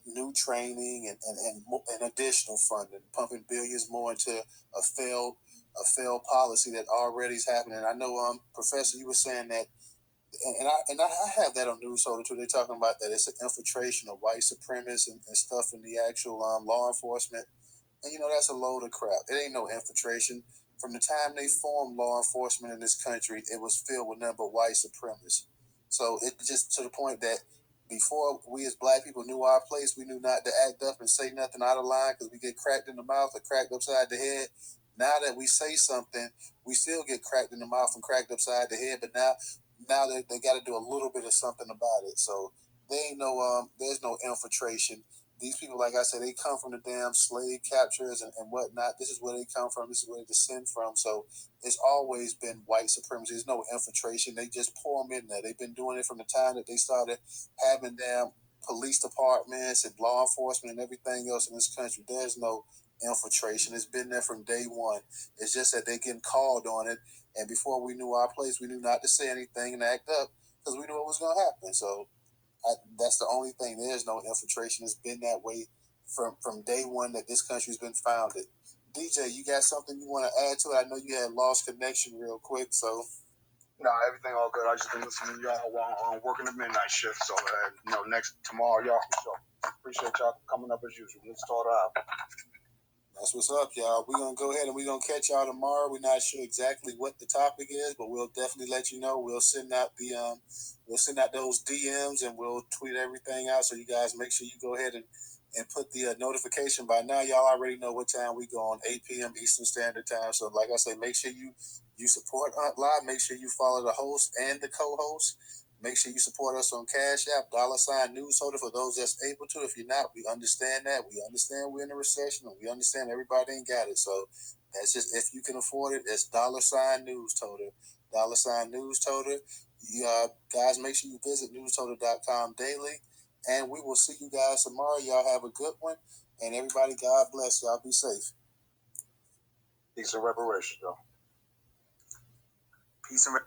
new training and additional funding, pumping billions more into a failed policy that already is happening. I know, Professor, you were saying that, and I have that on Newstoter too. They're talking about that it's an infiltration of white supremacists and stuff in the actual law enforcement. And that's a load of crap. It ain't no infiltration. From the time they formed law enforcement in this country, it was filled with nothing but white supremacists. So it just to the point that before we as black people knew our place, we knew not to act up and say nothing out of line because we get cracked in the mouth or cracked upside the head. Now that we say something, we still get cracked in the mouth and cracked upside the head. But now they got to do a little bit of something about it. So there's no infiltration. These people, like I said, they come from the damn slave captures and whatnot. This is where they come from. This is where they descend from. So it's always been white supremacy. There's no infiltration. They just pour them in there. They've been doing it from the time that they started having damn police departments and law enforcement and everything else in this country. There's no infiltration. It's been there from day one. It's just that they're getting called on it. And before we knew our place, we knew not to say anything and act up because we knew what was going to happen. So that's the only thing. There's no infiltration. It's been that way from day one that this country's been founded. DJ, you got something you want to add to it? I know you had lost connection real quick, so. No, everything all good. I just been listening to y'all while I'm working the midnight shift. So, next tomorrow, y'all for sure. Appreciate y'all coming up as usual. Let's start out. That's what's up, y'all. We're going to go ahead and we're going to catch y'all tomorrow. We're not sure exactly what the topic is, but we'll definitely let you know. We'll send out those DMs and we'll tweet everything out. So you guys make sure you go ahead and put the notification. By now, y'all already know what time we go on, 8 p.m. Eastern Standard Time. So like I say, make sure you support Aunt Live. Make sure you follow the host and the co-host. Make sure you support us on Cash App, $Newstoter for those that's able to. If you're not, we understand that. We understand we're in a recession, and we understand everybody ain't got it. So that's just, if you can afford it, it's $Newstoter. $Newstoter. Guys, make sure you visit newstoter.com daily. And we will see you guys tomorrow. Y'all have a good one. And everybody, God bless. Y'all be safe. Peace and reparation, though. Peace and